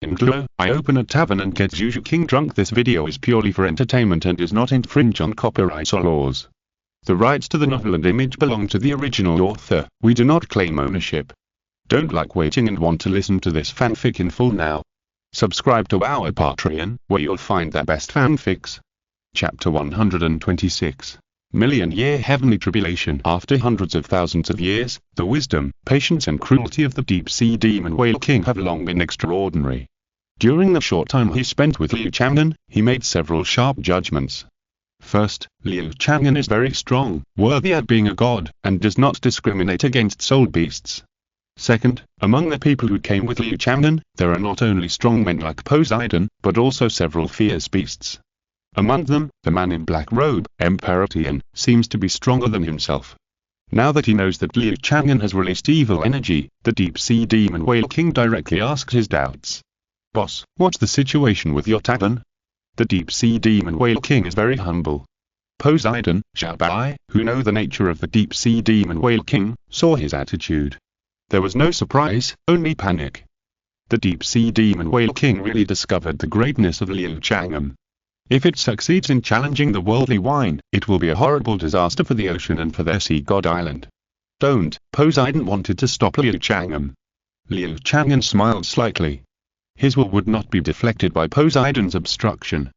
Renxue, I open a tavern and get Zhu Zhuqing drunk. This video is purely for entertainment and does not infringe on copyright or laws. The rights to the novel and image belong to the original author. We do not claim ownership. Don't like waiting and want to listen to this fanfic in full now? Subscribe to our Patreon, where you'll find the best fanfics. Chapter 126. Million-year heavenly tribulation. After hundreds of thousands of years, the wisdom, patience and cruelty of the deep-sea demon whale king have long been extraordinary. During the short time he spent with Liu Chang'an, he made several sharp judgments. First, Liu Chang'an is very strong, worthy at being a god, and does not discriminate against soul beasts. Second, among the people who came with Liu Chang'an, there are not only strong men like Poseidon, but also several fierce beasts. Among them, the man in black robe, Emperor Tian, seems to be stronger than himself. Now that he knows that Liu Chang'an has released evil energy, the deep-sea demon whale king directly asks his doubts. "Boss, what's the situation with your tavern?" The deep-sea demon whale king is very humble. Poseidon, Xiao Wu, who know the nature of the deep-sea demon whale king, saw his attitude. There was no surprise, only panic. The deep-sea demon whale king really discovered the greatness of Liu Chang'an. If it succeeds in challenging the worldly wine, it will be a horrible disaster for the ocean and for their sea god island. Don't, Poseidon wanted to stop Liu Chang'an. Liu Chang'an smiled slightly. His will would not be deflected by Poseidon's obstruction.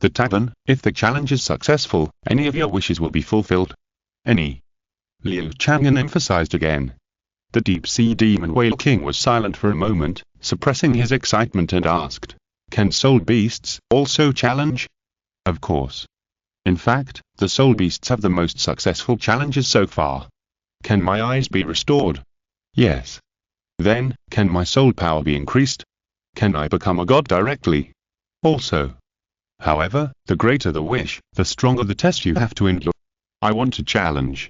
The tavern, if the challenge is successful, any of your wishes will be fulfilled. Any. Liu Chang'an emphasized again. The deep-sea demon whale king was silent for a moment, suppressing his excitement and asked, "Can soul beasts also challenge?" Of course. In fact, the soul beasts have the most successful challenges so far. Can my eyes be restored? Yes. Then, can my soul power be increased? Can I become a god directly? Also. However, the greater the wish, the stronger the test you have to endure. I want to challenge.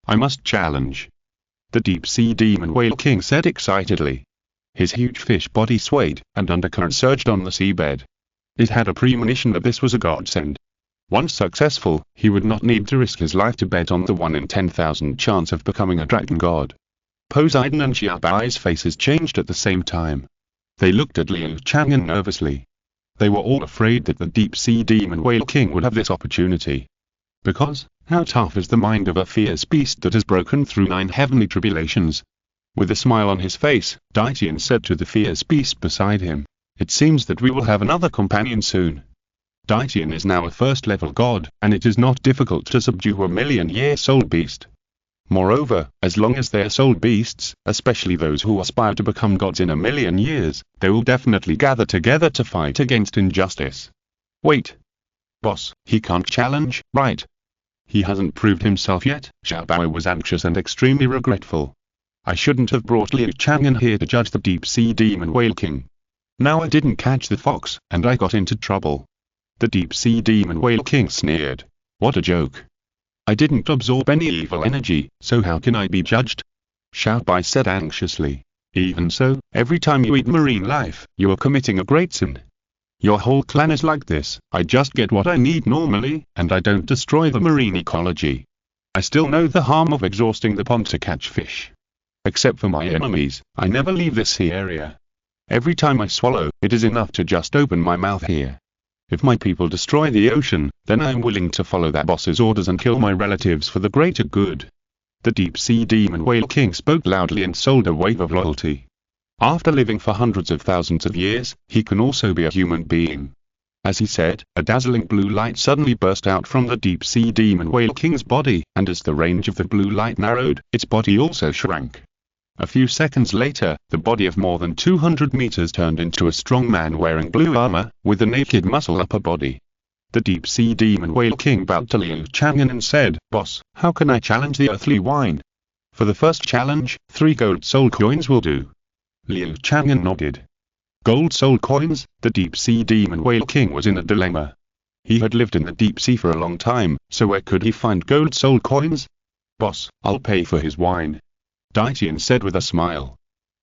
I must challenge. The deep-sea demon whale king said excitedly. His huge fish body swayed, and undercurrent surged on the seabed. It had a premonition that this was a godsend. Once successful, he would not need to risk his life to bet on the 1 in 10,000 chance of becoming a dragon god. Poseidon and Xiao Wu's faces changed at the same time. They looked at Liu Chang'an nervously. They were all afraid that the deep-sea demon whale king would have this opportunity. Because, how tough is the mind of a fierce beast that has broken through 9 heavenly tribulations? With a smile on his face, Tian said to the fierce beast beside him, "It seems that we will have another companion soon." Tian is now a first-level god, and it is not difficult to subdue a million-year soul beast. Moreover, as long as they are soul beasts, especially those who aspire to become gods in a million years, they will definitely gather together to fight against injustice. Wait. Boss, he can't challenge, right? He hasn't proved himself yet. Xiao Wu was anxious and extremely regretful. I shouldn't have brought Liu Chang'an here to judge the deep-sea demon whale king. Now I didn't catch the fox, and I got into trouble. The deep-sea demon whale king sneered. What a joke. I didn't absorb any evil energy, so how can I be judged? Xiao Wu said anxiously. Even so, every time you eat marine life, you are committing a great sin. Your whole clan is like this. I just get what I need normally, and I don't destroy the marine ecology. I still know the harm of exhausting the pond to catch fish. Except for my enemies, I never leave this sea area. Every time I swallow, it is enough to just open my mouth here. If my people destroy the ocean, then I am willing to follow that boss's orders and kill my relatives for the greater good. The deep-sea demon whale king spoke loudly and sold a wave of loyalty. After living for hundreds of thousands of years, he can also be a human being. As he said, a dazzling blue light suddenly burst out from the deep-sea demon whale king's body, and as the range of the blue light narrowed, its body also shrank. A few seconds later, the body of more than 200 meters turned into a strong man wearing blue armor, with a naked muscle upper body. The deep-sea demon whale king bowed to Liu Chang'an and said, "Boss, how can I challenge the earthly wine?" "For the first challenge, 3 gold soul coins will do." Liu Chang'an nodded. Gold soul coins? The deep-sea demon whale king was in a dilemma. He had lived in the deep sea for a long time, so where could he find gold soul coins? "Boss, I'll pay for his wine," Tian said with a smile.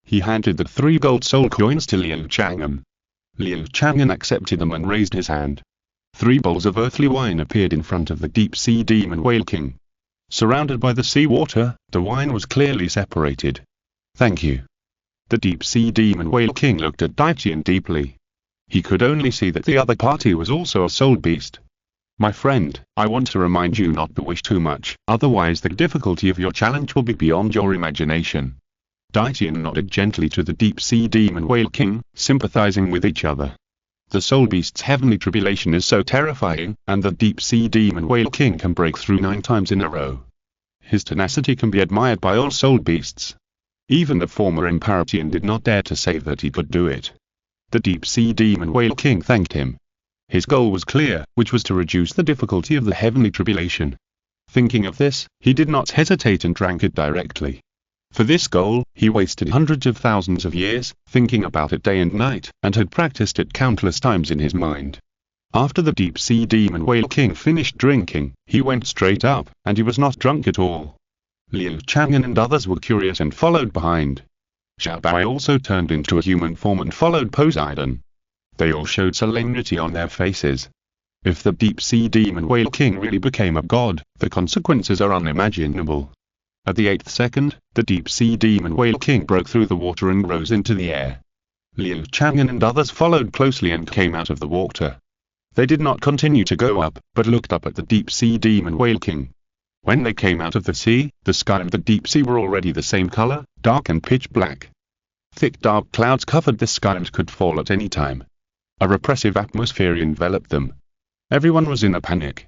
He handed the 3 gold soul coins to Liu Chang'an. Liu Chang'an accepted them and raised his hand. 3 bowls of earthly wine appeared in front of the deep-sea demon whale king. Surrounded by the sea water, the wine was clearly separated. "Thank you." The deep-sea demon whale king looked at Daitian deeply. He could only see that the other party was also a soul beast. My friend, I want to remind you not to wish too much, otherwise the difficulty of your challenge will be beyond your imagination. Daitian nodded gently to the deep-sea demon whale king, sympathizing with each other. The soul beast's heavenly tribulation is so terrifying, and the deep-sea demon whale king can break through 9 times in a row. His tenacity can be admired by all soul beasts. Even the former Imparatian did not dare to say that he could do it. The deep-sea demon whale king thanked him. His goal was clear, which was to reduce the difficulty of the heavenly tribulation. Thinking of this, he did not hesitate and drank it directly. For this goal, he wasted hundreds of thousands of years, thinking about it day and night, and had practiced it countless times in his mind. After the deep-sea demon whale king finished drinking, he went straight up, and he was not drunk at all. Liu Chang'an and others were curious and followed behind. Xiao Wu also turned into a human form and followed Poseidon. They all showed solemnity on their faces. If the deep-sea demon whale king really became a god, the consequences are unimaginable. At the 8th second, the deep-sea demon whale king broke through the water and rose into the air. Liu Chang'an and others followed closely and came out of the water. They did not continue to go up, but looked up at the deep-sea demon whale king. When they came out of the sea, the sky and the deep sea were already the same color, dark and pitch black. Thick dark clouds covered the sky and could fall at any time. A repressive atmosphere enveloped them. Everyone was in a panic.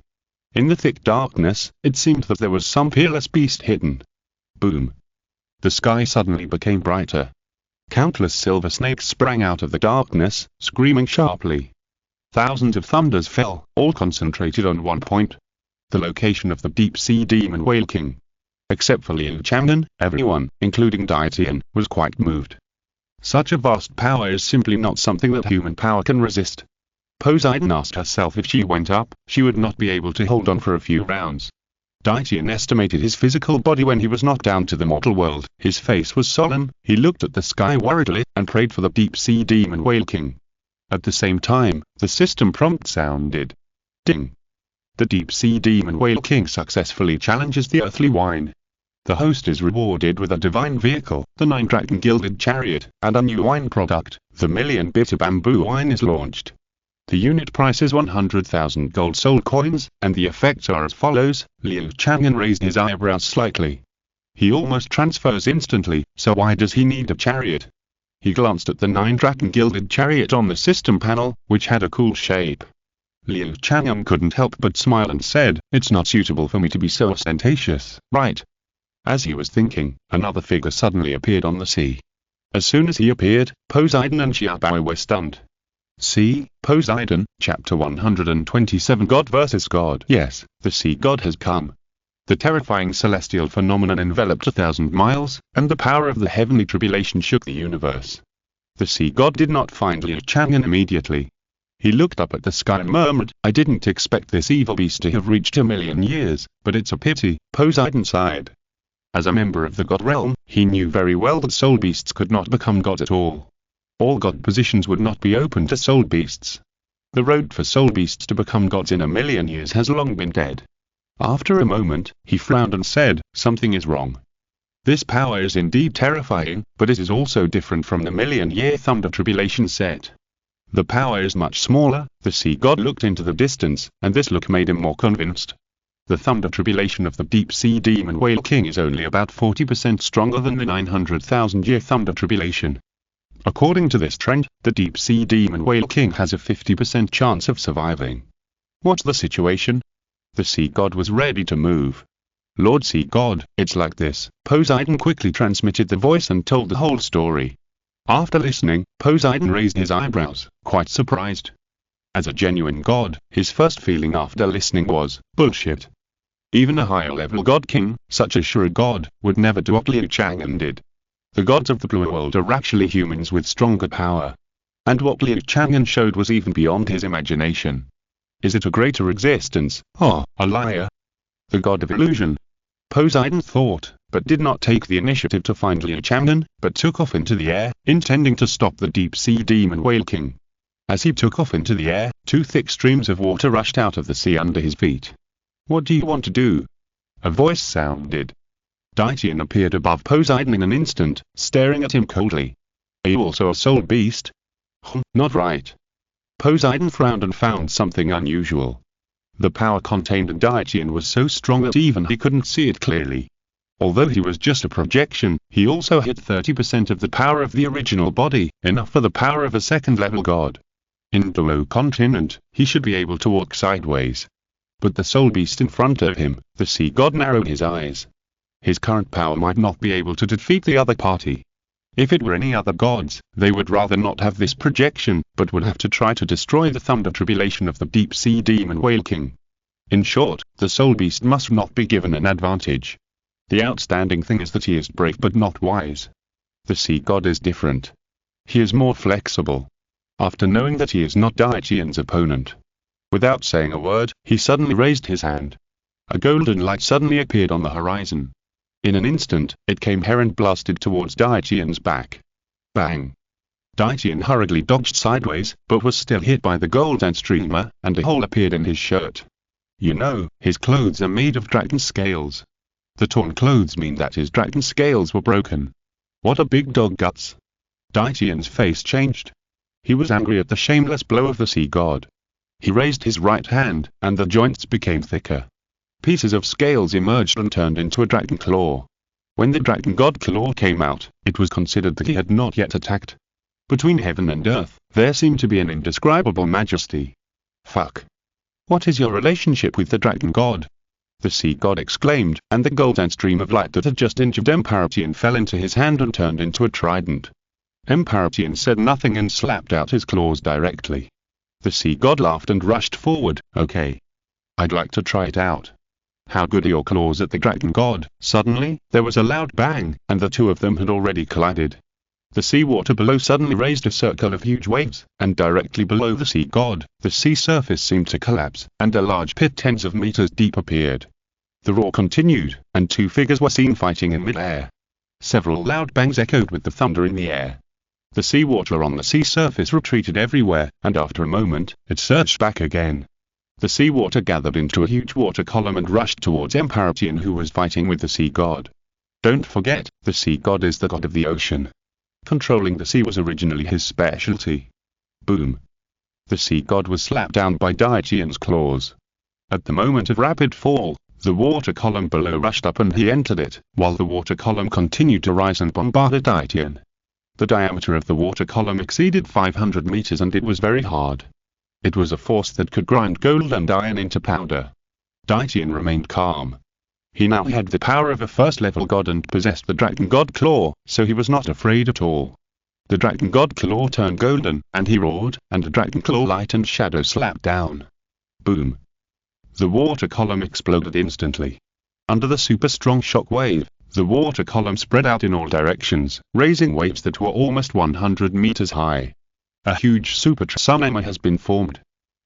In the thick darkness, it seemed that there was some peerless beast hidden. Boom! The sky suddenly became brighter. Countless silver snakes sprang out of the darkness, screaming sharply. Thousands of thunders fell, all concentrated on one point. The location of the deep-sea demon whale king. Except for Liu Chang'an, everyone, including Daitian, was quite moved. Such a vast power is simply not something that human power can resist. Poseidon asked herself if she went up, she would not be able to hold on for a few rounds. Daitian estimated his physical body when he was knocked down to the mortal world. His face was solemn, he looked at the sky worriedly, and prayed for the deep-sea demon whale king. At the same time, the system prompt sounded. Ding! The deep-sea demon whale king successfully challenges the earthly wine. The host is rewarded with a divine vehicle, the 9-dragon gilded chariot, and a new wine product, the million-bitter bamboo wine is launched. The unit price is 100,000 gold soul coins, and the effects are as follows. Liu Chang'an raised his eyebrows slightly. He almost transfers instantly, so why does he need a chariot? He glanced at the 9-dragon gilded chariot on the system panel, which had a cool shape. Liu Chang'an couldn't help but smile and said, "It's not suitable for me to be so ostentatious, right?" As he was thinking, another figure suddenly appeared on the sea. As soon as he appeared, Poseidon and Xiao Wu were stunned. Sea, Poseidon, Chapter 127 God vs. God. Yes, the sea god has come. The terrifying celestial phenomenon enveloped 1,000 miles, and the power of the heavenly tribulation shook the universe. The sea god did not find Liu Chang'an immediately. He looked up at the sky and murmured, "I didn't expect this evil beast to have reached 1,000,000 years, but it's a pity." Poseidon sighed. As a member of the god realm, he knew very well that soul beasts could not become gods at all. All god positions would not be open to soul beasts. The road for soul beasts to become gods in 1,000,000 years has long been dead. After a moment, he frowned and said, "Something is wrong. This power is indeed terrifying, but it is also different from the 1,000,000-year thunder tribulation set. The power is much smaller." The sea god looked into the distance, and this look made him more convinced. The thunder tribulation of the deep-sea demon whale king is only about 40% stronger than the 900,000-year thunder tribulation. According to this trend, the deep-sea demon whale king has a 50% chance of surviving. What's the situation? The sea god was ready to move. "Lord Sea God, it's like this." Poseidon quickly transmitted the voice and told the whole story. After listening, Poseidon raised his eyebrows, quite surprised. As a genuine god, his first feeling after listening was, bullshit. Even a higher-level god king, such as sure god, would never do what Liu Chang'an did. The gods of the blue world are actually humans with stronger power. And what Liu Chang'an showed was even beyond his imagination. Is it a greater existence? Oh, a liar. The god of illusion. Poseidon thought, but did not take the initiative to find Liu Chang'an, but took off into the air, intending to stop the deep-sea demon whale king. As he took off into the air, 2 thick streams of water rushed out of the sea under his feet. "What do you want to do?" a voice sounded. Daitian appeared above Poseidon in an instant, staring at him coldly. Are you also a soul beast? Not right. Poseidon frowned and found something unusual. The power contained in Daiqian was so strong that even he couldn't see it clearly. Although he was just a projection, he also had 30% of the power of the original body, enough for the power of a second-level god. In Douluo Continent, he should be able to walk sideways. But the soul beast in front of him, the sea god, narrowed his eyes. His current power might not be able to defeat the other party. If it were any other gods, they would rather not have this projection, but would have to try to destroy the thunder tribulation of the deep-sea demon Whale King. In short, the soul beast must not be given an advantage. The outstanding thing is that he is brave but not wise. The sea god is different. He is more flexible. After knowing that he is not Daiqian's opponent, without saying a word, he suddenly raised his hand. A golden light suddenly appeared on the horizon. In an instant, it came here and blasted towards Daiqian's back. Bang! Daiqian hurriedly dodged sideways, but was still hit by the golden streamer, and a hole appeared in his shirt. You know, his clothes are made of dragon scales. The torn clothes mean that his dragon scales were broken. What a big dog guts! Daiqian's face changed. He was angry at the shameless blow of the sea god. He raised his right hand, and the joints became thicker. Pieces of scales emerged and turned into a dragon claw. When the dragon god claw came out, it was considered that he had not yet attacked. Between heaven and earth, there seemed to be an indescribable majesty. Fuck. What is your relationship with the dragon god? The sea god exclaimed, and the golden stream of light that had just injured Emperatian fell into his hand and turned into a trident. Emperatian said nothing and slapped out his claws directly. The sea god laughed and rushed forward. Okay. I'd like to try it out. How good are your claws at the dragon god? Suddenly, there was a loud bang, and the two of them had already collided. The seawater below suddenly raised a circle of huge waves, and directly below the sea god, the sea surface seemed to collapse, and a large pit tens of meters deep appeared. The roar continued, and two figures were seen fighting in mid-air. Several loud bangs echoed with the thunder in the air. The seawater on the sea surface retreated everywhere, and after a moment, it surged back again. The seawater gathered into a huge water column and rushed towards Emperatian, who was fighting with the sea god. Don't forget, the sea god is the god of the ocean. Controlling the sea was originally his specialty. Boom. The sea god was slapped down by Daiqian's claws. At the moment of rapid fall, the water column below rushed up and he entered it, while the water column continued to rise and bombarded Daiqian. The diameter of the water column exceeded 500 meters and it was very hard. It was a force that could grind gold and iron into powder. Daiqian remained calm. He now had the power of a first-level god and possessed the dragon god claw, so he was not afraid at all. The dragon god claw turned golden, and he roared, and the dragon claw light and shadow slapped down. Boom. The water column exploded instantly. Under the super-strong shock wave, the water column spread out in all directions, raising waves that were almost 100 meters high. A huge super tsunami has been formed.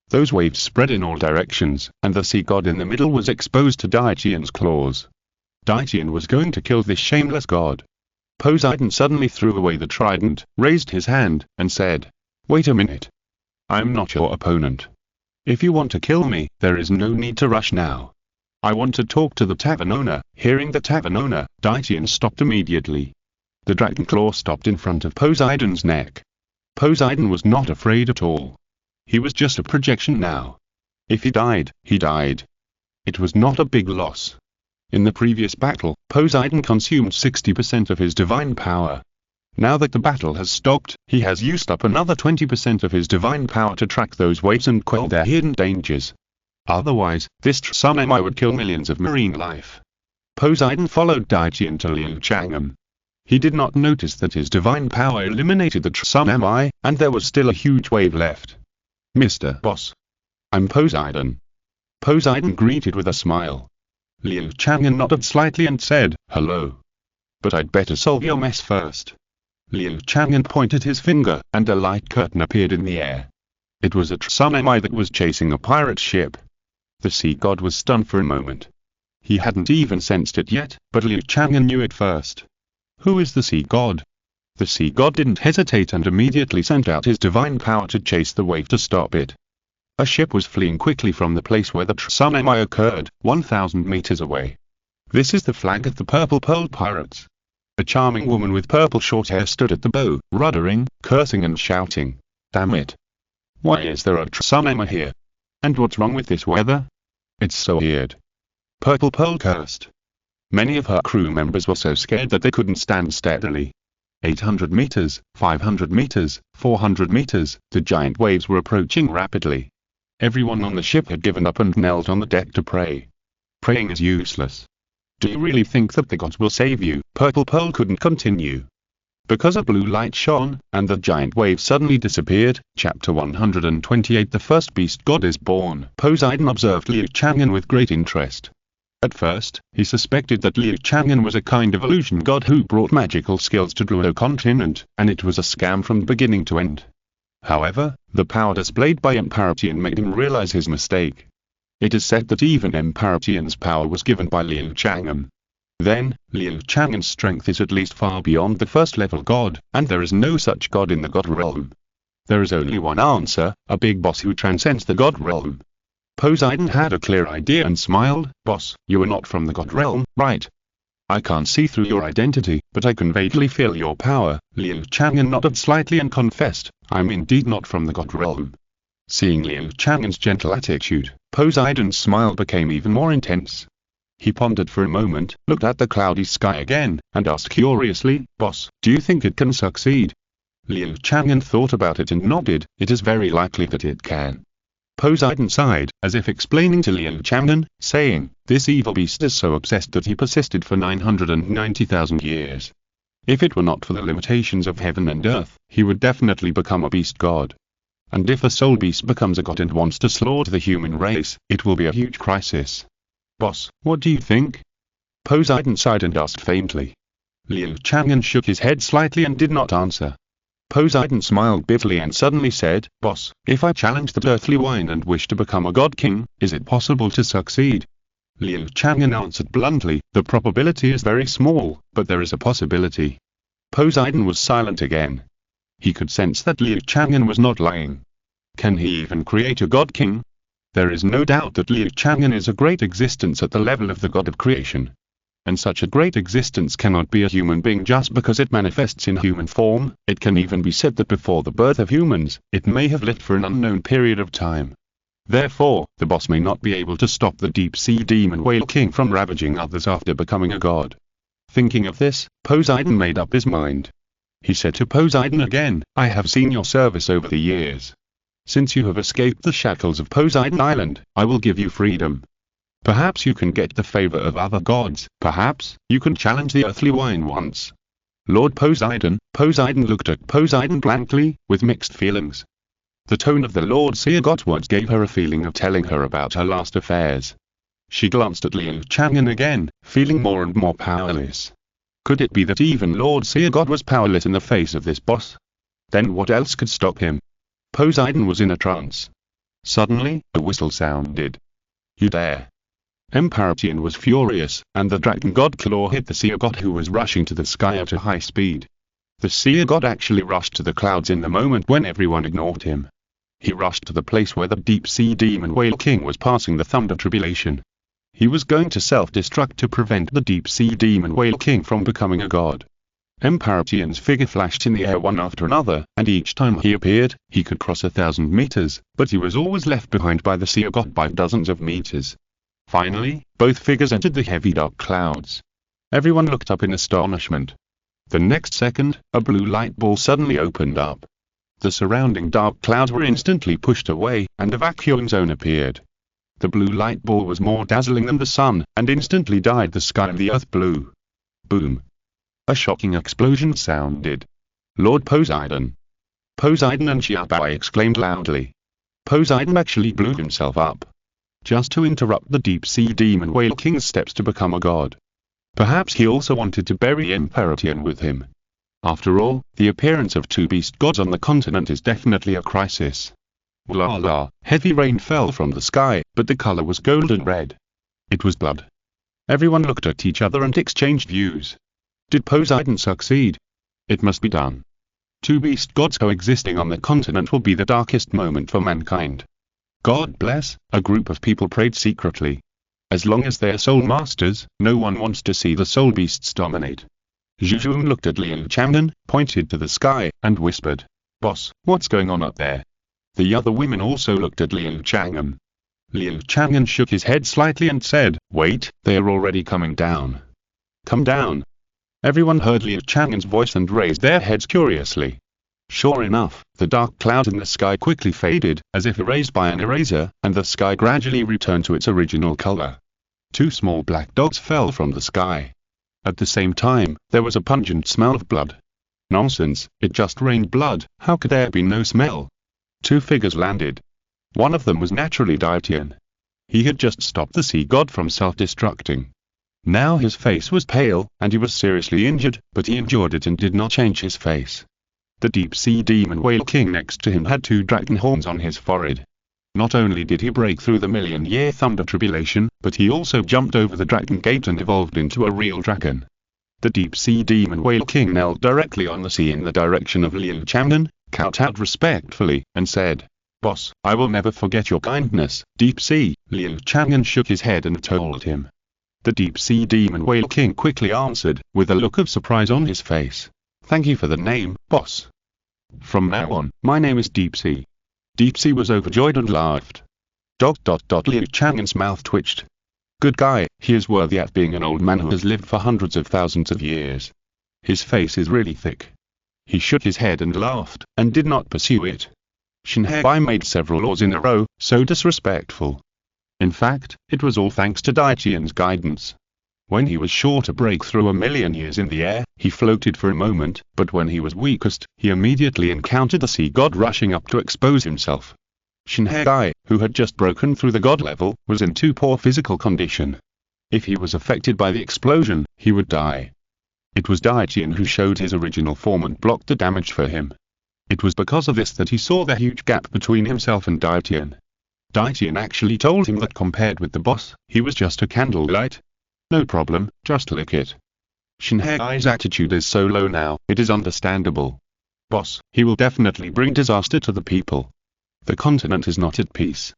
Those waves spread in all directions, and the sea god in the middle was exposed to Daiqian's claws. Daiqian was going to kill this shameless god. Poseidon suddenly threw away the trident, raised his hand, and said, "Wait a minute. I'm not your opponent. If you want to kill me, there is no need to rush now. I want to talk to the tavern owner." Hearing the tavern owner, Daiqian stopped immediately. The dragon claw stopped in front of Poseidon's neck. Poseidon was not afraid at all. He was just a projection now. If he died, he died. It was not a big loss. In the previous battle, Poseidon consumed 60% of his divine power. Now that the battle has stopped, he has used up another 20% of his divine power to track those waves and quell their hidden dangers. Otherwise, this tsunami would kill millions of marine life. Poseidon followed Daiqian to Liu Chang'an. He did not notice that his divine power eliminated the tsunami, and there was still a huge wave left. "Mr. Boss. I'm Poseidon." Poseidon greeted with a smile. Liu Chang'an nodded slightly and said, "Hello. But I'd better solve your mess first." Liu Chang'an pointed his finger, and a light curtain appeared in the air. It was a tsunami that was chasing a pirate ship. The sea god was stunned for a moment. He hadn't even sensed it yet, but Liu Chang'an knew it first. Who is the sea god? The sea god didn't hesitate and immediately sent out his divine power to chase the wave to stop it. A ship was fleeing quickly from the place where the tsunami occurred, 1,000 meters away. This is the flag of the Purple Pearl Pirates. A charming woman with purple short hair stood at the bow, ruddering, cursing and shouting. Damn it. Why is there a tsunami here? And what's wrong with this weather? It's so weird. Purple Pearl cursed. Many of her crew members were so scared that they couldn't stand steadily. 800 meters, 500 meters, 400 meters, the giant waves were approaching rapidly. Everyone on the ship had given up and knelt on the deck to pray. Praying is useless. Do you really think that the gods will save you? Purple Pearl couldn't continue. Because a blue light shone, and the giant wave suddenly disappeared. Chapter 128. The first beast god is born. Poseidon observed Liu Chang'an with great interest. At first, he suspected that Liu Chang'an was a kind of illusion god who brought magical skills to Douluo Continent, and it was a scam from beginning to end. However, the power displayed by Emperor Qian made him realize his mistake. It is said that even Emperor Qian's power was given by Liu Chang'an. Then, Liu Chang'an's strength is at least far beyond the first level god, and there is no such god in the god realm. There is only one answer, a big boss who transcends the god realm. Poseidon had a clear idea and smiled. Boss, you are not from the god realm, right? I can't see through your identity, but I can vaguely feel your power. Liu Chang'an nodded slightly and confessed, I'm indeed not from the god realm. Seeing Liu Chang'an's gentle attitude, Poseidon's smile became even more intense. He pondered for a moment, looked at the cloudy sky again, and asked curiously, Boss, do you think it can succeed? Liu Chang'an thought about it and nodded, it is very likely that it can. Poseidon sighed, as if explaining to Liu Chang'an, saying, this evil beast is so obsessed that he persisted for 990,000 years. If it were not for the limitations of heaven and earth, he would definitely become a beast god. And if a soul beast becomes a god and wants to slaughter the human race, it will be a huge crisis. Boss, what do you think? Poseidon sighed and asked faintly. Liu Chang'an shook his head slightly and did not answer. Poseidon smiled bitterly and suddenly said, Boss, if I challenge the earthly wine and wish to become a god king, is it possible to succeed? Liu Chang'an answered bluntly, the probability is very small, but there is a possibility. Poseidon was silent again. He could sense that Liu Chang'an was not lying. Can he even create a god king? There is no doubt that Liu Chang'an is a great existence at the level of the god of creation. And such a great existence cannot be a human being just because it manifests in human form. It can even be said that before the birth of humans, it may have lived for an unknown period of time. Therefore, the boss may not be able to stop the deep-sea demon whale king from ravaging others after becoming a god. Thinking of this, Poseidon made up his mind. He said to Poseidon again, I have seen your service over the years. Since you have escaped the shackles of Poseidon Island, I will give you freedom. Perhaps you can get the favor of other gods, perhaps you can challenge the earthly wine once. Lord Poseidon looked at Poseidon blankly, with mixed feelings. The tone of the Lord Sea God's words gave her a feeling of telling her about her last affairs. She glanced at Liu Chang'an again, feeling more and more powerless. Could it be that even Lord Sea God was powerless in the face of this boss? Then what else could stop him? Poseidon was in a trance. Suddenly, a whistle sounded. You dare! Emperor Qian was furious, and the dragon god claw hit the sea god who was rushing to the sky at a high speed. The sea god actually rushed to the clouds in the moment when everyone ignored him. He rushed to the place where the deep-sea demon whale king was passing the thunder tribulation. He was going to self-destruct to prevent the deep-sea demon whale king from becoming a god. Emperor Qian's figure flashed in the air one after another, and each time he appeared, he could cross 1,000 meters, but he was always left behind by the sea god by dozens of meters. Finally, both figures entered the heavy dark clouds. Everyone looked up in astonishment. The next second, a blue light ball suddenly opened up. The surrounding dark clouds were instantly pushed away, and a vacuum zone appeared. The blue light ball was more dazzling than the sun, and instantly dyed the sky and the earth blue. Boom! A shocking explosion sounded. Lord Poseidon! Poseidon and Xiao Wu exclaimed loudly. Poseidon actually blew himself up. Just to interrupt the deep-sea demon whale king's steps to become a god. Perhaps he also wanted to bury Emperor Qian with him. After all, the appearance of two beast gods on the continent is definitely a crisis. Voila! Heavy rain fell from the sky, but the color was golden red. It was blood. Everyone looked at each other and exchanged views. Did Poseidon succeed? It must be done. Two beast gods coexisting on the continent will be the darkest moment for mankind. God bless, a group of people prayed secretly. As long as they are soul masters, no one wants to see the soul beasts dominate. Zhu Zhuqing looked at Liu Chang'an, pointed to the sky, and whispered, "Boss, what's going on up there?" The other women also looked at Liu Chang'an. Liu Chang'an shook his head slightly and said, "Wait, they are already coming down." "Come down." Everyone heard Liu Chang'an's voice and raised their heads curiously. Sure enough, the dark cloud in the sky quickly faded, as if erased by an eraser, and the sky gradually returned to its original color. 2 small black dogs fell from the sky. At the same time, there was a pungent smell of blood. Nonsense, it just rained blood, how could there be no smell? 2 figures landed. One of them was naturally Daitian. He had just stopped the sea god from self-destructing. Now his face was pale, and he was seriously injured, but he endured it and did not change his face. The deep-sea demon whale king next to him had 2 dragon horns on his forehead. Not only did he break through the million-year thunder tribulation, but he also jumped over the dragon gate and evolved into a real dragon. The deep-sea demon whale king knelt directly on the sea in the direction of Liu Chang'an, kowtowed respectfully, and said, "Boss, I will never forget your kindness, Deep Sea." Liu Chang'an shook his head and told him. The deep-sea demon whale king quickly answered, with a look of surprise on his face, "Thank you for the name, boss. From now on, my name is Deep Sea." Deep Sea was overjoyed and laughed. Liu Chang'an's mouth twitched. Good guy, he is worthy at being an old man who has lived for hundreds of thousands of years. His face is really thick. He shook his head and laughed, and did not pursue it. Shinhei made several laws in a row, so disrespectful. In fact, it was all thanks to Daitian's guidance. When he was sure to break through a million years in the air, he floated for a moment, but when he was weakest, he immediately encountered the sea god rushing up to expose himself. Shinhei, who had just broken through the god level, was in too poor physical condition. If he was affected by the explosion, he would die. It was Daitian who showed his original form and blocked the damage for him. It was because of this that he saw the huge gap between himself and Daitian. Daitian actually told him that compared with the boss, he was just a candlelight. No problem, just lick it. Shinhei's attitude is so low now, it is understandable. Boss, he will definitely bring disaster to the people. The continent is not at peace.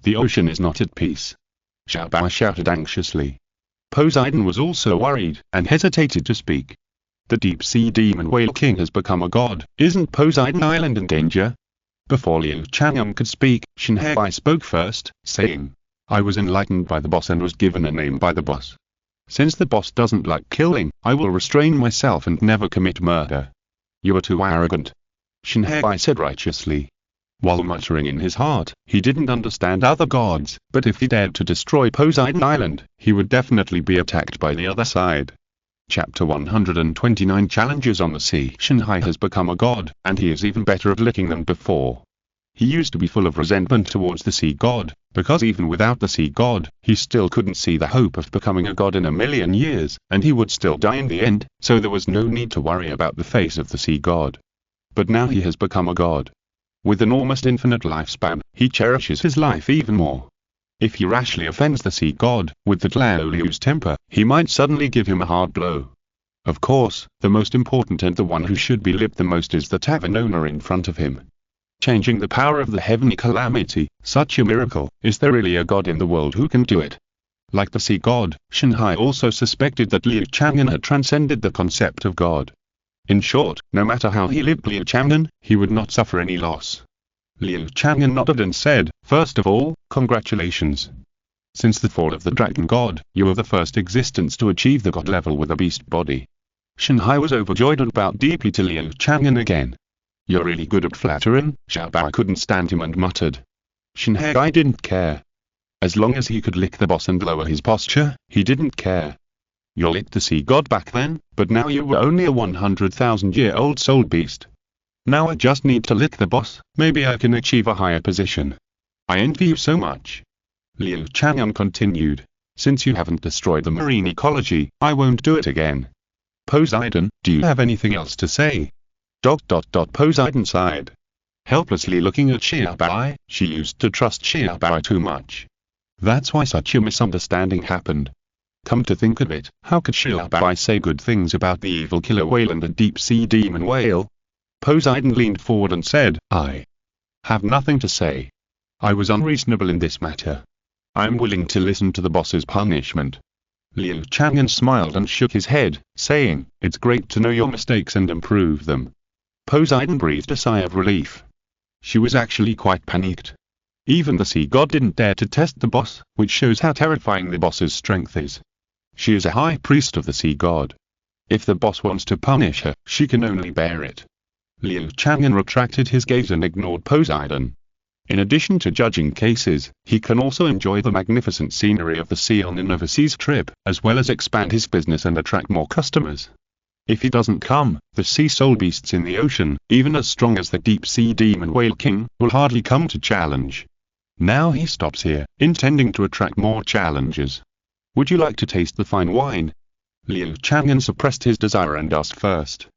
The ocean is not at peace. Xiao Wu shouted anxiously. Poseidon was also worried, and hesitated to speak. The deep-sea demon whale king has become a god, isn't Poseidon Island in danger? Before Liu Chang'an could speak, Shinhei spoke first, saying, "I was enlightened by the boss and was given a name by the boss. Since the boss doesn't like killing, I will restrain myself and never commit murder." "You are too arrogant," Shinhei said righteously. While muttering in his heart, he didn't understand other gods, but if he dared to destroy Poseidon Island, he would definitely be attacked by the other side. Chapter 129 Challenges on the Sea. Shinhei has become a god, and he is even better at licking than before. He used to be full of resentment towards the sea god, because even without the sea god, he still couldn't see the hope of becoming a god in a million years, and he would still die in the end, so there was no need to worry about the face of the sea god. But now he has become a god. With an almost infinite lifespan, he cherishes his life even more. If he rashly offends the sea god, with the Liu's temper, he might suddenly give him a hard blow. Of course, the most important and the one who should be licked the most is the tavern owner in front of him. Changing the power of the heavenly calamity, such a miracle, is there really a god in the world who can do it? Like the sea god, Shinhei also suspected that Liu Chang'an had transcended the concept of god. In short, no matter how he lived Liu Chang'an, he would not suffer any loss. Liu Chang'an nodded and said, "First of all, congratulations. Since the fall of the dragon god, you are the first existence to achieve the god level with a beast body." Shinhei was overjoyed and bowed deeply to Liu Chang'an again. "You're really good at flattering," Xiao Wu couldn't stand him and muttered. Shinhei didn't care. As long as he could lick the boss and lower his posture, he didn't care. "You licked the sea god back then, but now you were only a 100,000-year-old soul beast. Now I just need to lick the boss, maybe I can achieve a higher position. I envy you so much." Liu Chang'an continued. "Since you haven't destroyed the marine ecology, I won't do it again. Poseidon, do you have anything else to say?" Poseidon sighed. Helplessly looking at Xiao Wu, she used to trust Xiao Wu too much. That's why such a misunderstanding happened. Come to think of it, how could Xiao Wu say good things about the evil killer whale and the deep-sea demon whale? Poseidon leaned forward and said, "I have nothing to say. I was unreasonable in this matter. I am willing to listen to the boss's punishment." Liu Chang'an smiled and shook his head, saying, "It's great to know your mistakes and improve them." Poseidon breathed a sigh of relief. She was actually quite panicked. Even the sea god didn't dare to test the boss, which shows how terrifying the boss's strength is. She is a high priest of the sea god. If the boss wants to punish her, she can only bear it. Liu Chang'an retracted his gaze and ignored Poseidon. In addition to judging cases, he can also enjoy the magnificent scenery of the sea on an overseas trip, as well as expand his business and attract more customers. If he doesn't come, the sea soul beasts in the ocean, even as strong as the deep-sea demon whale king, will hardly come to challenge. Now he stops here, intending to attract more challengers. "Would you like to taste the fine wine?" Liu Chang'an suppressed his desire and asked first.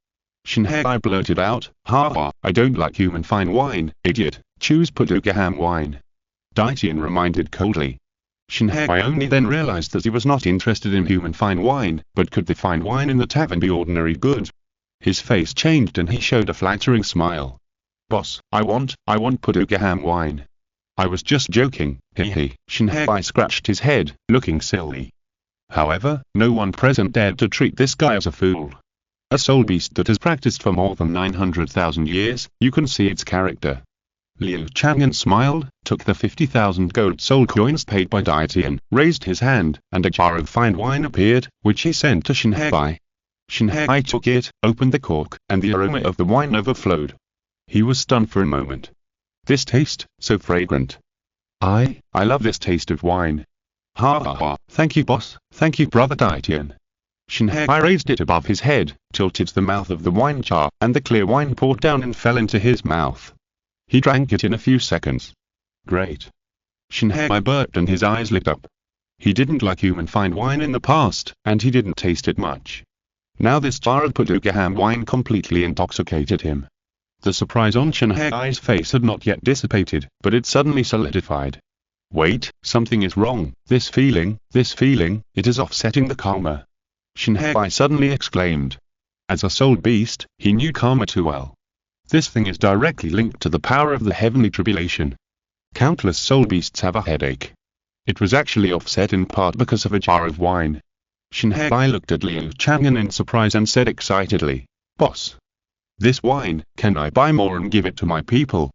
Shinhei blurted out, "Ha, I don't like human fine wine, idiot, choose Paducah ham wine." Daitian reminded coldly. Shinhei only then realized that he was not interested in human fine wine, but could the fine wine in the tavern be ordinary good? His face changed and he showed a flattering smile. "Boss, I want Paducah ham wine." "I was just joking, hee." Shinhei scratched his head, looking silly. However, no one present dared to treat this guy as a fool. A soul beast that has practiced for more than 900,000 years, you can see its character. Liu Chang'an smiled, took the 50,000 gold soul coins paid by Daitian, raised his hand, and a jar of fine wine appeared, which he sent to Shinhei. Shinhei took it, opened the cork, and the aroma of the wine overflowed. He was stunned for a moment. This taste, so fragrant. I love this taste of wine. Ha, thank you boss, thank you brother Daitian. Shinhei raised it above his head, tilted the mouth of the wine jar, and the clear wine poured down and fell into his mouth. He drank it in a few seconds. Great. Shinhei burped and his eyes lit up. He didn't like human fine wine in the past, and he didn't taste it much. Now this jar of Paducah ham wine completely intoxicated him. The surprise on Shinhei's face had not yet dissipated, but it suddenly solidified. Wait, something is wrong, this feeling, it is offsetting the karma. Shinhei suddenly exclaimed. As a soul beast, he knew karma too well. This thing is directly linked to the power of the heavenly tribulation. Countless soul beasts have a headache. It was actually offset in part because of a jar of wine. Shinhei looked at Liu Chang'an in surprise and said excitedly, "Boss, this wine, can I buy more and give it to my people?"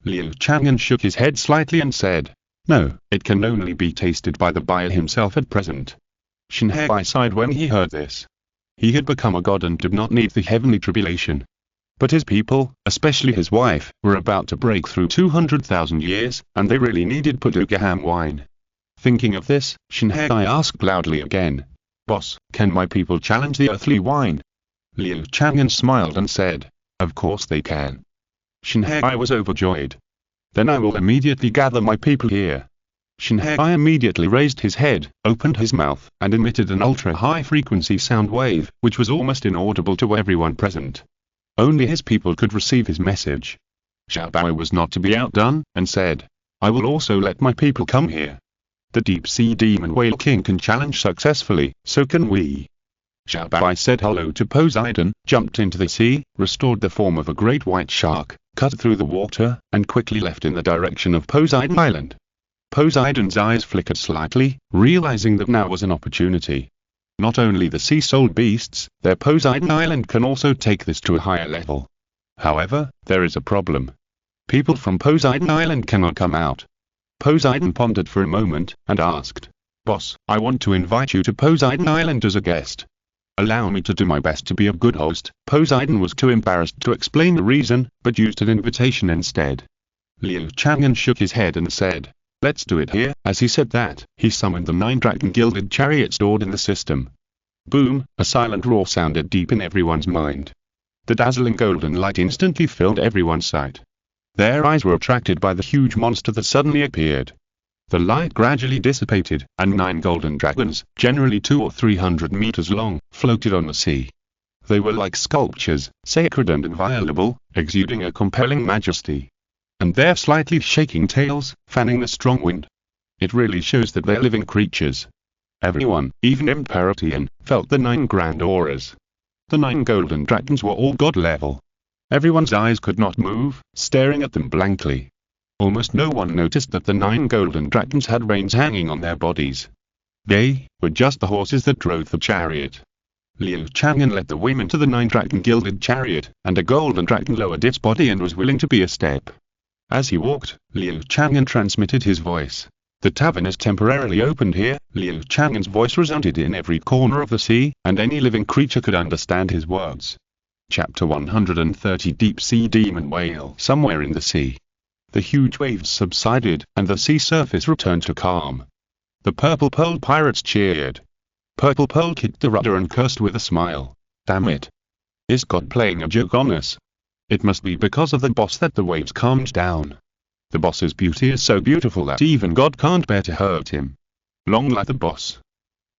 Liu Chang'an shook his head slightly and said, "No, it can only be tasted by the buyer himself at present." Shinhei sighed when he heard this. He had become a god and did not need the heavenly tribulation. But his people, especially his wife, were about to break through 200,000 years, and they really needed Paducah ham wine. Thinking of this, Shinhei asked loudly again, "Boss, can my people challenge the earthly wine?" Liu Chang'an smiled and said, "Of course they can." Shinhei was overjoyed. "Then I will immediately gather my people here." Shinhei immediately raised his head, opened his mouth, and emitted an ultra-high frequency sound wave, which was almost inaudible to everyone present. Only his people could receive his message. Xiao Wu was not to be outdone, and said, "I will also let my people come here. The deep-sea demon whale king can challenge successfully, so can we." Xiao Wu said hello to Poseidon, jumped into the sea, restored the form of a great white shark, cut through the water, and quickly left in the direction of Poseidon Island. Poseidon's eyes flickered slightly, realizing that now was an opportunity. Not only the sea soul beasts, their Poseidon Island can also take this to a higher level. However, there is a problem. People from Poseidon Island cannot come out. Poseidon pondered for a moment, and asked, "Boss, I want to invite you to Poseidon Island as a guest. Allow me to do my best to be a good host." Poseidon was too embarrassed to explain the reason, but used an invitation instead. Liu Chang'an shook his head and said, "Let's do it here." As he said that, he summoned the 9 dragon-gilded chariots stored in the system. Boom, a silent roar sounded deep in everyone's mind. The dazzling golden light instantly filled everyone's sight. Their eyes were attracted by the huge monster that suddenly appeared. The light gradually dissipated, and 9 golden dragons, generally 200 or 300 meters long, floated on the sea. They were like sculptures, sacred and inviolable, exuding a compelling majesty. And their slightly shaking tails, fanning the strong wind. It really shows that they're living creatures. Everyone, even Emperor Tian, felt the 9 grand auras. The 9 golden dragons were all god level. Everyone's eyes could not move, staring at them blankly. Almost no one noticed that the 9 golden dragons had reins hanging on their bodies. They were just the horses that drove the chariot. Liu Chang'an led the women to the 9-dragon gilded chariot, and a golden dragon lowered its body and was willing to be a step. As he walked, Liu Chang'an transmitted his voice. The tavern is temporarily opened here. Liu Chang'an's voice resounded in every corner of the sea, and any living creature could understand his words. Chapter 130 Deep Sea Demon Whale. Somewhere in the sea, the huge waves subsided, and the sea surface returned to calm. The Purple Pearl pirates cheered. Purple Pearl kicked the rudder and cursed with a smile. Damn it! Is God playing a joke on us? It must be because of the boss that the waves calmed down. The boss's beauty is so beautiful that even God can't bear to hurt him. Long live the boss. ...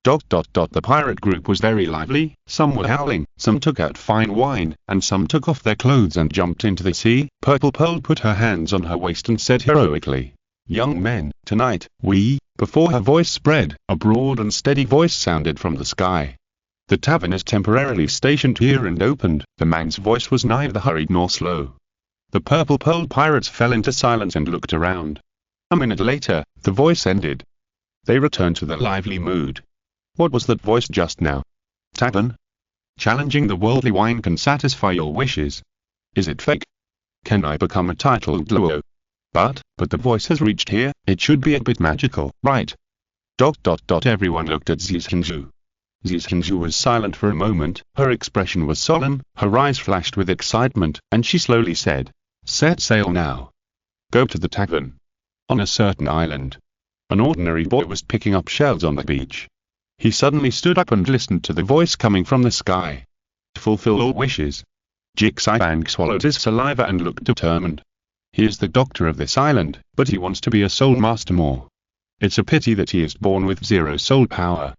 The pirate group was very lively. Some were howling, some took out fine wine, and some took off their clothes and jumped into the sea. Purple Pearl put her hands on her waist and said heroically, "Young men, tonight, we..." Before her voice spread, a broad and steady voice sounded from the sky. "The tavern is temporarily stationed here and opened." The man's voice was neither hurried nor slow. The Purple Pearl pirates fell into silence and looked around. A minute later, the voice ended. They returned to their lively mood. What was that voice just now? Tavern? Challenging the worldly wine can satisfy your wishes. Is it fake? Can I become a titled Luo? But the voice has reached here, it should be a bit magical, right? ... Everyone looked at Zhu Zhuqing. Zhu Zhuqing was silent for a moment, her expression was solemn, her eyes flashed with excitement, and she slowly said, "Set sail now. Go to the tavern." On a certain island, an ordinary boy was picking up shells on the beach. He suddenly stood up and listened to the voice coming from the sky. "Fulfill all wishes." Xiao swallowed his saliva and looked determined. He is the doctor of this island, but he wants to be a soul master more. It's a pity that he is born with zero soul power.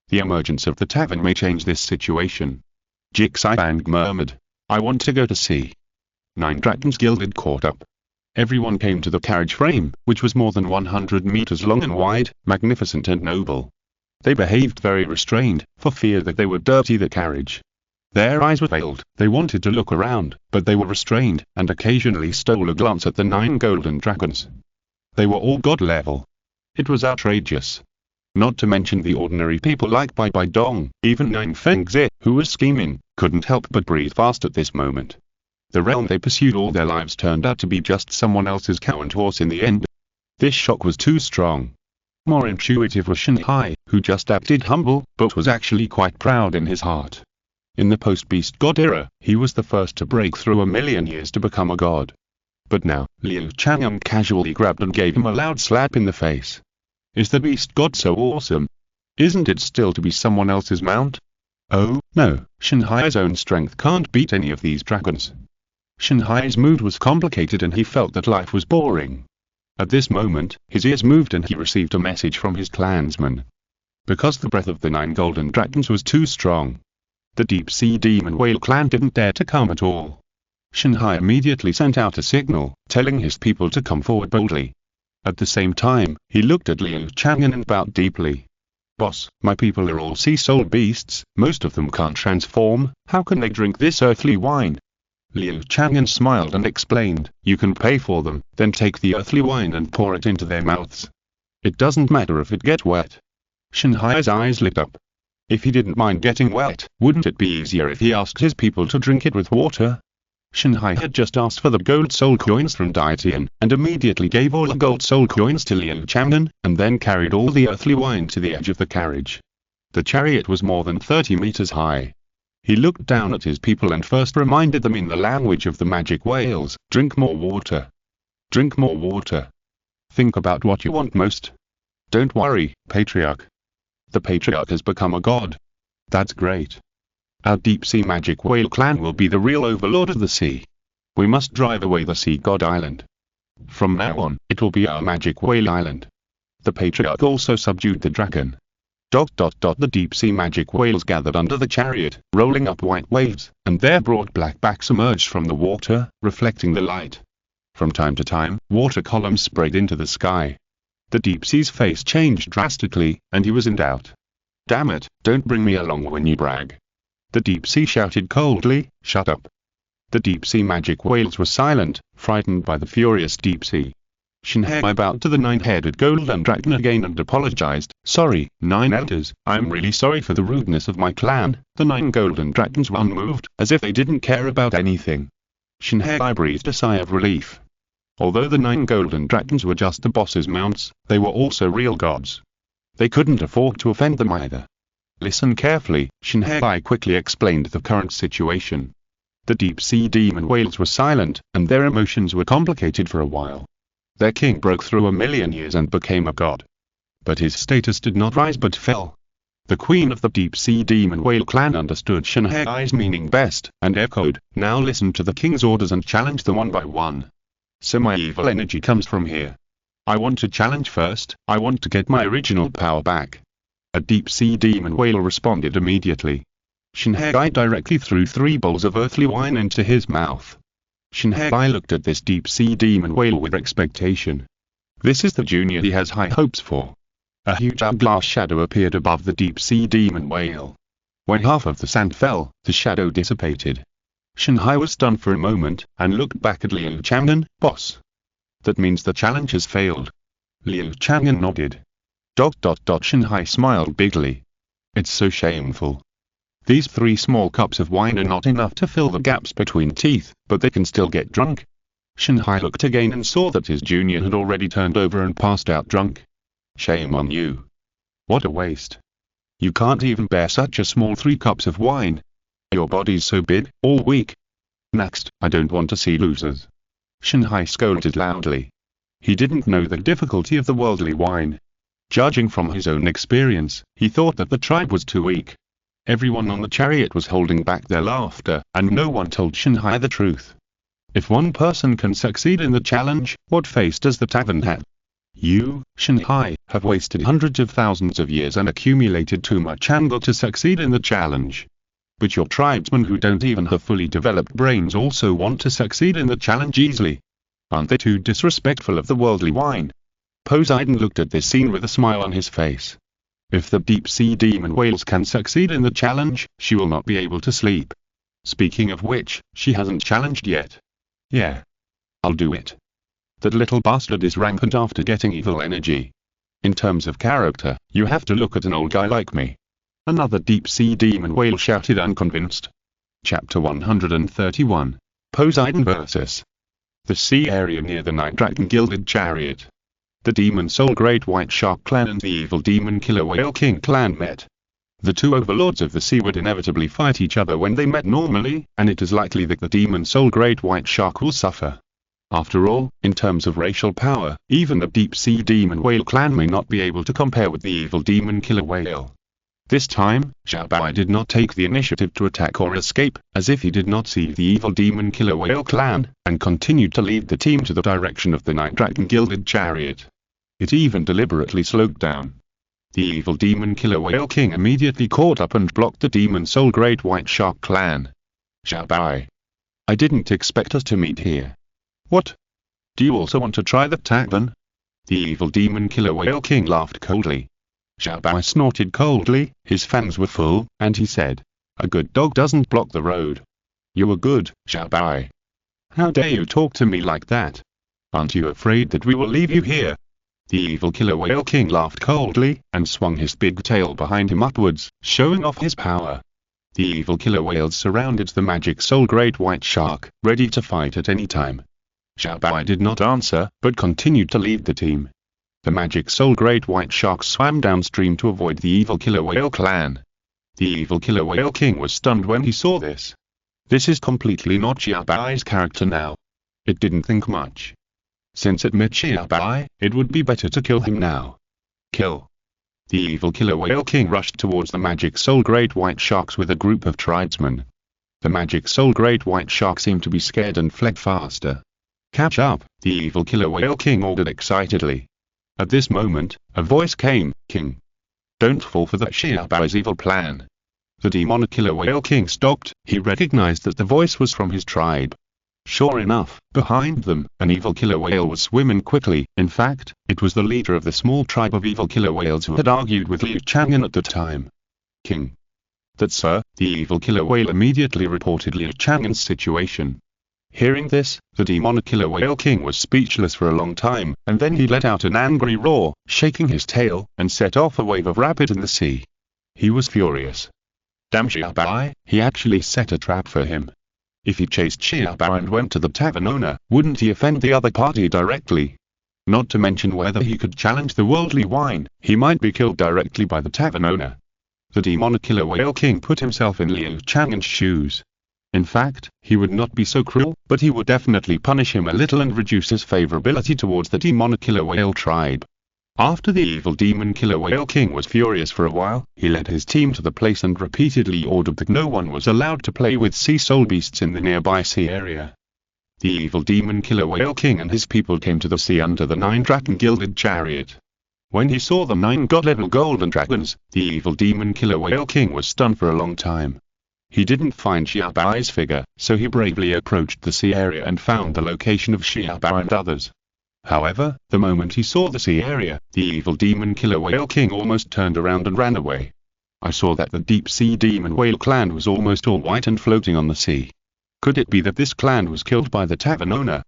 The emergence of the tavern may change this situation. Xiao murmured, "I want to go to sea." 9 dragons gilded caught up. Everyone came to the carriage frame, which was more than 100 meters long and wide, magnificent and noble. They behaved very restrained, for fear that they would dirty the carriage. Their eyes were veiled. They wanted to look around, but they were restrained, and occasionally stole a glance at the 9 golden dragons. They were all god level. It was outrageous. Not to mention the ordinary people like Bibi Dong, even 9 Fengzi, who was scheming, couldn't help but breathe fast at this moment. The realm they pursued all their lives turned out to be just someone else's cow and horse in the end. This shock was too strong. More intuitive was Shanghai, who just acted humble, but was actually quite proud in his heart. In the post-beast god era, he was the first to break through a million years to become a god. But now, Liu Chang'an casually grabbed and gave him a loud slap in the face. Is the beast god so awesome? Isn't it still to be someone else's mount? Oh, no, Shanghai's own strength can't beat any of these dragons. Shanghai's mood was complicated and he felt that life was boring. At this moment, his ears moved and he received a message from his clansman. Because the breath of the 9 golden dragons was too strong, the Deep Sea Demon Whale clan didn't dare to come at all. Shanghai immediately sent out a signal, telling his people to come forward boldly. At the same time, he looked at Liu Chang'an and bowed deeply. "Boss, my people are all sea soul beasts, most of them can't transform, how can they drink this earthly wine?" Liu Chang'an smiled and explained, "You can pay for them, then take the earthly wine and pour it into their mouths. It doesn't matter if it gets wet." Shanghai's eyes lit up. If he didn't mind getting wet, wouldn't it be easier if he asked his people to drink it with water? Shanghai had just asked for the gold soul coins from Daitian, and immediately gave all the gold soul coins to Liu Chang'an, and then carried all the earthly wine to the edge of the carriage. The chariot was more than 30 meters high. He looked down at his people and first reminded them in the language of the magic whales, "Drink more water. Drink more water. Think about what you want most. Don't worry, Patriarch. The Patriarch has become a god. That's great. Our deep-sea magic whale clan will be the real overlord of the sea. We must drive away the sea god island. From now on, it will be our magic whale island." The Patriarch also subdued the dragon. ... The deep-sea magic whales gathered under the chariot, rolling up white waves, and their broad black backs emerged from the water, reflecting the light. From time to time, water columns sprayed into the sky. The deep sea's face changed drastically, and he was in doubt. "Damn it, don't bring me along when you brag." The deep sea shouted coldly, "Shut up." The deep sea magic whales were silent, frightened by the furious deep sea. Shanghai bowed to the 9-headed golden dragon again and apologized, Sorry, 9 elders, I'm really sorry for the rudeness of my clan. The 9 golden dragons were unmoved, as if they didn't care about anything. Shinhai breathed a sigh of relief. Although the 9 golden dragons were just the boss's mounts, they were also real gods. They couldn't afford to offend them either. Listen carefully, Shinhai quickly explained the current situation. The deep-sea demon whales were silent, and their emotions were complicated for a while. Their king broke through a million years and became a god. But his status did not rise but fell. The queen of the deep-sea demon whale clan understood Shinhai's meaning best, and echoed, "Now listen to the king's orders and challenge them one by one. So my evil energy comes from here. I want to challenge first, I want to get my original power back." A deep-sea demon whale responded immediately. Shinhai directly threw 3 bowls of earthly wine into his mouth. Shinhai looked at this deep-sea demon whale with expectation. This is the junior he has high hopes for. A huge hourglass shadow appeared above the deep-sea demon whale. When half of the sand fell, the shadow dissipated. Shinhai was stunned for a moment, and looked back at Liu Chang'an. "Boss. That means the challenge has failed." Liu Chang'an nodded. Shinhai smiled bigly. "It's so shameful. These 3 small cups of wine are not enough to fill the gaps between teeth, but they can still get drunk." Shinhai looked again and saw that his junior had already turned over and passed out drunk. "Shame on you. What a waste. You can't even bear such a small 3 cups of wine. Your body's so big, all weak. Next, I don't want to see losers." Shinhai scolded loudly. He didn't know the difficulty of the worldly wine. Judging from his own experience, he thought that the tribe was too weak. Everyone on the chariot was holding back their laughter, and no one told Shinhai the truth. If one person can succeed in the challenge, what face does the tavern have? You, Shinhai, have wasted hundreds of thousands of years and accumulated too much anger to succeed in the challenge. But your tribesmen who don't even have fully developed brains also want to succeed in the challenge easily. Aren't they too disrespectful of the worldly wine? Poseidon looked at this scene with a smile on his face. If the deep-sea demon whales can succeed in the challenge, she will not be able to sleep. Speaking of which, she hasn't challenged yet. Yeah. I'll do it. That little bastard is rampant after getting evil energy. In terms of character, you have to look at an old guy like me. Another deep-sea demon whale shouted unconvinced. Chapter 131. Poseidon vs. The sea area near the Night Dragon Gilded Chariot. The Demon Soul Great White Shark Clan and the Evil Demon Killer Whale King Clan met. The 2 overlords of the sea would inevitably fight each other when they met normally, and it is likely that the Demon Soul Great White Shark will suffer. After all, in terms of racial power, even the Deep-Sea Demon Whale Clan may not be able to compare with the Evil Demon Killer Whale. This time, Xiao Wu did not take the initiative to attack or escape, as if he did not see the Evil Demon Killer Whale Clan, and continued to lead the team to the direction of the Night Dragon Gilded Chariot. It even deliberately slowed down. The Evil Demon Killer Whale King immediately caught up and blocked the Demon Soul Great White Shark Clan. "Xiao Wu. I didn't expect us to meet here. What? Do you also want to try the tavern?" The Evil Demon Killer Whale King laughed coldly. Xiao Wu snorted coldly, his fangs were full, and he said, "A good dog doesn't block the road. You were good, Xiao Wu. How dare you talk to me like that? Aren't you afraid that we will leave you here?" The Evil Killer Whale King laughed coldly, and swung his big tail behind him upwards, showing off his power. The Evil Killer Whales surrounded the Magic Soul Great White Shark, ready to fight at any time. Xiao Wu did not answer, but continued to lead the team. The Magic Soul Great White Shark swam downstream to avoid the Evil Killer Whale Clan. The Evil Killer Whale King was stunned when he saw this. This is completely not Xiao Wu's character now. It didn't think much. Since it met Xiao Wu, it would be better to kill him now. Kill. The Evil Killer Whale King rushed towards the Magic Soul Great White Sharks with a group of tribesmen. The Magic Soul Great White Shark seemed to be scared and fled faster. "Catch up," the Evil Killer Whale King ordered excitedly. At this moment, a voice came, "King. Don't fall for the Xiao Wu's evil plan." The Demon Killer Whale King stopped. He recognized that the voice was from his tribe. Sure enough, behind them, an evil killer whale was swimming quickly. In fact, it was the leader of the small tribe of evil killer whales who had argued with Liu Chang'an at the time. "King." "That, sir," the evil killer whale immediately reported Liu Chang'an's situation. Hearing this, the demonic killer whale king was speechless for a long time, and then he let out an angry roar, shaking his tail, and set off a wave of rapids in the sea. He was furious. Damn Xiaobai, he actually set a trap for him. If he chased Xiaobai and went to the tavern owner, wouldn't he offend the other party directly? Not to mention whether he could challenge the worldly wine, he might be killed directly by the tavern owner. The demonic killer whale king put himself in Liu Chang'an's shoes. In fact, he would not be so cruel, but he would definitely punish him a little and reduce his favorability towards the demonic killer whale tribe. After the evil demon killer whale king was furious for a while, he led his team to the place and repeatedly ordered that no one was allowed to play with sea soul beasts in the nearby sea area. The evil demon killer whale king and his people came to the sea under the 9-dragon gilded chariot. When he saw the 9 god-level golden dragons, the evil demon killer whale king was stunned for a long time. He didn't find Xiaobai's figure, so he bravely approached the sea area and found the location of Xiaobai and others. However, the moment he saw the sea area, the evil demon killer whale king almost turned around and ran away. I saw that the deep sea demon whale clan was almost all white and floating on the sea. Could it be that this clan was killed by the tavern owner?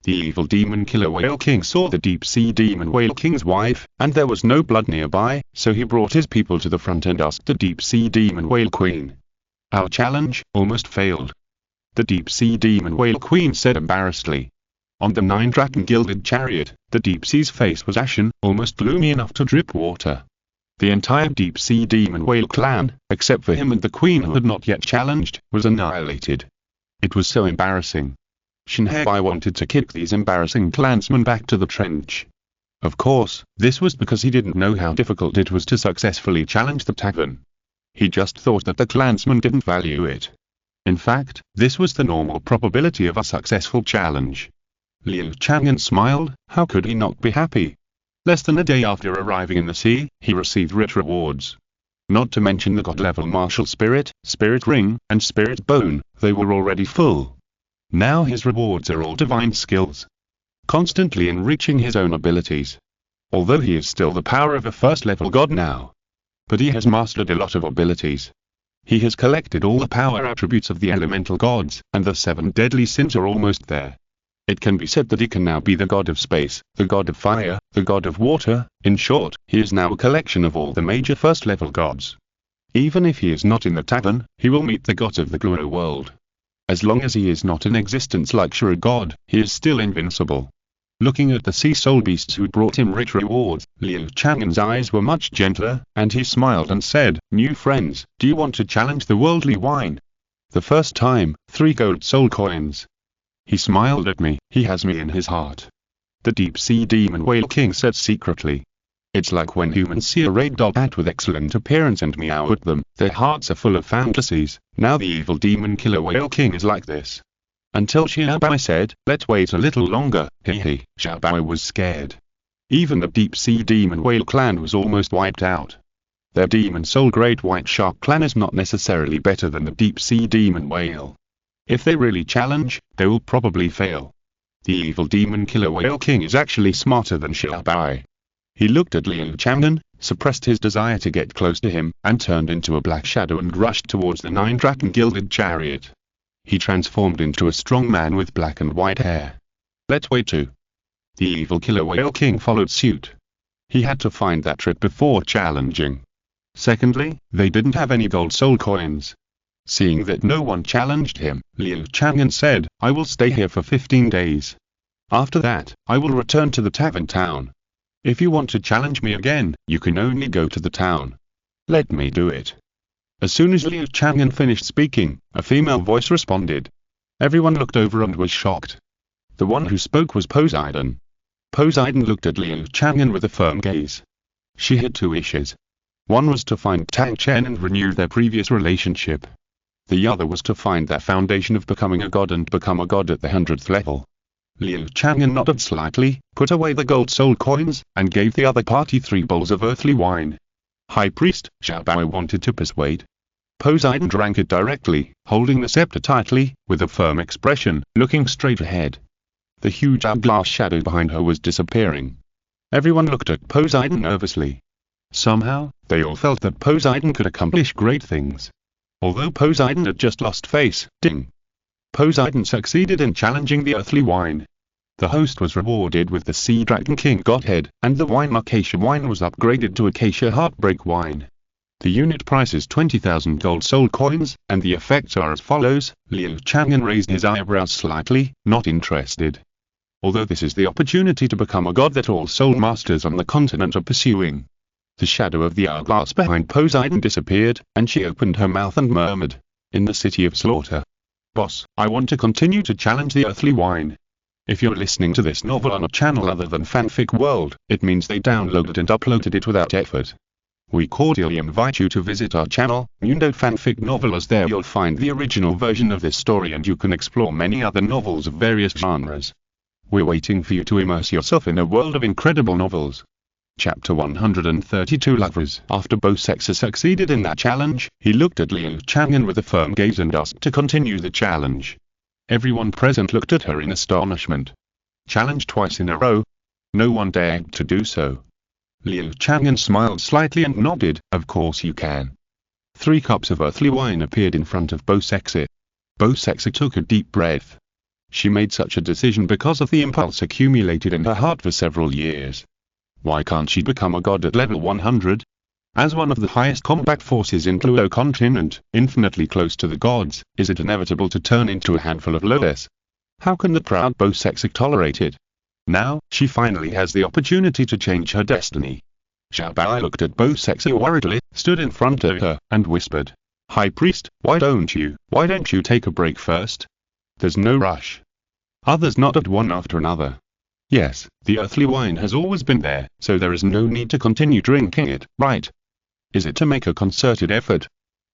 The evil demon killer whale king saw the deep sea demon whale king's wife, and there was no blood nearby, so he brought his people to the front and asked the deep sea demon whale queen. Our challenge almost failed. The deep sea demon whale queen said embarrassedly. On the 9-dragon gilded chariot, the deep sea's face was ashen, almost gloomy enough to drip water. The entire deep sea demon whale clan, except for him and the queen who had not yet challenged, was annihilated. It was so embarrassing. Shinhei wanted to kick these embarrassing clansmen back to the trench. Of course, this was because he didn't know how difficult it was to successfully challenge the tavern. He just thought that the clansmen didn't value it. In fact, this was the normal probability of a successful challenge. Liu Chang'an smiled. How could he not be happy? Less than a day after arriving in the sea, he received rich rewards. Not to mention the god-level martial spirit, spirit ring, and spirit bone, they were already full. Now his rewards are all divine skills, constantly enriching his own abilities. Although he is still the power of a first-level god now. But he has mastered a lot of abilities. He has collected all the power attributes of the elemental gods, and the 7 deadly sins are almost there. It can be said that he can now be the god of space, the god of fire, the god of water. In short, he is now a collection of all the major first-level gods. Even if he is not in the tavern, he will meet the gods of the Douluo world. As long as he is not in existence like Shura god, he is still invincible. Looking at the sea soul beasts who brought him rich rewards, Liu Chang'an's eyes were much gentler, and he smiled and said, "New friends, do you want to challenge the worldly wine?" The first time, 3 gold soul coins. He smiled at me. He has me in his heart. The deep sea demon whale king said secretly. It's like when humans see a ragdoll cat with excellent appearance and meow at them, their hearts are full of fantasies. Now the evil demon killer whale king is like this. Until Xiaobai said, "Let's wait a little longer." Hehe. Xiaobai was scared. Even the deep sea demon whale clan was almost wiped out. Their demon soul great white shark clan is not necessarily better than the deep sea demon whale. If they really challenge, they will probably fail. The evil demon killer whale king is actually smarter than Xiaobai. He looked at Liu Chang'an, suppressed his desire to get close to him, and turned into a black shadow and rushed towards the 9-dragon gilded chariot. He transformed into a strong man with black and white hair. Let's wait too. The evil killer whale king followed suit. He had to find that trick before challenging. Secondly, they didn't have any gold soul coins. Seeing that no one challenged him, Liu Chang'an said, "I will stay here for 15 days. After that, I will return to the tavern town. If you want to challenge me again, you can only go to the town. Let me do it." As soon as Liu Chang'an finished speaking, a female voice responded. Everyone looked over and was shocked. The one who spoke was Poseidon. Poseidon looked at Liu Chang'an with a firm gaze. She had 2 wishes. One was to find Tang Chen and renew their previous relationship. The other was to find that foundation of becoming a god and become a god at the 100th level. Liu Chang'an nodded slightly, put away the gold soul coins, and gave the other party 3 bowls of earthly wine. High Priest Xiaobai wanted to persuade. Poseidon drank it directly, holding the scepter tightly, with a firm expression, looking straight ahead. The huge hourglass shadow behind her was disappearing. Everyone looked at Poseidon nervously. Somehow, they all felt that Poseidon could accomplish great things. Although Poseidon had just lost face, ding. Poseidon succeeded in challenging the earthly wine. The host was rewarded with the Sea Dragon King Godhead, and the wine Acacia wine was upgraded to Acacia Heartbreak wine. The unit price is 20,000 gold soul coins, and the effects are as follows. Liu Chang'an raised his eyebrows slightly, not interested. Although this is the opportunity to become a god that all soul masters on the continent are pursuing. The shadow of the hourglass behind Poseidon disappeared, and she opened her mouth and murmured, "In the city of slaughter. Boss, I want to continue to challenge the earthly wine." If you're listening to this novel on a channel other than Fanfic World, it means they downloaded and uploaded it without effort. We cordially invite you to visit our channel, Mundo Fanfic Novel, as there you'll find the original version of this story and you can explore many other novels of various genres. We're waiting for you to immerse yourself in a world of incredible novels. Chapter 132 Lovers. After Bosexa succeeded in that challenge, he looked at Liu Chang'an with a firm gaze and asked to continue the challenge. Everyone present looked at her in astonishment. Challenged twice in a row? No one dared to do so. Liu Chang'an smiled slightly and nodded, "Of course you can." 3 cups of earthly wine appeared in front of Bosexa. Bosexa took a deep breath. She made such a decision because of the impulse accumulated in her heart for several years. Why can't she become a god at level 100? As one of the highest combat forces in Douluo Continent, infinitely close to the gods, is it inevitable to turn into a handful of lowess? How can the proud Bosexa tolerate it? Now, she finally has the opportunity to change her destiny. Xiao Wu looked at Bosexa worriedly, stood in front of her, and whispered, "High Priest, why don't you take a break first? There's no rush." Others nodded one after another. Yes, the earthly wine has always been there, so there is no need to continue drinking it, right? Is it to make a concerted effort?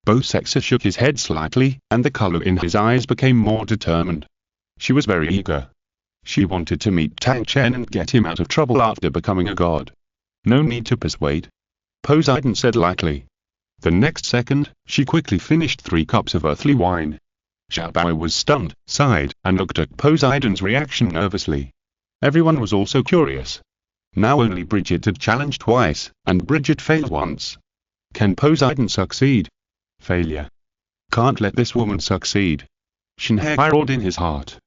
Bosexa shook his head slightly, and the color in his eyes became more determined. She was very eager. She wanted to meet Tang Chen and get him out of trouble after becoming a god. No need to persuade. Poseidon said lightly. The next second, she quickly finished 3 cups of earthly wine. Xiao Wu was stunned, sighed, and looked at Poseidon's reaction nervously. Everyone was also curious. Now only Bridget had challenged twice, and Bridget failed once. Can Poseidon succeed? Failure. Can't let this woman succeed. Shinhei roared in his heart.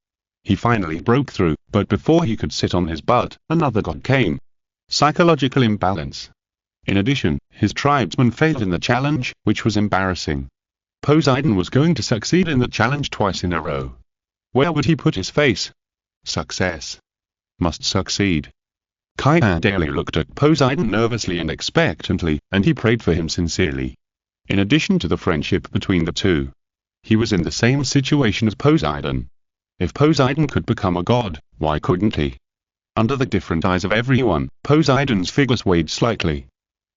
He finally broke through, but before he could sit on his butt, another god came. Psychological imbalance. In addition, his tribesmen failed in the challenge, which was embarrassing. Poseidon was going to succeed in the challenge twice in a row. Where would he put his face? Success. Must succeed. Qian Renxue looked at Poseidon nervously and expectantly, and he prayed for him sincerely. In addition to the friendship between the two, he was in the same situation as Poseidon. If Poseidon could become a god, why couldn't he? Under the different eyes of everyone, Poseidon's figure swayed slightly.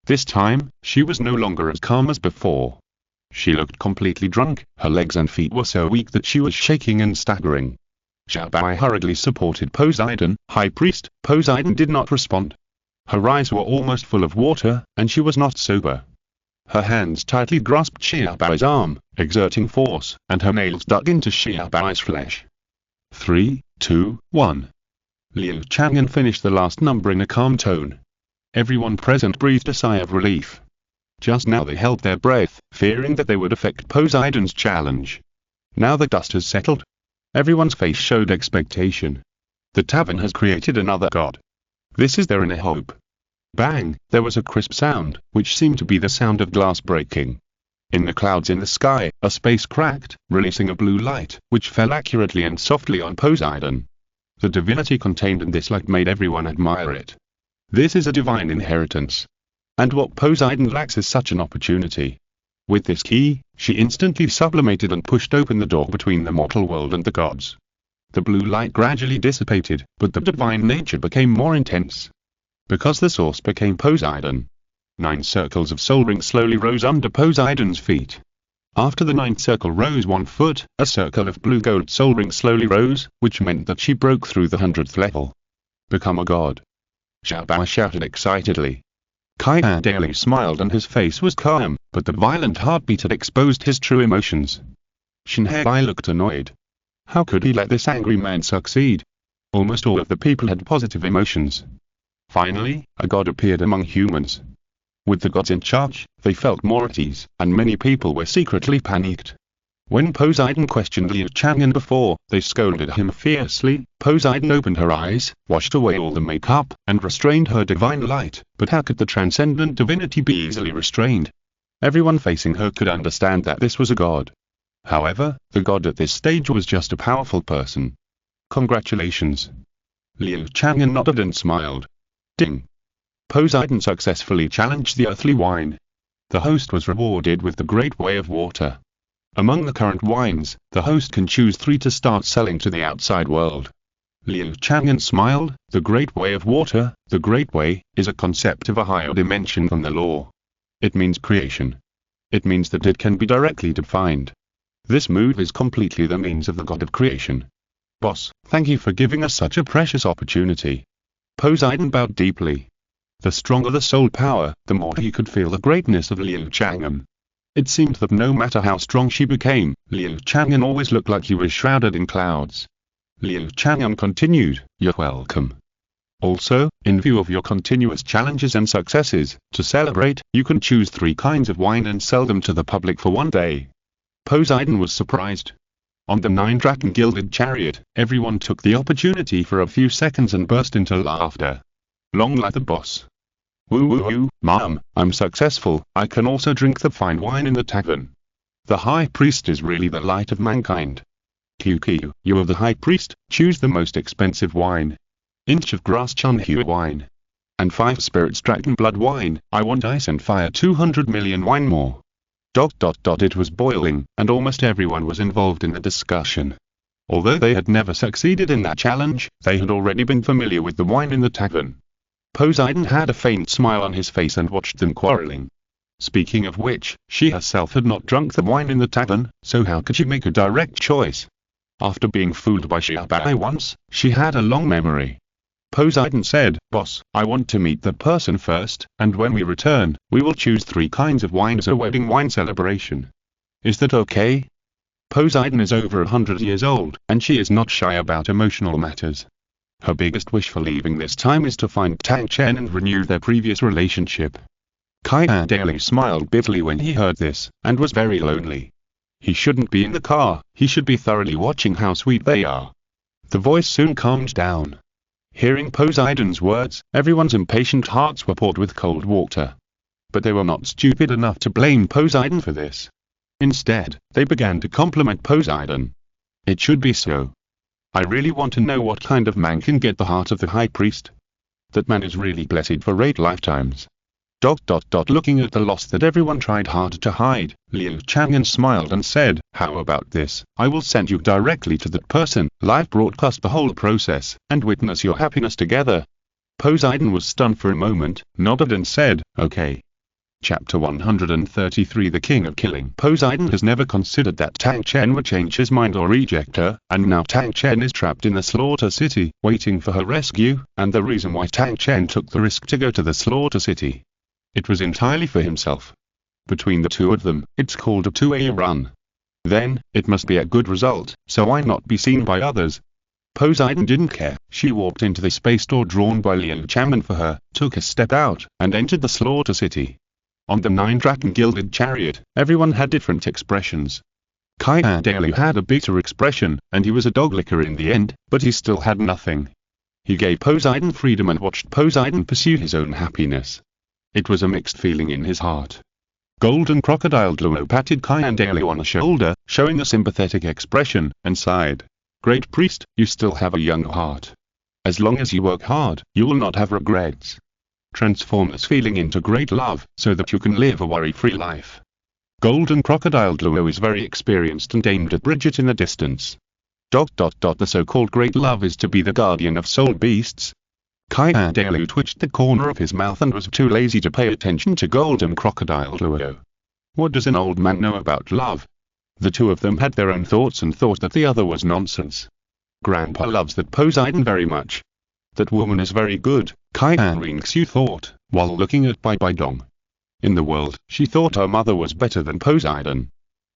This time, she was no longer as calm as before. She looked completely drunk, her legs and feet were so weak that she was shaking and staggering. Xiao Wu hurriedly supported Poseidon. High Priest, Poseidon did not respond. Her eyes were almost full of water, and she was not sober. Her hands tightly grasped Xiao Wu's arm, exerting force, and her nails dug into Xiao Wu's flesh. 3, 2, 1. Liu Chang'an finished the last number in a calm tone. Everyone present breathed a sigh of relief. Just now they held their breath, fearing that they would affect Poseidon's challenge. Now the dust has settled. Everyone's face showed expectation. The Tavern has created another god. This is their inner hope. Bang! There was a crisp sound, which seemed to be the sound of glass breaking. In the clouds in the sky, a space cracked, releasing a blue light, which fell accurately and softly on Poseidon. The divinity contained in this light made everyone admire it. This is a divine inheritance. And what Poseidon lacks is such an opportunity. With this key, she instantly sublimated and pushed open the door between the mortal world and the gods. The blue light gradually dissipated, but the divine nature became more intense. Because the source became Poseidon. 9 circles of soul ring slowly rose under Poseidon's feet. After the 9th circle rose 1 foot, a circle of blue gold soul ring slowly rose, which meant that she broke through the 100th level. Become a god. Xiao Wu shouted excitedly. Qian Renxue smiled and his face was calm, but the violent heartbeat had exposed his true emotions. Shinhei looked annoyed. How could he let this angry man succeed? Almost all of the people had positive emotions. Finally, a god appeared among humans. With the gods in charge, they felt more at ease, and many people were secretly panicked. When Poseidon questioned Liu Chang'an before, they scolded him fiercely. Poseidon opened her eyes, washed away all the makeup, and restrained her divine light. But how could the transcendent divinity be easily restrained? Everyone facing her could understand that this was a god. However, the god at this stage was just a powerful person. Congratulations. Liu Chang'an nodded and smiled. Ding. Poseidon successfully challenged the earthly wine. The host was rewarded with the Great Way of Water. Among the current wines, the host can choose 3 to start selling to the outside world. Liu Chang'an smiled. The Great Way of Water, the Great Way, is a concept of a higher dimension than the law. It means creation. It means that it can be directly defined. This move is completely the means of the god of creation. Boss, thank you for giving us such a precious opportunity. Poseidon bowed deeply. The stronger the soul power, the more he could feel the greatness of Liu Chang'an. It seemed that no matter how strong she became, Liu Chang'an always looked like he was shrouded in clouds. Liu Chang'an continued, "You're welcome. Also, in view of your continuous challenges and successes, to celebrate, you can choose 3 kinds of wine and sell them to the public for 1 day." Poseidon was surprised. On the 9-dragon gilded chariot, everyone took the opportunity for a few seconds and burst into laughter. Long live the boss. Woo woo woo, ma'am, I'm successful, I can also drink the fine wine in the tavern. The high priest is really the light of mankind. QQ, you are the high priest, choose the most expensive wine. Inch of grass Chunhu wine. And 5 spirits dragon blood wine, I want ice and fire 200 million wine more. ... It was boiling, and almost everyone was involved in the discussion. Although they had never succeeded in that challenge, they had already been familiar with the wine in the tavern. Poseidon had a faint smile on his face and watched them quarreling. Speaking of which, she herself had not drunk the wine in the tavern, so how could she make a direct choice? After being fooled by Xiao Wu once, she had a long memory. Poseidon said, "Boss, I want to meet the person first, and when we return, we will choose 3 kinds of wine as a wedding wine celebration. Is that okay?" Poseidon is over 100 years old, and she is not shy about emotional matters. Her biggest wish for leaving this time is to find Tang Chen and renew their previous relationship. Qian Renxue smiled bitterly when he heard this, and was very lonely. He shouldn't be in the car, he should be thoroughly watching how sweet they are. The voice soon calmed down. Hearing Poseidon's words, everyone's impatient hearts were poured with cold water. But they were not stupid enough to blame Poseidon for this. Instead, they began to compliment Poseidon. It should be so. I really want to know what kind of man can get the heart of the high priest. That man is really blessed for 8 lifetimes. ... Looking at the loss that everyone tried hard to hide, Liu Chang'an smiled and said, "How about this? I will send you directly to that person, live broadcast the whole process, and witness your happiness together." Poseidon was stunned for a moment, nodded and said, "Okay." Chapter 133 The King of Killing. Poseidon has never considered that Tang Chen would change his mind or reject her, and now Tang Chen is trapped in the Slaughter City, waiting for her rescue, and the reason why Tang Chen took the risk to go to the Slaughter City. It was entirely for himself. Between the 2 of them, it's called a 2-way run. Then, it must be a good result, so why not be seen by others? Poseidon didn't care. She walked into the space door drawn by Liu Chang'an for her, took a step out, and entered the Slaughter City. On the 9-dragon gilded chariot, everyone had different expressions. Qian Renxue had a bitter expression, and he was a dog licker in the end, but he still had nothing. He gave Poseidon freedom and watched Poseidon pursue his own happiness. It was a mixed feeling in his heart. Golden Crocodile Douluo patted Qian Renxue on the shoulder, showing a sympathetic expression, and sighed. "Great priest, you still have a young heart. As long as you work hard, you will not have regrets. Transform this feeling into great love, so that you can live a worry-free life." Golden Crocodile Douluo is very experienced and aimed at Bridget in the distance. ... The so-called great love is to be the guardian of soul beasts. Qian Renxue twitched the corner of his mouth and was too lazy to pay attention to Golden Crocodile Douluo. What does an old man know about love? The 2 of them had their own thoughts and thought that the other was nonsense. Grandpa loves that Poseidon very much. That woman is very good, Qian Renxue thought, while looking at Bibi Dong. In the world, she thought her mother was better than Poseidon.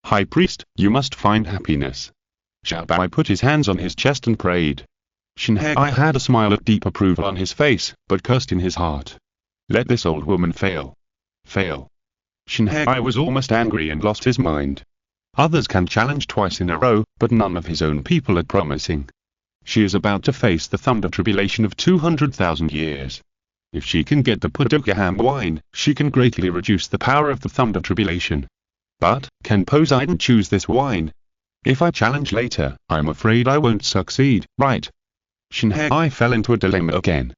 "High priest, you must find happiness." Xiao Wu put his hands on his chest and prayed. Shinhei had a smile of deep approval on his face, but cursed in his heart. Let this old woman fail. Fail. Shinhei was almost angry and lost his mind. Others can challenge twice in a row, but none of his own people are promising. She is about to face the thunder tribulation of 200,000 years. If she can get the Paducaham wine, she can greatly reduce the power of the thunder tribulation. But, can Poseidon choose this wine? If I challenge later, I'm afraid I won't succeed, right? Shinhei fell into a dilemma again.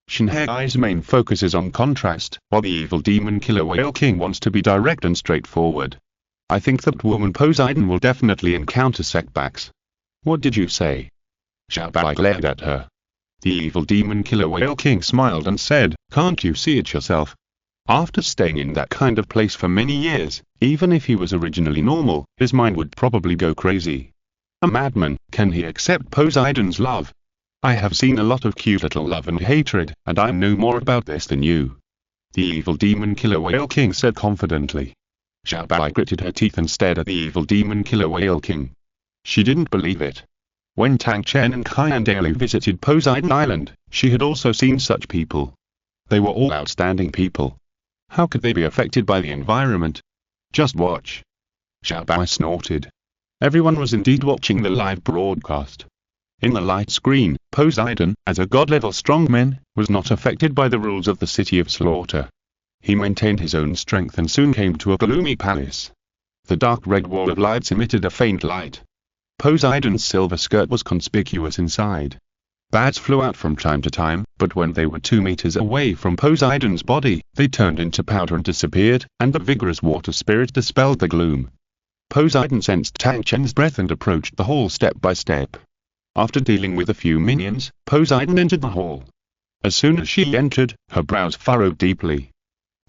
Shinhei's main focus is on contrast, while the evil demon killer Whale King wants to be direct and straightforward. I think that woman Poseidon will definitely encounter setbacks. What did you say? Xiao Wu glared at her. The evil demon killer Whale King smiled and said, "Can't you see it yourself? After staying in that kind of place for many years, even if he was originally normal, his mind would probably go crazy. A madman, can he accept Poseidon's love? I have seen a lot of cute little love and hatred, and I know more about this than you." The evil demon killer Whale King said confidently. Xiao Wu gritted her teeth and stared at the evil demon killer Whale King. She didn't believe it. When Tang Chen and Qian Renxue visited Poseidon Island, she had also seen such people. They were all outstanding people. How could they be affected by the environment? Just watch. Xiao Wu snorted. Everyone was indeed watching the live broadcast. In the light screen, Poseidon, as a god-level strongman, was not affected by the rules of the City of Slaughter. He maintained his own strength and soon came to a gloomy palace. The dark red wall of lights emitted a faint light. Poseidon's silver skirt was conspicuous inside. Bats flew out from time to time, but when they were 2 meters away from Poseidon's body, they turned into powder and disappeared, and the vigorous water spirit dispelled the gloom. Poseidon sensed Tang Chen's breath and approached the hall step by step. After dealing with a few minions, Poseidon entered the hall. As soon as she entered, her brows furrowed deeply.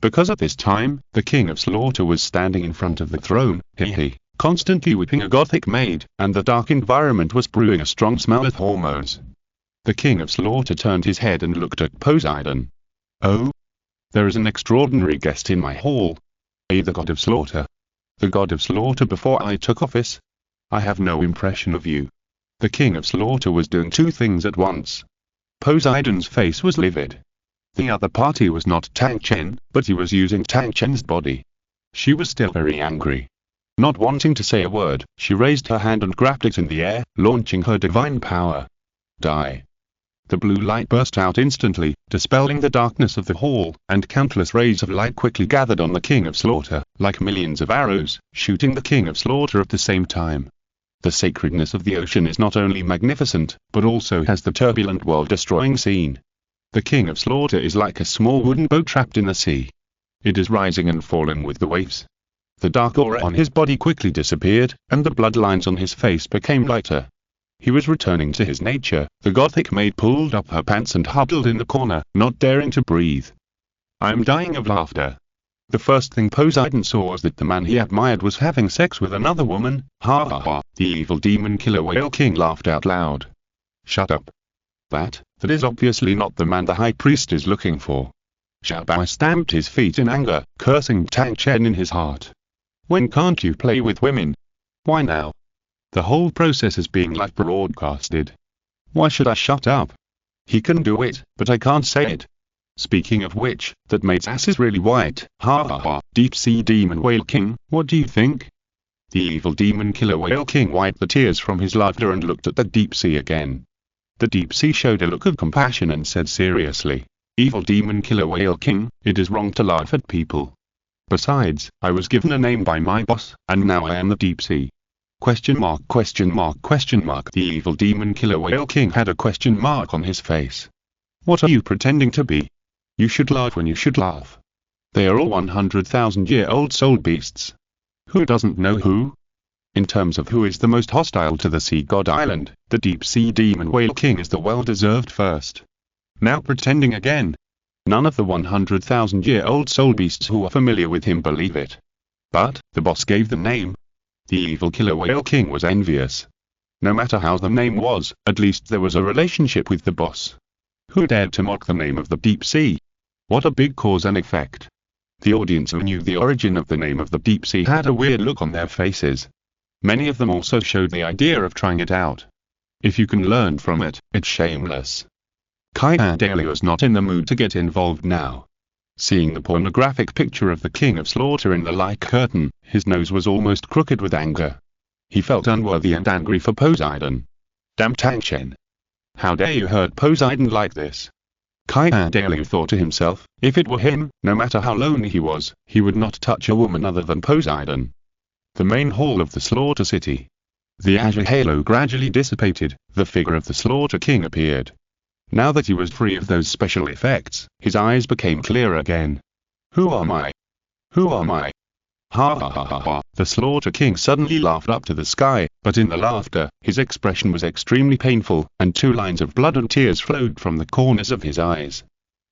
Because at this time, the King of Slaughter was standing in front of the throne, constantly whipping a gothic maid, and the dark environment was brewing a strong smell of hormones. The King of Slaughter turned his head and looked at Poseidon. "Oh? There is an extraordinary guest in my hall. Are you the god of slaughter? The god of slaughter before I took office? I have no impression of you." The King of Slaughter was doing two things at once. Poseidon's face was livid. The other party was not Tang Chen, but he was using Tang Chen's body. She was still very angry. Not wanting to say a word, she raised her hand and grabbed it in the air, launching her divine power. Die. The blue light burst out instantly, dispelling the darkness of the hall, and countless rays of light quickly gathered on the King of Slaughter, like millions of arrows, shooting the King of Slaughter at the same time. The sacredness of the ocean is not only magnificent, but also has the turbulent world-destroying scene. The King of Slaughter is like a small wooden boat trapped in the sea. It is rising and falling with the waves. The dark aura on his body quickly disappeared, and the bloodlines on his face became lighter. He was returning to his nature. The gothic maid pulled up her pants and huddled in the corner, not daring to breathe. "I'm dying of laughter." The first thing Poseidon saw was that the man he admired was having sex with another woman. Ha ha ha, the evil demon killer Whale King laughed out loud. "Shut up. That is obviously not the man the high priest is looking for." Xiao Wu stamped his feet in anger, cursing Tang Chen in his heart. "When can't you play with women? Why now? The whole process is being live broadcasted. Why should I shut up? He can do it, but I can't say it. Speaking of which, that mate's ass is really white. Ha ha ha, Deep Sea Demon Whale King, what do you think?" The evil demon killer Whale King wiped the tears from his laughter and looked at the deep sea again. The deep sea showed a look of compassion and said seriously, "Evil demon killer Whale King, it is wrong to laugh at people. Besides, I was given a name by my boss, and now I am the deep sea." Question mark, question mark, question mark. The evil demon killer Whale King had a question mark on his face. "What are you pretending to be? You should laugh when you should laugh. They are all 100,000-year-old soul beasts. Who doesn't know who? In terms of who is the most hostile to the Sea God Island, the Deep Sea Demon Whale King is the well-deserved first. Now pretending again. None of the 100,000-year-old soul beasts who are familiar with him believe it. But, the boss gave the name. The evil killer Whale King was envious. No matter how the name was, at least there was a relationship with the boss. Who dared to mock the name of the Deep Sea? What a big cause and effect. The audience who knew the origin of the name of the Deep Sea had a weird look on their faces. Many of them also showed the idea of trying it out. If you can learn from it, it's shameless. Qian Renxue was not in the mood to get involved now. Seeing the pornographic picture of the King of Slaughter in the light curtain, his nose was almost crooked with anger. He felt unworthy and angry for Poseidon. Damn Tang Chen. How dare you hurt Poseidon like this? Qian Renxue thought to himself, if it were him, no matter how lonely he was, he would not touch a woman other than Poseidon. The main hall of the Slaughter City. The azure halo gradually dissipated, the figure of the Slaughter King appeared. Now that he was free of those special effects, his eyes became clear again. Who am I? Who am I? Ha ha ha ha ha. The Slaughter King suddenly laughed up to the sky, but in the laughter, his expression was extremely painful, and 2 lines of blood and tears flowed from the corners of his eyes.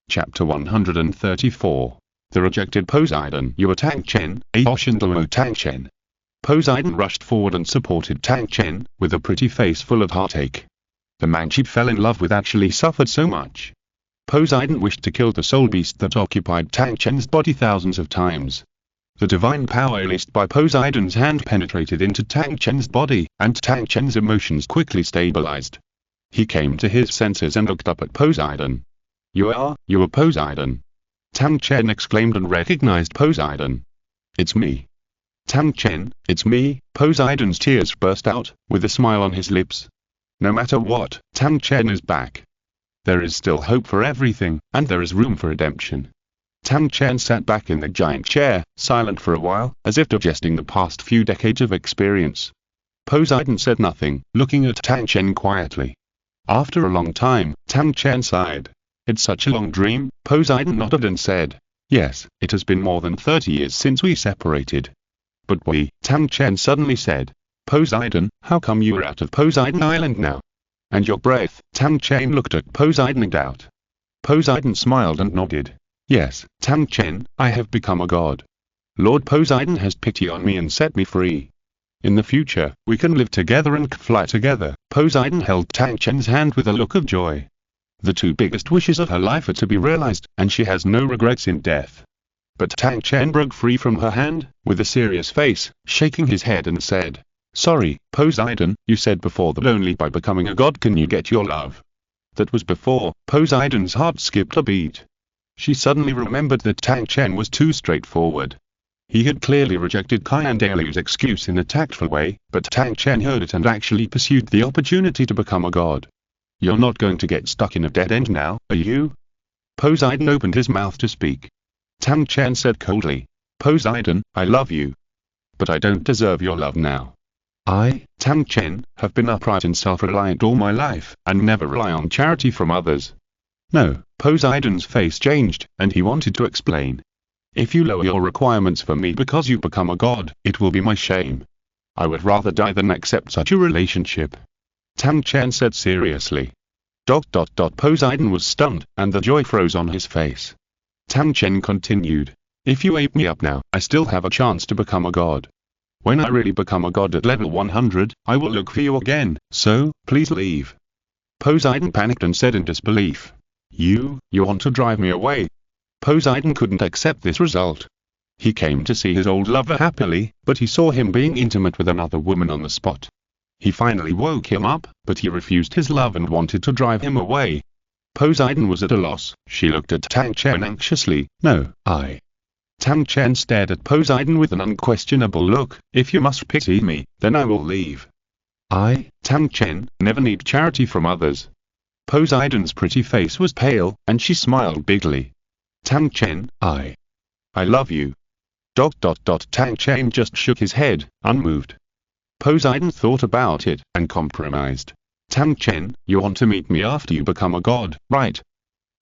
Chapter 134. The Rejected Poseidon. You are Tang Chen, a Douluo Tang Chen. Poseidon rushed forward and supported Tang Chen, with a pretty face full of heartache. The man she fell in love with actually suffered so much. Poseidon wished to kill the soul beast that occupied Tang Chen's body thousands of times. The divine power released by Poseidon's hand penetrated into Tang Chen's body, and Tang Chen's emotions quickly stabilized. He came to his senses and looked up at Poseidon. You are Poseidon. Tang Chen exclaimed and recognized Poseidon. It's me. Tang Chen, it's me. Poseidon's tears burst out, with a smile on his lips. No matter what, Tang Chen is back. There is still hope for everything, and there is room for redemption. Tang Chen sat back in the giant chair, silent for a while, as if digesting the past few decades of experience. Poseidon said nothing, looking at Tang Chen quietly. After a long time, Tang Chen sighed. It's such a long dream. Poseidon nodded and said, yes, it has been more than 30 years since we separated. But Tang Chen suddenly said, Poseidon, how come you are out of Poseidon Island now? And your breath? Tang Chen looked at Poseidon in doubt. Poseidon smiled and nodded. Yes, Tang Chen, I have become a god. Lord Poseidon has pity on me and set me free. In the future, we can live together and fly together. Poseidon held Tang Chen's hand with a look of joy. The 2 biggest wishes of her life are to be realized, and she has no regrets in death. But Tang Chen broke free from her hand, with a serious face, shaking his head and said, sorry, Poseidon, you said before that only by becoming a god can you get your love. That was before. Poseidon's heart skipped a beat. She suddenly remembered that Tang Chen was too straightforward. He had clearly rejected Qian Renxue's excuse in a tactful way, but Tang Chen heard it and actually pursued the opportunity to become a god. You're not going to get stuck in a dead end now, are you? Poseidon opened his mouth to speak. Tang Chen said coldly, Poseidon, I love you. But I don't deserve your love now. I, Tang Chen, have been upright and self-reliant all my life, and never rely on charity from others. No, Poseidon's face changed, and he wanted to explain. If you lower your requirements for me because you become a god, it will be my shame. I would rather die than accept such a relationship. Tang Chen said seriously. Poseidon was stunned, and the joy froze on his face. Tang Chen continued. If you ape me up now, I still have a chance to become a god. When I really become a god at level 100, I will look for you again, so, please leave. Poseidon panicked and said in disbelief. You want to drive me away? Poseidon couldn't accept this result. He came to see his old lover happily, but he saw him being intimate with another woman on the spot. He finally woke him up, but he refused his love and wanted to drive him away. Poseidon was at a loss. She looked at Tang Chen anxiously. No, I. Tang Chen stared at Poseidon with an unquestionable look. If you must pity me, then I will leave. I, Tang Chen, never need charity from others. Poseidon's pretty face was pale, and she smiled bigly. Tang Chen, I love you. Tang Chen just shook his head, unmoved. Poseidon thought about it, and compromised. Tang Chen, you want to meet me after you become a god, right?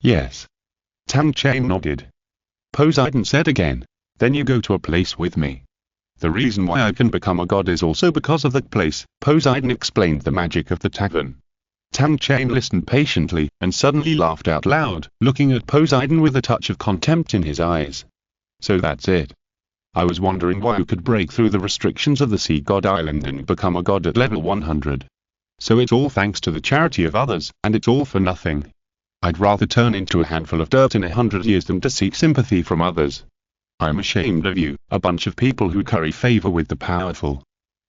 Yes. Tang Chen nodded. Poseidon said again. Then you go to a place with me. The reason why I can become a god is also because of that place. Poseidon explained the magic of the tavern. Tang Chen listened patiently, and suddenly laughed out loud, looking at Poseidon with a touch of contempt in his eyes. So that's it. I was wondering why you could break through the restrictions of the Sea God Island and become a god at level 100. So it's all thanks to the charity of others, and it's all for nothing. I'd rather turn into a handful of dirt in 100 years than to seek sympathy from others. I'm ashamed of you, a bunch of people who curry favor with the powerful.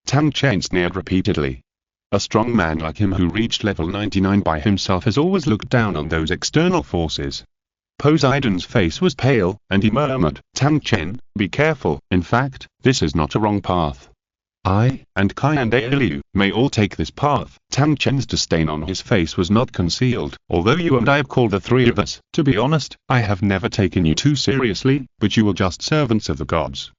Tang Chen sneered repeatedly. A strong man like him who reached level 99 by himself has always looked down on those external forces. Poseidon's face was pale, and he murmured, "Tang Chen, be careful. In fact, this is not a wrong path. I, and Kai and Liu, may all take this path." Tang Chen's disdain on his face was not concealed. "Although you and I have called the three of us, to be honest, I have never taken you too seriously, but you were just servants of the gods."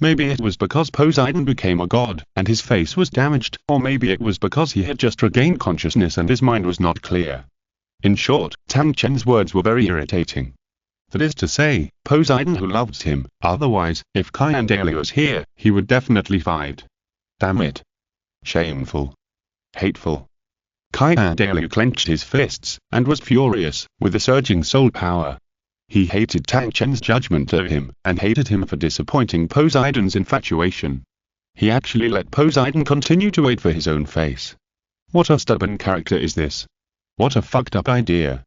Maybe it was because Poseidon became a god, and his face was damaged, or maybe it was because he had just regained consciousness and his mind was not clear. In short, Tang Chen's words were very irritating. That is to say, Poseidon who loved him, otherwise, if Kai and Liu was here, he would definitely fight. Damn it. Shameful. Hateful. Kai and Liu clenched his fists, and was furious, with a surging soul power. He hated Tang Chen's judgment of him, and hated him for disappointing Poseidon's infatuation. He actually let Poseidon continue to wait for his own face. What a stubborn character is this? What a fucked up idea.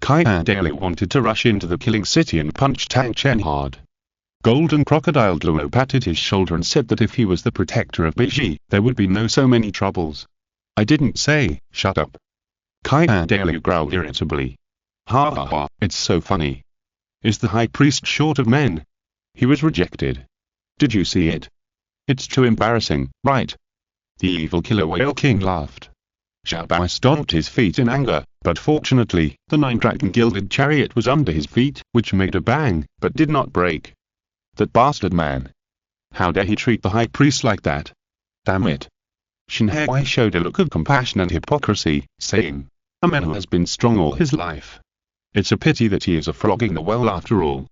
Kai and Liu wanted to rush into the killing city and punch Tang Chen hard. Golden Crocodile Douluo patted his shoulder and said that if he was the protector of Beiji, there would be no so many troubles. "I didn't say, shut up." Kai and Liu growled irritably. "Ha ha ha, it's so funny. Is the high priest short of men? He was rejected. Did you see it? It's too embarrassing, right?" The evil killer whale king laughed. Xiao Wu stomped his feet in anger, but fortunately, the 9-dragon gilded chariot was under his feet, which made a bang, but did not break. That bastard man. How dare he treat the high priest like that? Damn it. Shinhei showed a look of compassion and hypocrisy, saying, "A man who has been strong all his life. It's a pity that he is a frog in the well after all.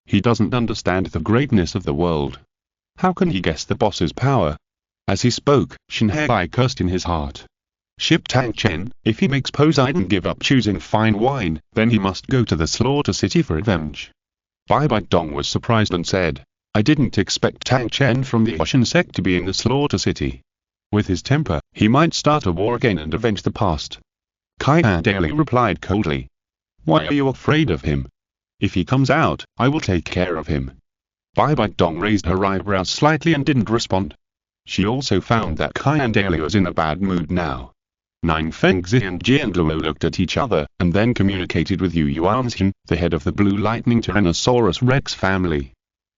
He doesn't understand the greatness of the world. How can he guess the boss's power?" As he spoke, Shinhei cursed in his heart. Ship Tang Chen, if he makes Poseidon give up choosing fine wine, then he must go to the slaughter city for revenge. Bibi Dong was surprised and said, "I didn't expect Tang Chen from the Ocean sect to be in the slaughter city. With his temper, he might start a war again and avenge the past." Kai and Liu replied coldly, "Why are you afraid of him? If he comes out, I will take care of him." Bibi Dong raised her eyebrows slightly and didn't respond. She also found that Kai and Liu was in a bad mood now. Nine Fengzi and Jian Luo looked at each other, and then communicated with Yu Yuanxin, the head of the Blue Lightning Tyrannosaurus Rex family.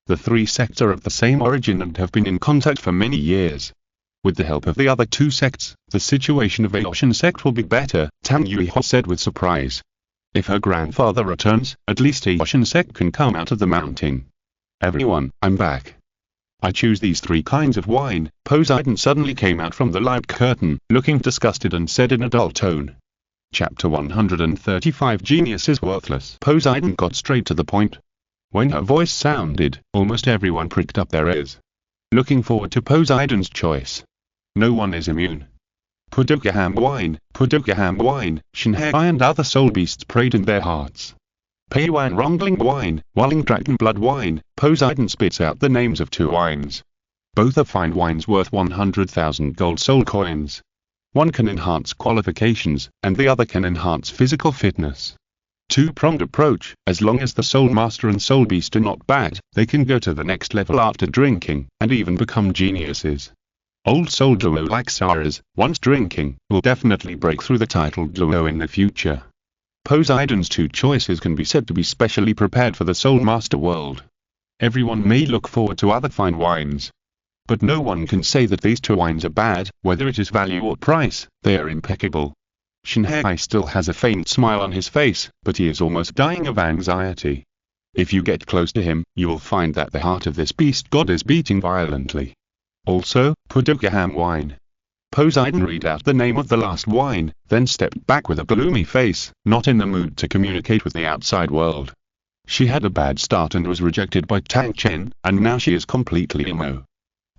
The three sects are of the same origin and have been in contact for many years. With the help of the other two sects, the situation of the Ocean sect will be better, Tang Yuiho said with surprise. If her grandfather returns, at least the Ocean sect can come out of the mountain. "Everyone, I'm back. I choose these three kinds of wine." Poseidon suddenly came out from the light curtain, looking disgusted and said in a dull tone. Chapter 135 Genius is worthless. Poseidon got straight to the point. When her voice sounded, almost everyone pricked up their ears. Looking forward to Poseidon's choice. No one is immune. Pudukaham wine, Shinhei and other soul beasts prayed in their hearts. Peiwan Rongling wine, Walling Dragon Blood wine. Poseidon spits out the names of two wines. Both are fine wines worth 100,000 gold soul coins. One can enhance qualifications, and the other can enhance physical fitness. Two-pronged approach: as long as the soul master and soul beast are not bad, they can go to the next level after drinking, and even become geniuses. Old soul duo like Sarah's, once drinking, will definitely break through the title duo in the future. Poseidon's two choices can be said to be specially prepared for the Soul Master world. Everyone may look forward to other fine wines, but no one can say that these two wines are bad, whether it is value or price, they are impeccable. Shinhei still has a faint smile on his face, but he is almost dying of anxiety. If you get close to him, you will find that the heart of this beast god is beating violently. Also, Pudukaham wine. Poseidon read out the name of the last wine, then stepped back with a gloomy face, not in the mood to communicate with the outside world. She had a bad start and was rejected by Tang Chen, and now she is completely emo.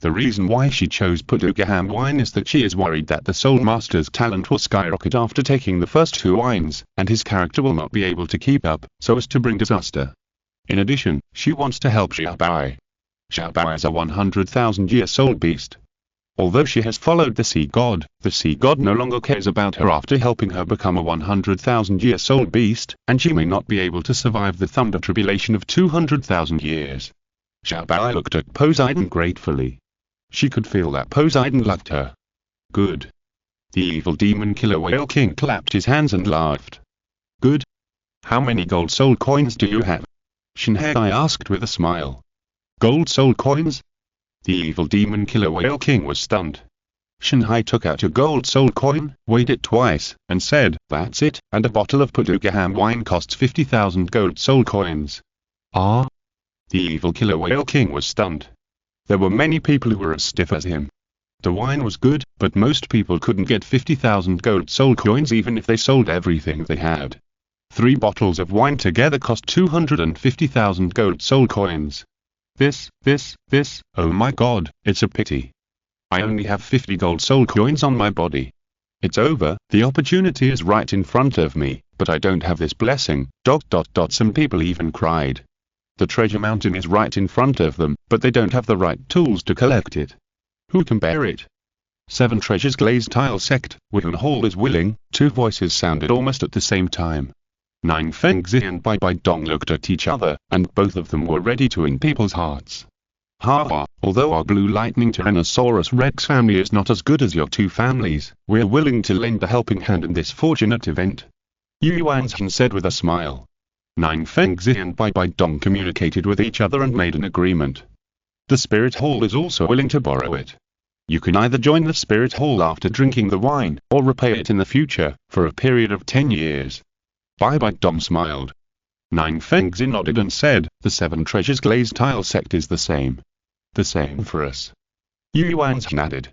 The reason why she chose Pudukaham wine is that she is worried that the Soul Master's talent will skyrocket after taking the first two wines, and his character will not be able to keep up, so as to bring disaster. In addition, she wants to help Xiao Wu. Xiao Wu is a 100,000-year soul beast. Although she has followed the sea god no longer cares about her after helping her become a 100,000-year soul beast, and she may not be able to survive the thunder tribulation of 200,000 years. Xiao Wu looked at Poseidon gratefully. She could feel that Poseidon loved her. Good. The evil demon killer whale king clapped his hands and laughed. Good. How many gold soul coins do you have? Shanghai asked with a smile. Gold soul coins? The evil demon killer Whale King was stunned. Shanghai took out a gold soul coin, weighed it twice, and said, "That's it, and a bottle of Paducah ham wine costs 50,000 gold soul coins." Ah! The evil killer Whale King was stunned. There were many people who were as stiff as him. The wine was good, but most people couldn't get 50,000 gold soul coins even if they sold everything they had. 3 bottles of wine together cost 250,000 gold soul coins. This, oh my god, it's a pity. I only have 50 gold soul coins on my body. It's over, the opportunity is right in front of me, but I don't have this blessing, ... Some people even cried. The treasure mountain is right in front of them, but they don't have the right tools to collect it. Who can bear it? 7 treasures glazed tile sect, Wooden Hall is willing, 2 voices sounded almost at the same time. 9 Fengzi and Bibi Dong looked at each other, and both of them were ready to win people's hearts. Ha! Although our Blue Lightning Tyrannosaurus Rex family is not as good as your 2 families, we're willing to lend a helping hand in this fortunate event. Yu Wanzhen said with a smile. 9 Fengzi and Bibi Dong communicated with each other and made an agreement. The Spirit Hall is also willing to borrow it. You can either join the Spirit Hall after drinking the wine, or repay it in the future, for a period of 10 years. Bibi Dong smiled. 9 Fengzi nodded and said, the 7 treasures glazed tile sect is the same. The same for us. Yu Wanzhen added.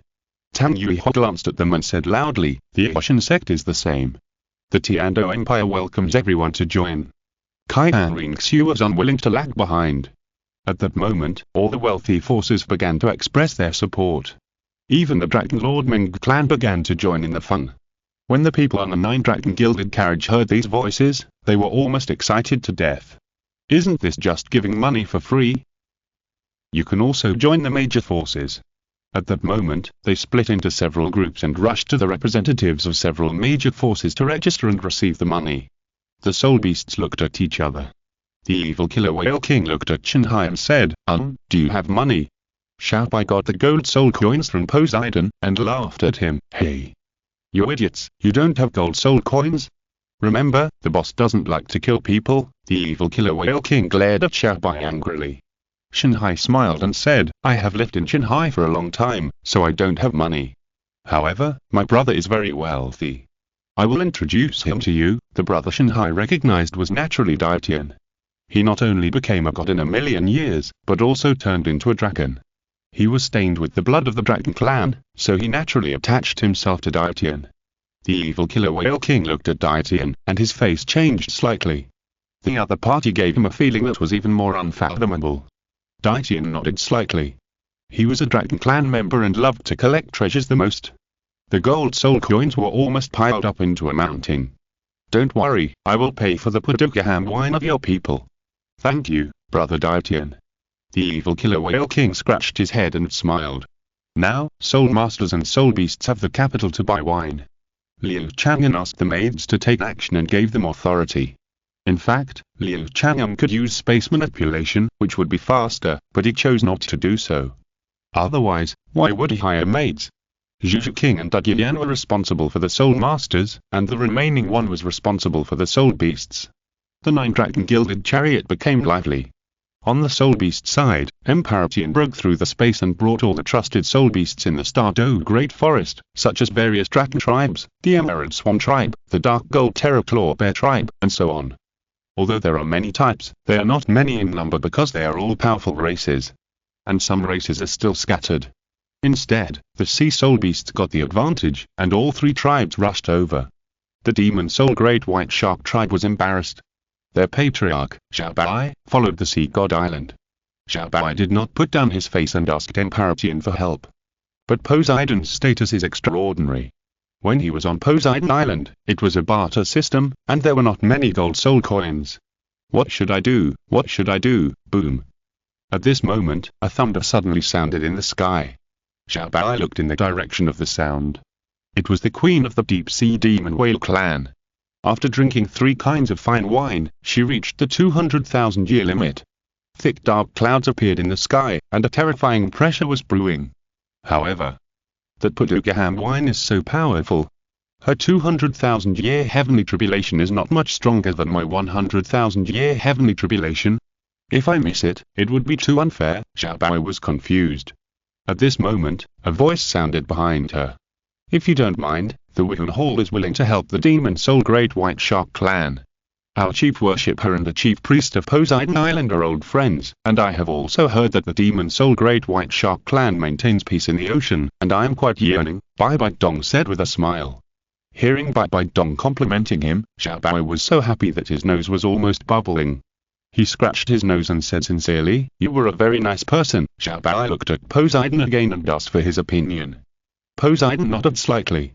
Tang Yuiho glanced at them and said loudly, the Ocean sect is the same. The Tiando Empire welcomes everyone to join. Qian Renxue was unwilling to lag behind. At that moment, all the wealthy forces began to express their support. Even the Dragon Lord Meng clan began to join in the fun. When the people on the 9 Dragon Gilded carriage heard these voices, they were almost excited to death. Isn't this just giving money for free? You can also join the major forces. At that moment, they split into several groups and rushed to the representatives of several major forces to register and receive the money. The soul beasts looked at each other. The evil killer Whale King looked at Shanghai and said, do you have money? Xiao got the gold soul coins from Poseidon, and laughed at him. Hey! You idiots, you don't have gold soul coins? Remember, the boss doesn't like to kill people. The evil killer Whale King glared at Xiao angrily. Shanghai smiled and said, I have lived in Shanghai for a long time, so I don't have money. However, my brother is very wealthy. I will introduce him to you. The brother Shanghai recognized was naturally Daitian. He not only became a god in a million years, but also turned into a dragon. He was stained with the blood of the Dragon clan, so he naturally attached himself to Daitian. The evil killer Whale King looked at Daitian, and his face changed slightly. The other party gave him a feeling that was even more unfathomable. Daitian nodded slightly. He was a Dragon clan member and loved to collect treasures the most. The gold soul coins were almost piled up into a mountain. Don't worry, I will pay for the Paducah ham wine of your people. Thank you, brother Daitian. The evil killer Whale King scratched his head and smiled. Now, soul masters and soul beasts have the capital to buy wine. Liu Chang'an asked the maids to take action and gave them authority. In fact, Liu Chang'an could use space manipulation, which would be faster, but he chose not to do so. Otherwise, why would he hire maids? Zhu Zhuqing and Yan were responsible for the soul masters, and the remaining one was responsible for the soul beasts. The 9 Dragon Gilded chariot became lively. On the soul beast side, Emperor Tian broke through the space and brought all the trusted soul beasts in the Star Dou Great Forest, such as various dragon tribes, the Emerald Swan tribe, the Dark Gold Terror Claw Bear tribe, and so on. Although there are many types, they are not many in number because they are all powerful races. And some races are still scattered. Instead, the Sea Soul Beasts got the advantage, and all 3 tribes rushed over. The Demon Soul Great White Shark tribe was embarrassed. Their patriarch, Xiao Bai, followed the Sea God Island. Xiao Bai did not put down his face and asked Emperor Tian for help. But Poseidon's status is extraordinary. When he was on Poseidon Island, it was a barter system, and there were not many gold soul coins. What should I do? What should I do? Boom. At this moment, a thunder suddenly sounded in the sky. Xiao Bai looked in the direction of the sound. It was the queen of the deep-sea demon whale clan. After drinking 3 kinds of fine wine, she reached the 200,000-year limit. Thick dark clouds appeared in the sky, and a terrifying pressure was brewing. However, that Paducah ham wine is so powerful. Her 200,000-year heavenly tribulation is not much stronger than my 100,000-year heavenly tribulation. If I miss it, it would be too unfair. Xiao Wu was confused. At this moment, a voice sounded behind her. If you don't mind, the Wuhan Hall is willing to help the Demon Soul Great White Shark clan. Our chief worshipper and the chief priest of Poseidon Island are old friends, and I have also heard that the Demon Soul Great White Shark clan maintains peace in the ocean, and I am quite yearning, Bibi Dong said with a smile. Hearing Bibi Dong complimenting him, Xiao Wu was so happy that his nose was almost bubbling. He scratched his nose and said sincerely, "You were a very nice person." Xiao Wu looked at Poseidon again and asked for his opinion. Poseidon nodded slightly.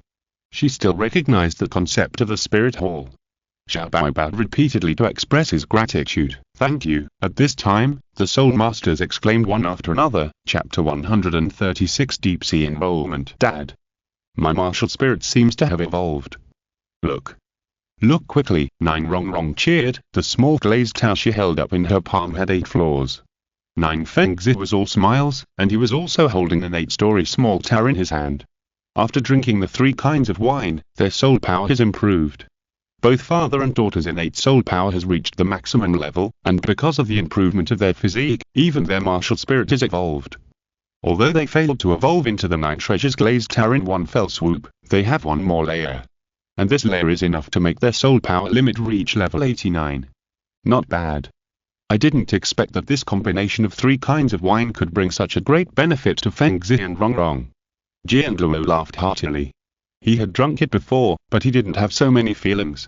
She still recognized the concept of the spirit hall. Xiao Wu bowed repeatedly to express his gratitude. "Thank you." At this time, the Soul Masters exclaimed one after another. Chapter 136 Deep Sea Involvement. Dad. My martial spirit seems to have evolved. Look. Look quickly, Nine Rong Rong cheered. The small glazed tower she held up in her palm had 8 floors. Nine Fengzi was all smiles, and he was also holding an 8-story small tower in his hand. After drinking the 3 kinds of wine, their soul power has improved. Both father and daughter's innate soul power has reached the maximum level, and because of the improvement of their physique, even their martial spirit is evolved. Although they failed to evolve into the 9 treasures glazed tower in one fell swoop, they have one more layer. And this layer is enough to make their soul power limit reach level 89. Not bad. I didn't expect that this combination of 3 kinds of wine could bring such a great benefit to Fengzi and Rong Rong. Qian Renxue laughed heartily. He had drunk it before, but he didn't have so many feelings.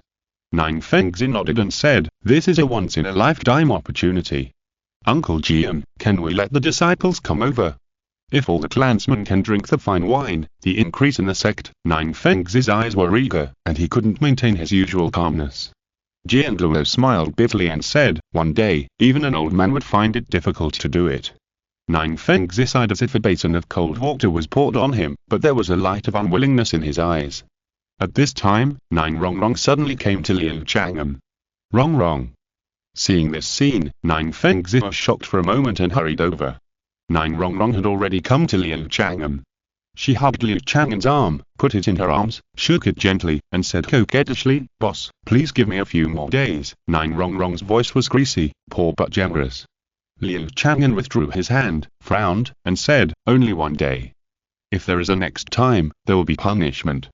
Nine Fengzi nodded and said, "This is a once-in-a-lifetime opportunity. Uncle Qian, can we let the disciples come over? If all the clansmen can drink the fine wine, the increase in the sect." Nine Fengzi's eyes were eager, and he couldn't maintain his usual calmness. Qian Renxue smiled bitterly and said, "One day, even an old man would find it difficult to do it." Nine Fengzi sighed as if a basin of cold water was poured on him, but there was a light of unwillingness in his eyes. At this time, Nine Rong Rong suddenly came to Liu Chang'an. Rong Rong. Seeing this scene, Nine Fengzi was shocked for a moment and hurried over. Nine Rong Rong had already come to Liu Chang'an. She hugged Liu Chang'an's arm, put it in her arms, shook it gently, and said coquettishly, "Boss, please give me a few more days." Nine Rong Rong's voice was greasy, poor but generous. Liu Chang'an withdrew his hand, frowned, and said, "Only 1 day. If there is a next time, there will be punishment."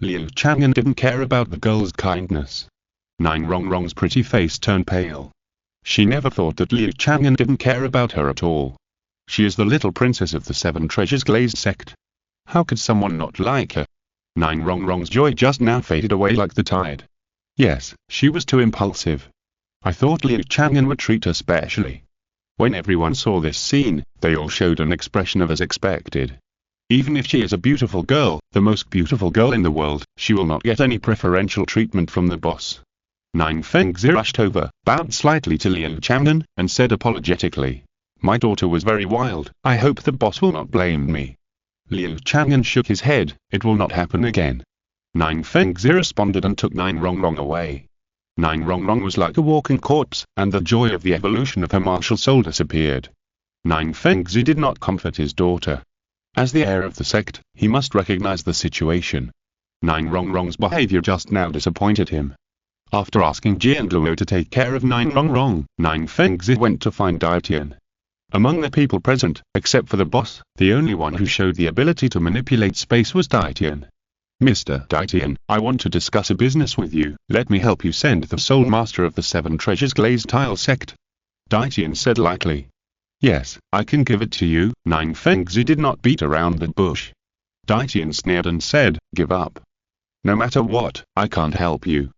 Liu Chang'an didn't care about the girl's kindness. Nine Rong Rong's pretty face turned pale. She never thought that Liu Chang'an didn't care about her at all. She is the little princess of the 7 treasures glazed sect. How could someone not like her? Nine Rong Rong's joy just now faded away like the tide. Yes, she was too impulsive. I thought Liu Chang'an would treat her specially. When everyone saw this scene, they all showed an expression of as expected. Even if she is a beautiful girl, the most beautiful girl in the world, she will not get any preferential treatment from the boss. Nine Fengzi rushed over, bowed slightly to Liu Chang'an, and said apologetically, "My daughter was very wild. I hope the boss will not blame me." Liu Chang'an shook his head. "It will not happen again." Nine Fengzi responded and took Nine Rong Rong away. Nine Rong Rong was like a walking corpse, and the joy of the evolution of her martial soul disappeared. Nine Fengzi did not comfort his daughter. As the heir of the sect, he must recognize the situation. Nine Rong Rong's behavior just now disappointed him. After asking Qian Renxue to take care of Nine Rong Rong, Nine Fengzi went to find Daitian. Among the people present, except for the boss, the only one who showed the ability to manipulate space was Daitian. "Mr. Daitian, I want to discuss a business with you. Let me help you send the Soul Master of the 7 treasures glazed tile sect." Daitian said lightly. "Yes, I can give it to you." Nine Fengzi did not beat around the bush. Daitian sneered and said, "Give up. No matter what, I can't help you."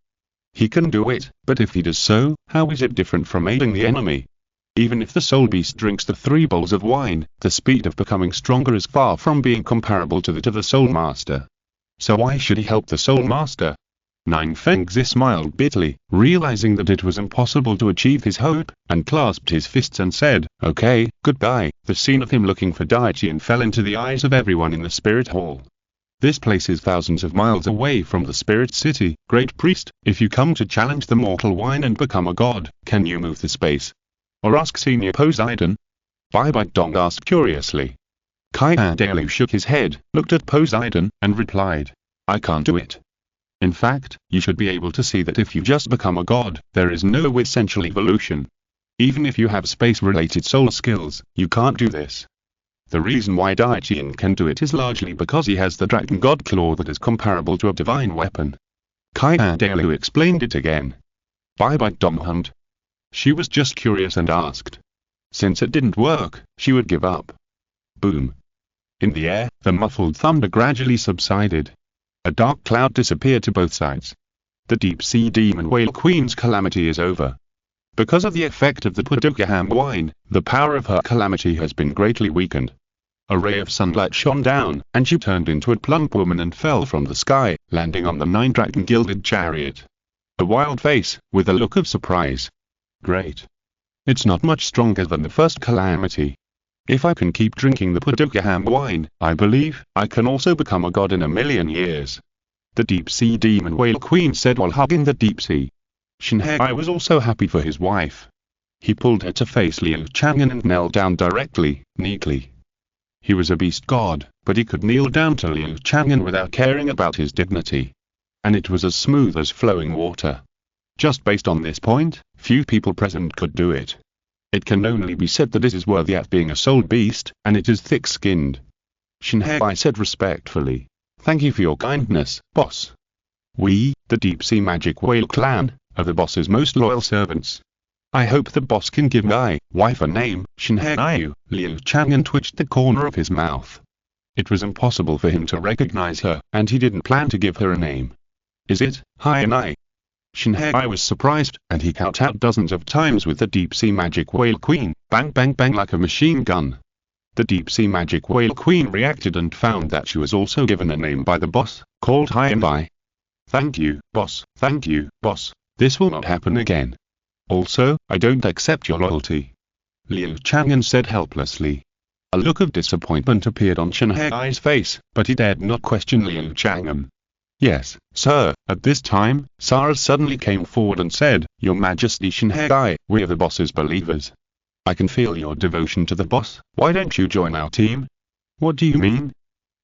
He can do it, but if he does so, how is it different from aiding the enemy? Even if the soul beast drinks the 3 bowls of wine, the speed of becoming stronger is far from being comparable to that of the Soul Master. So why should he help the Soul Master? Nine Fengzi smiled bitterly, realizing that it was impossible to achieve his hope, and clasped his fists and said, "Okay, goodbye." The scene of him looking for Daitian fell into the eyes of everyone in the spirit hall. This place is thousands of miles away from the spirit city. "Great priest, if you come to challenge the mortal wine and become a god, can you move the space? Or ask Senior Poseidon?" Bibi Dong asked curiously. Qian Renxue shook his head, looked at Poseidon, and replied, "I can't do it. In fact, you should be able to see that if you just become a god, there is no essential evolution. Even if you have space-related soul skills, you can't do this. The reason why Dai Qian can do it is largely because he has the dragon god claw that is comparable to a divine weapon. Qian Renxue explained it again. Bibi Dong. She was just curious and asked. Since it didn't work, she would give up. Boom. In the air, the muffled thunder gradually subsided. A dark cloud disappeared to both sides. The deep-sea demon whale queen's calamity is over. Because of the effect of the Paducah ham wine, the power of her calamity has been greatly weakened. A ray of sunlight shone down, and she turned into a plump woman and fell from the sky, landing on the 9-dragon gilded chariot. A wild face, with a look of surprise. Great. It's not much stronger than the first calamity. If I can keep drinking the Paducah ham wine, I believe I can also become a god in a million years. The deep-sea demon whale queen said while hugging the deep sea. Shanghai was also happy for his wife. He pulled her to face Liu Chang'an and knelt down directly, neatly. He was a beast god, but he could kneel down to Liu Chang'an without caring about his dignity. And it was as smooth as flowing water. Just based on this point, few people present could do it. It can only be said that it is worthy at being a soul beast, and it is thick-skinned. Shanghai said respectfully. Thank you for your kindness, boss. We, the deep-sea magic whale clan, are the boss's most loyal servants. I hope the boss can give my wife a name. Shanghai. Liu Chang'an twitched the corner of his mouth. It was impossible for him to recognize her, and he didn't plan to give her a name. Is it, Hai? Shanghai was surprised, and he count out dozens of times with the deep-sea magic whale queen, bang bang bang like a machine gun. The deep-sea magic whale queen reacted and found that she was also given a name by the boss, called Hai. Thank you, boss. Thank you, boss. This will not happen again. Also, I don't accept your loyalty. Liu Chang'an said helplessly. A look of disappointment appeared on Shanghai's face, but he dared not question Liu Chang'an. Yes, sir. At this time, Sarah suddenly came forward and said, Your Majesty Shanghai, we are the boss's believers. I can feel your devotion to the boss. Why don't you join our team? What do you mean?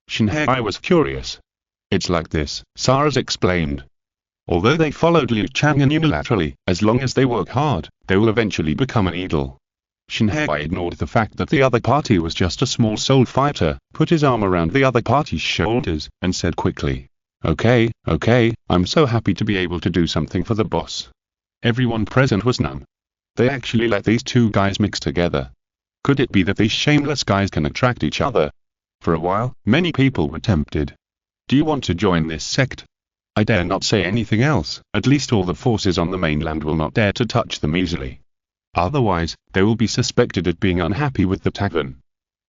Shanghai was curious. It's like this, Sarah explained. Although they followed Liu Chang'an unilaterally, as long as they work hard, they will eventually become an idol. Shanghai ignored the fact that the other party was just a small soul fighter, put his arm around the other party's shoulders, and said quickly, Okay, I'm so happy to be able to do something for the boss. Everyone present was numb. They actually let these two guys mix together. Could it be that these shameless guys can attract each other? For a while, many people were tempted. Do you want to join this sect? I dare not say anything else, at least all the forces on the mainland will not dare to touch them easily. Otherwise, they will be suspected of being unhappy with the Tavern.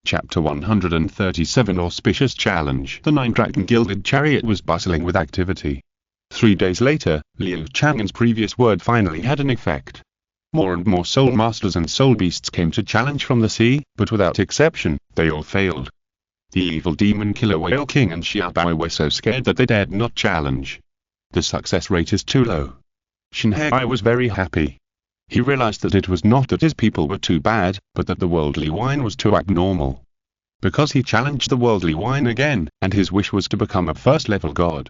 Chapter 137 Auspicious Challenge. The 9-dragon gilded chariot was bustling with activity. 3 days later, Liu Chang'an's previous word finally had an effect. More and more soul masters and soul beasts came to challenge from the sea, but without exception, they all failed. The evil demon killer whale king and Xiao Wu were so scared that they dared not challenge. The success rate is too low. Shanghai was very happy. He realized that it was not that his people were too bad, but that the worldly wine was too abnormal. Because he challenged the worldly wine again, and his wish was to become a first-level god.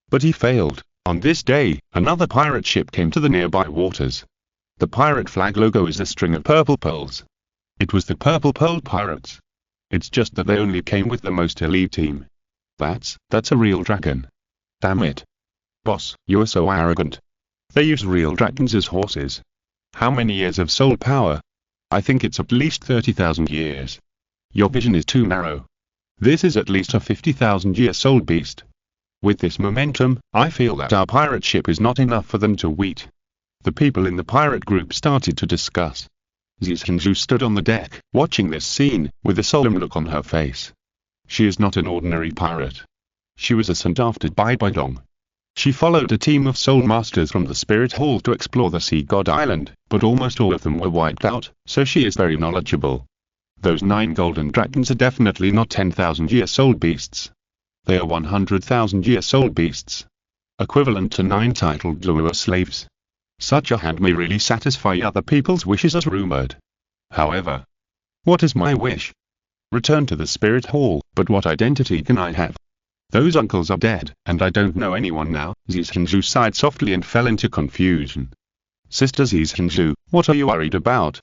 But he failed. On this day, another pirate ship came to the nearby waters. The pirate flag logo is a string of purple pearls. It was the Purple Pearl Pirates. It's just that they only came with the most elite team. That's a real dragon. Damn it. Boss, you are so arrogant. They use real dragons as horses. How many years of soul power? I think it's at least 30,000 years. Your vision is too narrow. This is at least a 50,000-year soul beast. With this momentum, I feel that our pirate ship is not enough for them to wheat. The people in the pirate group started to discuss. Zhu stood on the deck, watching this scene, with a solemn look on her face. She is not an ordinary pirate. She was sent after by Bibi Dong. She followed a team of soul masters from the spirit hall to explore the sea god island, but almost all of them were wiped out, so she is very knowledgeable. Those 9 golden dragons are definitely not 10,000-year soul beasts. They are 100,000-year soul beasts. Equivalent to 9 titled Douluo slaves. Such a hand may really satisfy other people's wishes as rumored. However, what is my wish? Return to the spirit hall, but what identity can I have? Those uncles are dead, and I don't know anyone now. Zhu Zhuqing sighed softly and fell into confusion. Sister Zhu Zhuqing, what are you worried about?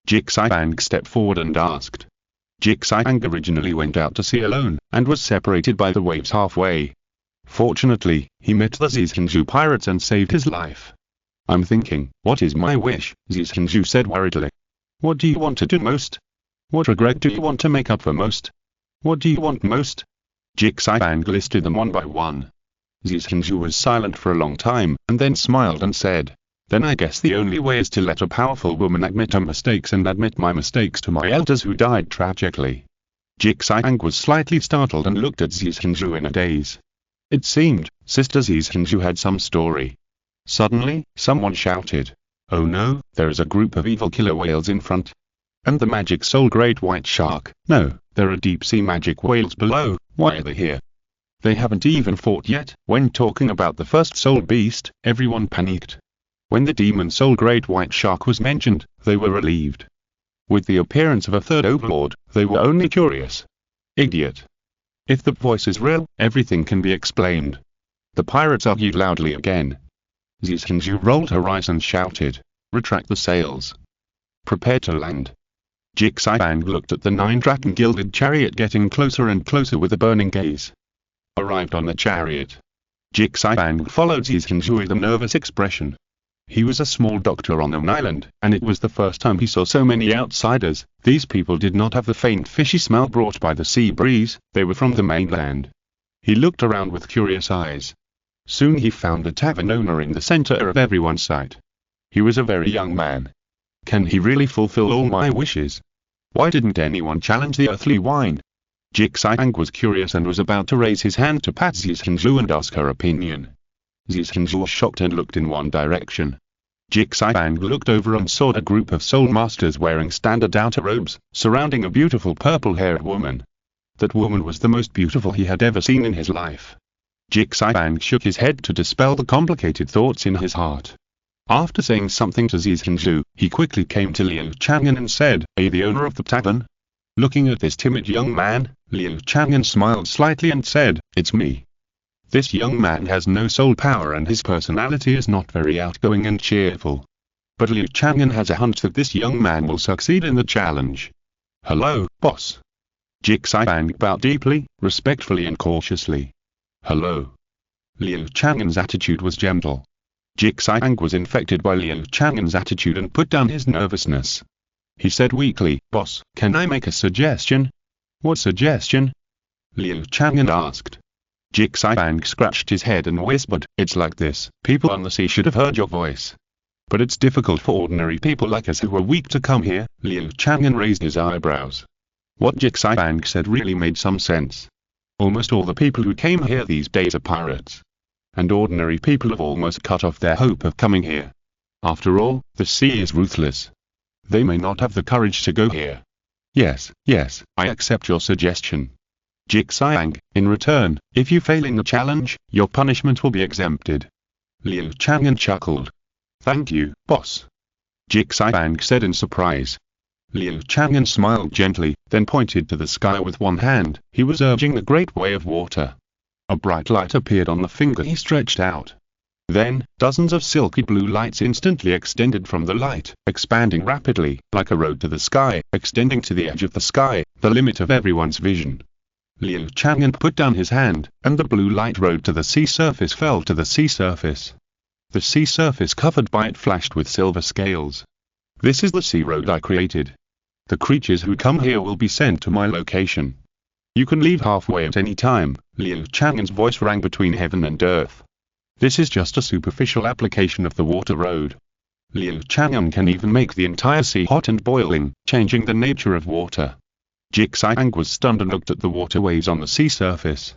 Zixibang stepped forward and asked. Zixibang originally went out to sea alone, and was separated by the waves halfway. Fortunately, he met the Zhu Zhuqing pirates and saved his life. I'm thinking, what is my wish? Zhu Zhuqing said worriedly. What do you want to do most? What regret do you want to make up for most? What do you want most? Zixibang listed them one by one. Zhu Zhuqing was silent for a long time, and then smiled and said, then I guess the only way is to let a powerful woman admit her mistakes and admit my mistakes to my elders who died tragically. Zixibang was slightly startled and looked at Zhu Zhuqing in a daze. It seemed, Sister Zhu Zhuqing had some story. Suddenly, someone shouted, oh no, there is a group of evil killer whales in front. And the magic soul great white shark, no, there are deep-sea magic whales below, why are they here? They haven't even fought yet. When talking about the first soul beast, everyone panicked. When the demon soul great white shark was mentioned, they were relieved. With the appearance of a third overlord, they were only curious. Idiot. If the voice is real, everything can be explained. The pirates argued loudly again. Zhu Zhuqing rolled her eyes and shouted, retract the sails. Prepare to land. Zixibang looked at the 9-dragon gilded chariot getting closer and closer with a burning gaze. Arrived on the chariot. Zixibang followed Zhu Zhuqing with a nervous expression. He was a small doctor on an island, and it was the first time he saw so many outsiders. These people did not have the faint fishy smell brought by the sea breeze, they were from the mainland. He looked around with curious eyes. Soon he found the tavern owner in the center of everyone's sight. He was a very young man. Can he really fulfill all my wishes? Why didn't anyone challenge the earthly wine? Zixibang was curious and was about to raise his hand to pat Zhu Zhuqing and ask her opinion. Zhu Zhuqing was shocked and looked in one direction. Zixibang looked over and saw a group of soul masters wearing standard outer robes, surrounding a beautiful purple-haired woman. That woman was the most beautiful he had ever seen in his life. Zixibang shook his head to dispel the complicated thoughts in his heart. After saying something to Zhu Zhuqing, he quickly came to Liu Chang'an and said, are you the owner of the tavern? Looking at this timid young man, Liu Chang'an smiled slightly and said, it's me. This young man has no soul power and his personality is not very outgoing and cheerful. But Liu Chang'an has a hunch that this young man will succeed in the challenge. Hello, boss. Zixibang bowed deeply, respectfully and cautiously. Hello. Liu Chang'an's attitude was gentle. Zixibang was infected by Liu Chang'an's attitude and put down his nervousness. He said weakly, boss, can I make a suggestion? What suggestion? Liu Chang'an asked. Zixibang scratched his head and whispered, it's like this, people on the sea should have heard your voice. But it's difficult for ordinary people like us who are weak to come here. Liu Chang'an raised his eyebrows. What Zixibang said really made some sense. Almost all the people who came here these days are pirates. And ordinary people have almost cut off their hope of coming here. After all, the sea is ruthless. They may not have the courage to go here. Yes, I accept your suggestion. Zixibang, in return, if you fail in the challenge, your punishment will be exempted. Liu Chang'an chuckled. Thank you, boss. Zixibang said in surprise. Liu Chang'an smiled gently, then pointed to the sky with one hand. He was urging the great way of water. A bright light appeared on the finger he stretched out. Then, dozens of silky blue lights instantly extended from the light, expanding rapidly, like a road to the sky, extending to the edge of the sky, the limit of everyone's vision. Liu Chang'an put down his hand, and the blue light road to the sea surface fell to the sea surface. The sea surface covered by it flashed with silver scales. This is the sea road I created. The creatures who come here will be sent to my location. You can leave halfway at any time. Liu Chang'an's voice rang between heaven and earth. This is just a superficial application of the water road. Liu Chang'an can even make the entire sea hot and boiling, changing the nature of water. Zixibang was stunned and looked at the water waves on the sea surface.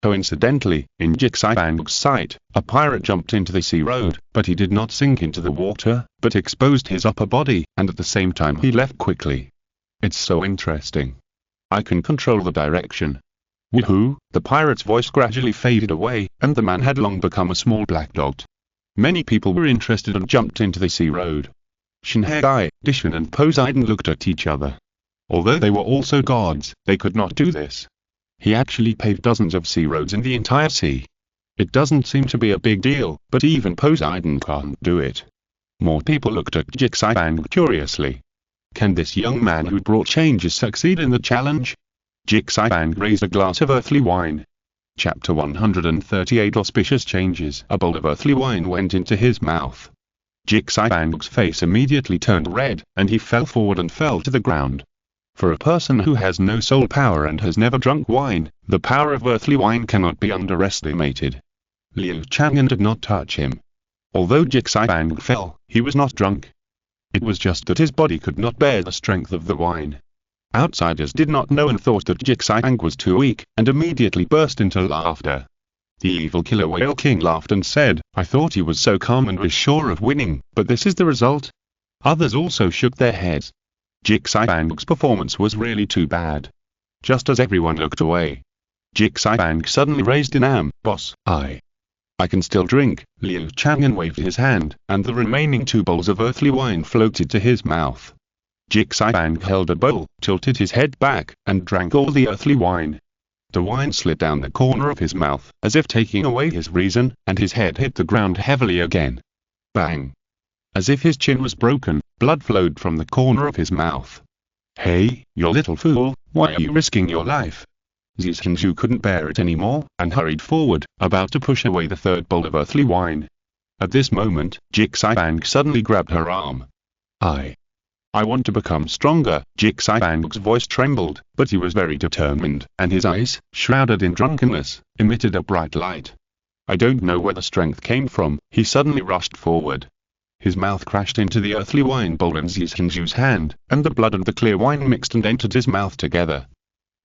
Coincidentally, in Zixibang's sight, a pirate jumped into the sea road, but he did not sink into the water, but exposed his upper body, and at the same time he left quickly. It's so interesting. I can control the direction. Woohoo! The pirate's voice gradually faded away, and the man had long become a small black dot. Many people were interested and jumped into the sea road. Shinhei, Dishun and Poseidon looked at each other. Although they were also gods, they could not do this. He actually paved dozens of sea roads in the entire sea. It doesn't seem to be a big deal, but even Poseidon can't do it. More people looked at Jixibang curiously. Can this young man who brought changes succeed in the challenge? Jixibang raised a glass of earthly wine. Chapter 138 Auspicious Changes. A bowl of earthly wine went into his mouth. Jixibang's face immediately turned red, and he fell forward and fell to the ground. For a person who has no soul power and has never drunk wine, the power of earthly wine cannot be underestimated. Liu Chang'an did not touch him. Although Jixibang fell, he was not drunk. It was just that his body could not bear the strength of the wine. Outsiders did not know and thought that Jixibang was too weak, and immediately burst into laughter. The evil killer whale king laughed and said, "I thought he was so calm and was sure of winning, but this is the result." Others also shook their heads. Jixibang's performance was really too bad. Just as everyone looked away, Jixibang suddenly raised an boss. I can still drink." Liu Chang'an waved his hand, and the remaining 2 bowls of earthly wine floated to his mouth. Jixibang held a bowl, tilted his head back, and drank all the earthly wine. The wine slid down the corner of his mouth, as if taking away his reason, and his head hit the ground heavily again. Bang! As if his chin was broken, blood flowed from the corner of his mouth. "Hey, you little fool, why are you risking your life?" Zhu Zhuqing couldn't bear it anymore, and hurried forward, about to push away the 3rd bowl of earthly wine. At this moment, Jixibang suddenly grabbed her arm. I want to become stronger." Jixibang's voice trembled, but he was very determined, and his eyes, shrouded in drunkenness, emitted a bright light. I don't know where the strength came from. He suddenly rushed forward. His mouth crashed into the earthly wine bowl in Zhu Zhuqing's hand, and the blood and the clear wine mixed and entered his mouth together.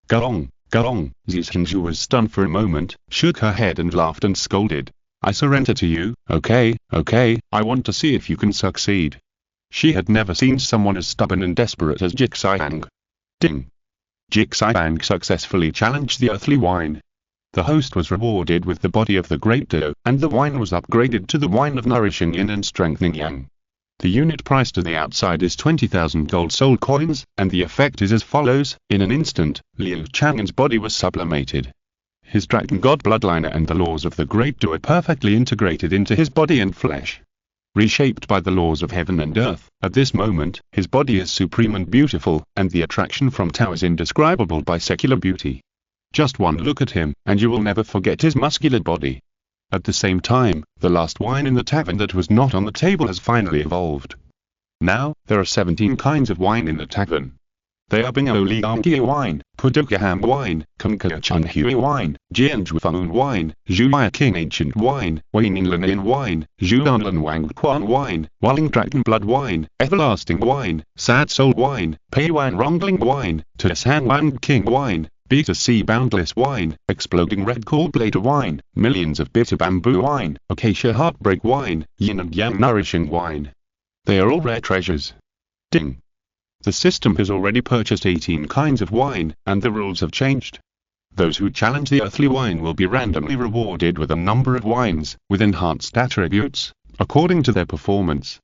Gong! Gong! Zhu Zhuqing was stunned for a moment, shook her head and laughed and scolded. "I surrender to you. Okay, I want to see if you can succeed." She had never seen someone as stubborn and desperate as Jixibang. Ding! Jixibang successfully challenged the earthly wine. The host was rewarded with the body of the Great Dou, and the wine was upgraded to the wine of nourishing yin and strengthening yang. The unit price to the outside is 20,000 gold soul coins, and the effect is as follows. In an instant, Liu Chang'an's body was sublimated. His dragon god bloodline and the laws of the Great Dou are perfectly integrated into his body and flesh. Reshaped by the laws of heaven and earth, at this moment, his body is supreme and beautiful, and the attraction from Tao is indescribable by secular beauty. Just one look at him, and you will never forget his muscular body. At the same time, the last wine in the tavern that was not on the table has finally evolved. Now, there are 17 kinds of wine in the tavern. They are Bingoli Amgia wine, Pudukaham wine, Kumkaya Chanhui wine, Jianzhufeng wine, Zhu King ancient wine, Waninlanian wine, Zhuanlan Wangquan wine, Walling Dragon blood wine, Everlasting wine, Sad soul wine, Peiwan Rongling wine, Tusan Wang King wine, Beta Sea Boundless wine, Exploding Red Gallbladder wine, Millions of Bitter Bamboo wine, Acacia Heartbreak wine, Yin and Yang Nourishing wine. They are all rare treasures. Ding! The system has already purchased 18 kinds of wine, and the rules have changed. Those who challenge the earthly wine will be randomly rewarded with a number of wines, with enhanced attributes, according to their performance.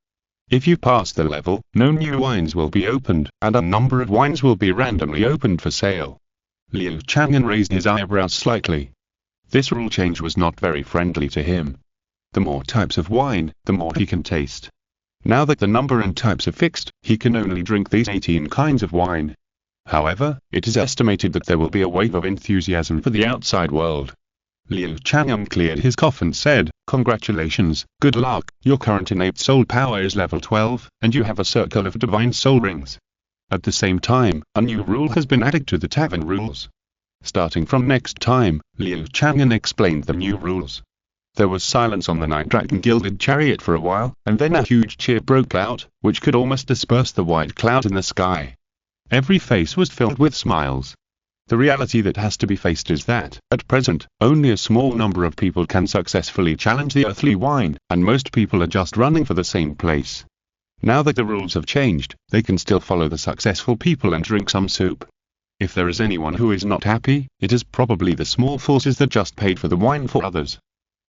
If you pass the level, no new wines will be opened, and a number of wines will be randomly opened for sale. Liu Chang'an raised his eyebrows slightly. This rule change was not very friendly to him. The more types of wine, the more he can taste. Now that the number and types are fixed, he can only drink these 18 kinds of wine. However, it is estimated that there will be a wave of enthusiasm for the outside world. Liu Chang'an cleared his cough and said, "Congratulations, good luck, your current innate soul power is level 12, and you have a circle of divine soul rings." At the same time, a new rule has been added to the tavern rules. Starting from next time, Liu Chang'an explained the new rules. There was silence on the Night Dragon Gilded Chariot for a while, and then a huge cheer broke out, which could almost disperse the white cloud in the sky. Every face was filled with smiles. The reality that has to be faced is that, at present, only a small number of people can successfully challenge the earthly wine, and most people are just running for the same place. Now that the rules have changed, they can still follow the successful people and drink some soup. If there is anyone who is not happy, it is probably the small forces that just paid for the wine for others.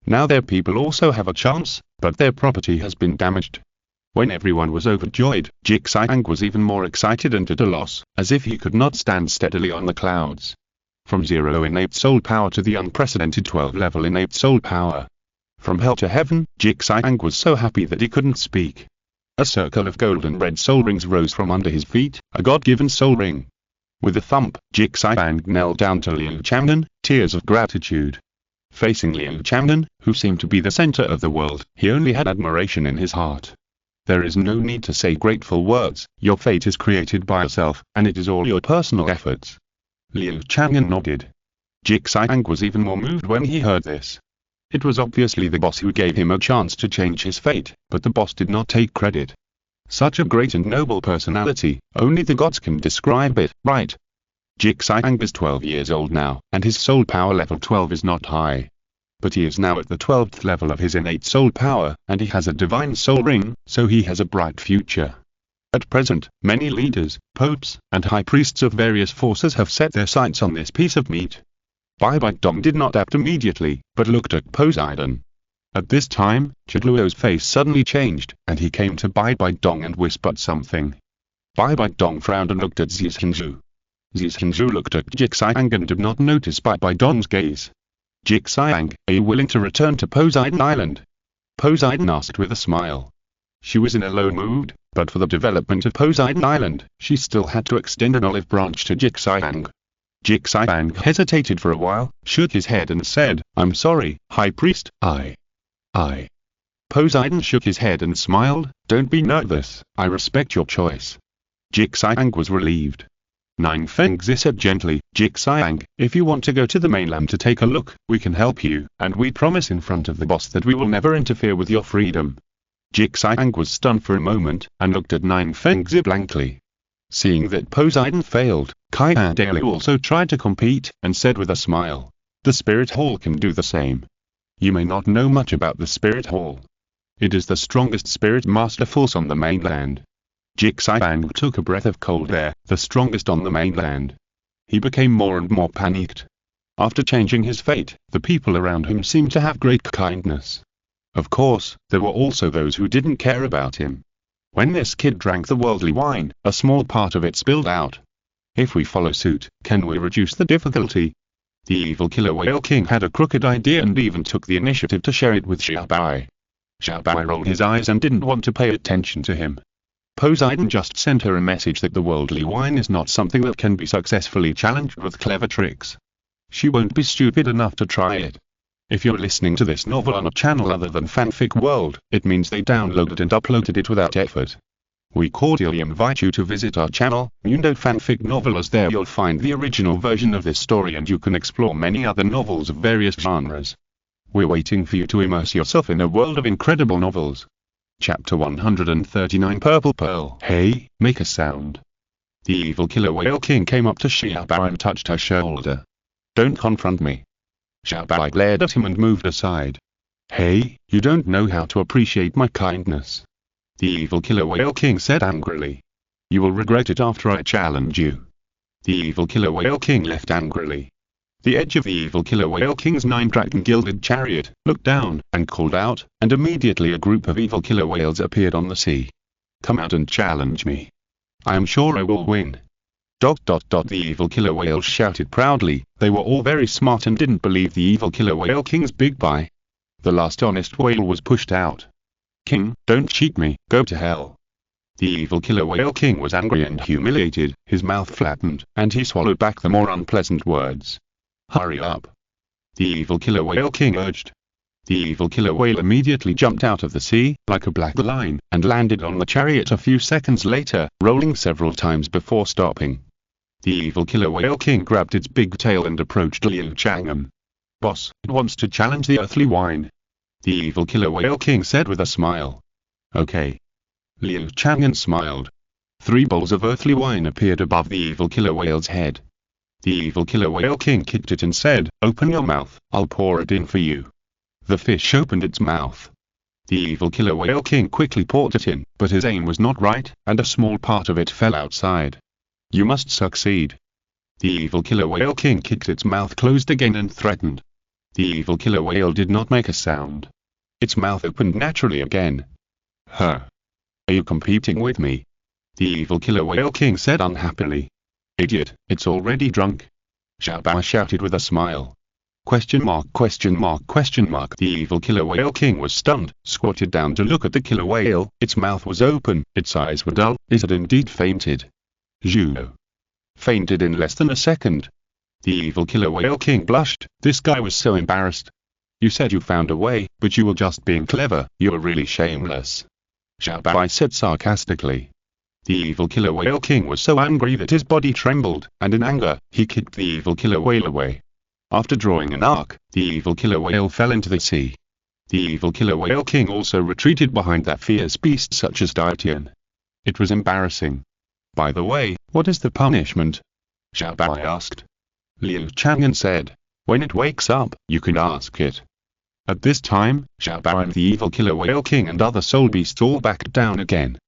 Now their people also have a chance, but their property has been damaged. When everyone was overjoyed, Jixibang was even more excited and at a loss, as if he could not stand steadily on the clouds. From 0 innate soul power to the unprecedented 12 level innate soul power. From hell to heaven, Zhuqing was so happy that he couldn't speak. A circle of golden red soul rings rose from under his feet, a god-given soul ring. With a thump, Zhuqing knelt down to Liu Chang'an, tears of gratitude. Facing Liu Chang'an, who seemed to be the center of the world, he only had admiration in his heart. There is no need to say grateful words, your fate is created by yourself, and it is all your personal efforts. Liu Chang'an nodded. Zhuqing was even more moved when he heard this. It was obviously the boss who gave him a chance to change his fate, but the boss did not take credit. Such a great and noble personality, only the gods can describe it, right? Zhuqing is 12 years old now, and his soul power level 12 is not high. But he is now at the 12th level of his innate soul power, and he has a divine soul ring, so he has a bright future. At present, many leaders, popes, and high priests of various forces have set their sights on this piece of meat. Bibi Dong did not act immediately, but looked at Poseidon. At this time, Douluo's face suddenly changed, and he came to Bibi Dong and whispered something. Bibi Dong frowned and looked at Zhu Zhuqing. Zhu Zhuqing looked at Zhuqing and did not notice Bibi Dong's gaze. Zhuqing, are you willing to return to Poseidon Island? Poseidon asked with a smile. She was in a low mood, but for the development of Poseidon Island, she still had to extend an olive branch to Zhuqing. Zhuqing hesitated for a while, shook his head and said, I'm sorry, High Priest, I. Poseidon shook his head and smiled, don't be nervous, I respect your choice. Zhuqing was relieved. Nine Fengzi said gently, Zhuqing, if you want to go to the mainland to take a look, we can help you, and we promise in front of the boss that we will never interfere with your freedom. Zhuqing was stunned for a moment, and looked at Nine Fengzi blankly. Seeing that Poseidon failed, Qian Renxue also tried to compete, and said with a smile, the Spirit Hall can do the same. You may not know much about the Spirit Hall. It is the strongest spirit master force on the mainland. Zhuqing took a breath of cold air, the strongest on the mainland. He became more and more panicked. After changing his fate, the people around him seemed to have great kindness. Of course, there were also those who didn't care about him. When this kid drank the worldly wine, a small part of it spilled out. If we follow suit, can we reduce the difficulty? The evil killer whale king had a crooked idea and even took the initiative to share it with Xiao Wu. Xiao Wu rolled his eyes and didn't want to pay attention to him. Poseidon just sent her a message that the worldly wine is not something that can be successfully challenged with clever tricks. She won't be stupid enough to try it. If you're listening to this novel on a channel other than Fanfic World, it means they downloaded and uploaded it without effort. We cordially invite you to visit our channel, Fanfic Novel, as there you'll find the original version of this story and you can explore many other novels of various genres. We're waiting for you to immerse yourself in a world of incredible novels. Chapter 139 Purple Pearl. Hey, make a sound. The evil killer whale king came up to Xiao Wu and touched her shoulder. Don't confront me. Xiao Wu glared at him and moved aside. Hey, you don't know how to appreciate my kindness. The evil killer whale king said angrily. You will regret it after I challenge you. The evil killer whale king left angrily. The edge of the evil killer whale king's 9-dragon gilded chariot looked down and called out, and immediately a group of evil killer whales appeared on the sea. Come out and challenge me. I am sure I will win. ... The evil killer whales shouted proudly. They were all very smart and didn't believe the evil killer whale king's big buy. The last honest whale was pushed out. King, don't cheat me, go to hell. The evil killer whale king was angry and humiliated, his mouth flattened, and he swallowed back the more unpleasant words. Hurry up. The evil killer whale king urged. The evil killer whale immediately jumped out of the sea, like a black line, and landed on the chariot a few seconds later, rolling several times before stopping. The evil killer whale king grabbed its big tail and approached Liu Chang'an. Boss, it wants to challenge the earthly wine. The evil killer whale king said with a smile. Okay. Liu Chang'an smiled. 3 bowls of earthly wine appeared above the evil killer whale's head. The evil killer whale king kicked it and said, open your mouth, I'll pour it in for you. The fish opened its mouth. The evil killer whale king quickly poured it in, but his aim was not right, and a small part of it fell outside. You must succeed. The evil killer whale king kicked its mouth closed again and threatened. The evil killer whale did not make a sound. Its mouth opened naturally again. Huh. Are you competing with me? The evil killer whale king said unhappily. Idiot, it's already drunk. Xiao Bai shouted with a smile. Question mark, question mark, question mark. The evil killer whale king was stunned, squatted down to look at the killer whale. Its mouth was open, its eyes were dull. It had indeed fainted. Zhu fainted in less than a second. The evil killer whale king blushed. This guy was so embarrassed. You said you found a way, but you were just being clever. You were really shameless. Xiao Bai said sarcastically. The evil killer whale king was so angry that his body trembled, and in anger, he kicked the evil killer whale away. After drawing an arc, the evil killer whale fell into the sea. The evil killer whale king also retreated behind that fierce beast such as Tian. It was embarrassing. By the way, what is the punishment? Xiao Bai asked. Liu Chang'an said, when it wakes up, you can ask it. At this time, Xiao Bai and the evil killer whale king and other soul beasts all backed down again.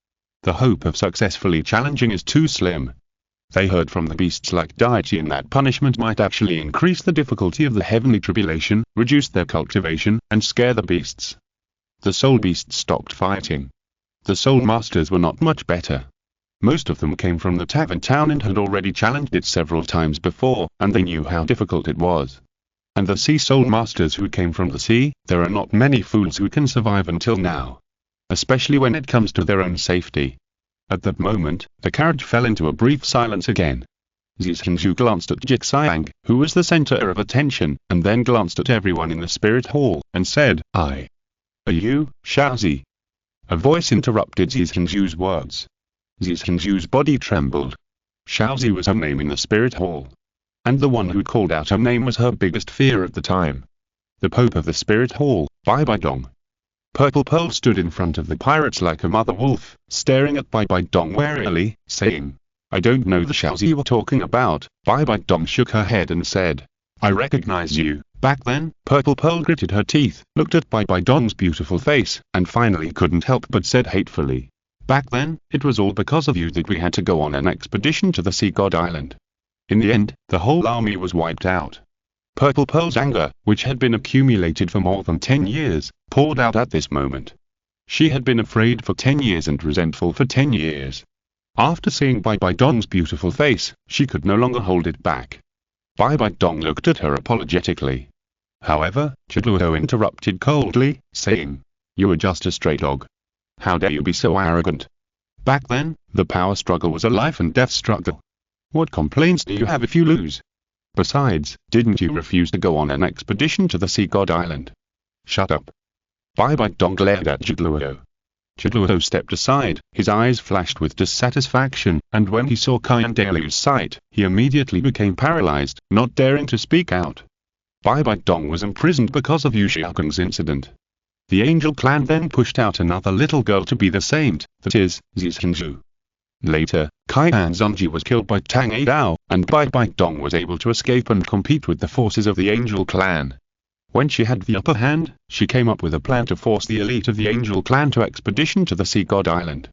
The hope of successfully challenging is too slim. They heard from the beasts like Tian that punishment might actually increase the difficulty of the heavenly tribulation, reduce their cultivation, and scare the beasts. The soul beasts stopped fighting. The soul masters were not much better. Most of them came from the Tavern town and had already challenged it several times before, and they knew how difficult it was. And the sea soul masters who came from the sea, there are not many fools who can survive until now. Especially when it comes to their own safety. At that moment, the carriage fell into a brief silence again. Zhu Zhuqing glanced at Jixiang, who was the center of attention, and then glanced at everyone in the spirit hall, and said, Are you, Xiaozi? A voice interrupted Zhu Zhuqing's words. Zhu Zhuqing's body trembled. Xiaozi was her name in the spirit hall. And the one who called out her name was her biggest fear at the time. The Pope of the spirit hall, Bibi Dong. Purple Pearl stood in front of the pirates like a mother wolf, staring at Bibi Dong warily, saying, I don't know the Xiaozi you were talking about. Bibi Dong shook her head and said, I recognize you. Back then, Purple Pearl gritted her teeth, looked at Bibi Dong's beautiful face, and finally couldn't help but said hatefully, back then, it was all because of you that we had to go on an expedition to the Sea God Island. In the end, the whole army was wiped out. Purple Pearl's anger, which had been accumulated for more than 10 years, poured out at this moment. She had been afraid for 10 years and resentful for 10 years. After seeing Bibi Dong's beautiful face, she could no longer hold it back. Bibi Dong looked at her apologetically. However, Douluo interrupted coldly, saying, You are just a stray dog. How dare you be so arrogant? Back then, the power struggle was a life and death struggle. What complaints do you have if you lose? Besides, didn't you refuse to go on an expedition to the Sea God Island? Shut up. Bibi Dong glared at Douluo. Douluo stepped aside, his eyes flashed with dissatisfaction, and when he saw Qian Renxue's sight, he immediately became paralyzed, not daring to speak out. Bibi Dong was imprisoned because of Liu Chang'an's incident. The angel clan then pushed out another little girl to be the saint, that is, Zhu Zhuqing. Later, Qian Renxue was killed by Tang Dao, and Bibi Dong was able to escape and compete with the forces of the Angel Clan. When she had the upper hand, she came up with a plan to force the elite of the Angel Clan to expedition to the Sea God Island.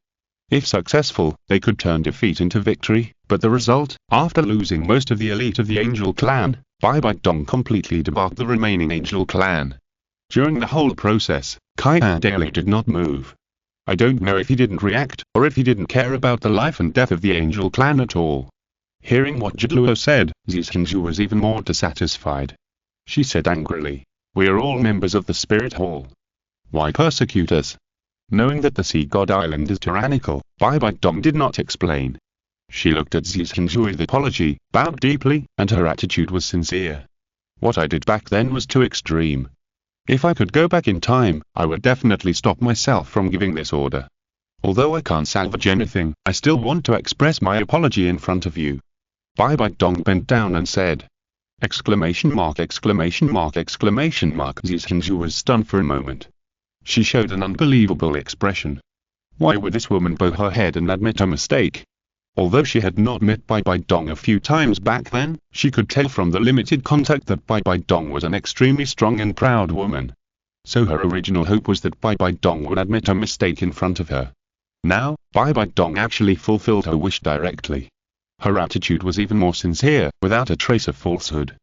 If successful, they could turn defeat into victory, but the result, after losing most of the elite of the Angel Clan, Bibi Dong completely debarked the remaining Angel Clan. During the whole process, Qian Renxue did not move. I don't know if he didn't react, or if he didn't care about the life and death of the Angel Clan at all. Hearing what Douluo said, Zhu Zhuqing was even more dissatisfied. She said angrily, We are all members of the Spirit Hall. Why persecute us? Knowing that the Sea God Island is tyrannical, Bibi Dong did not explain. She looked at Zhu Zhuqing with apology, bowed deeply, and her attitude was sincere. What I did back then was too extreme. If I could go back in time, I would definitely stop myself from giving this order. Although I can't salvage anything, I still want to express my apology in front of you. Bibi Dong bent down and said, Exclamation mark, exclamation mark, exclamation mark. Zhu Zhuqing was stunned for a moment. She showed an unbelievable expression. Why would this woman bow her head and admit a mistake? Although she had not met Bibi Dong a few times back then, she could tell from the limited contact that Bibi Dong was an extremely strong and proud woman. So her original hope was that Bibi Dong would admit a mistake in front of her. Now, Bibi Dong actually fulfilled her wish directly. Her attitude was even more sincere, without a trace of falsehood.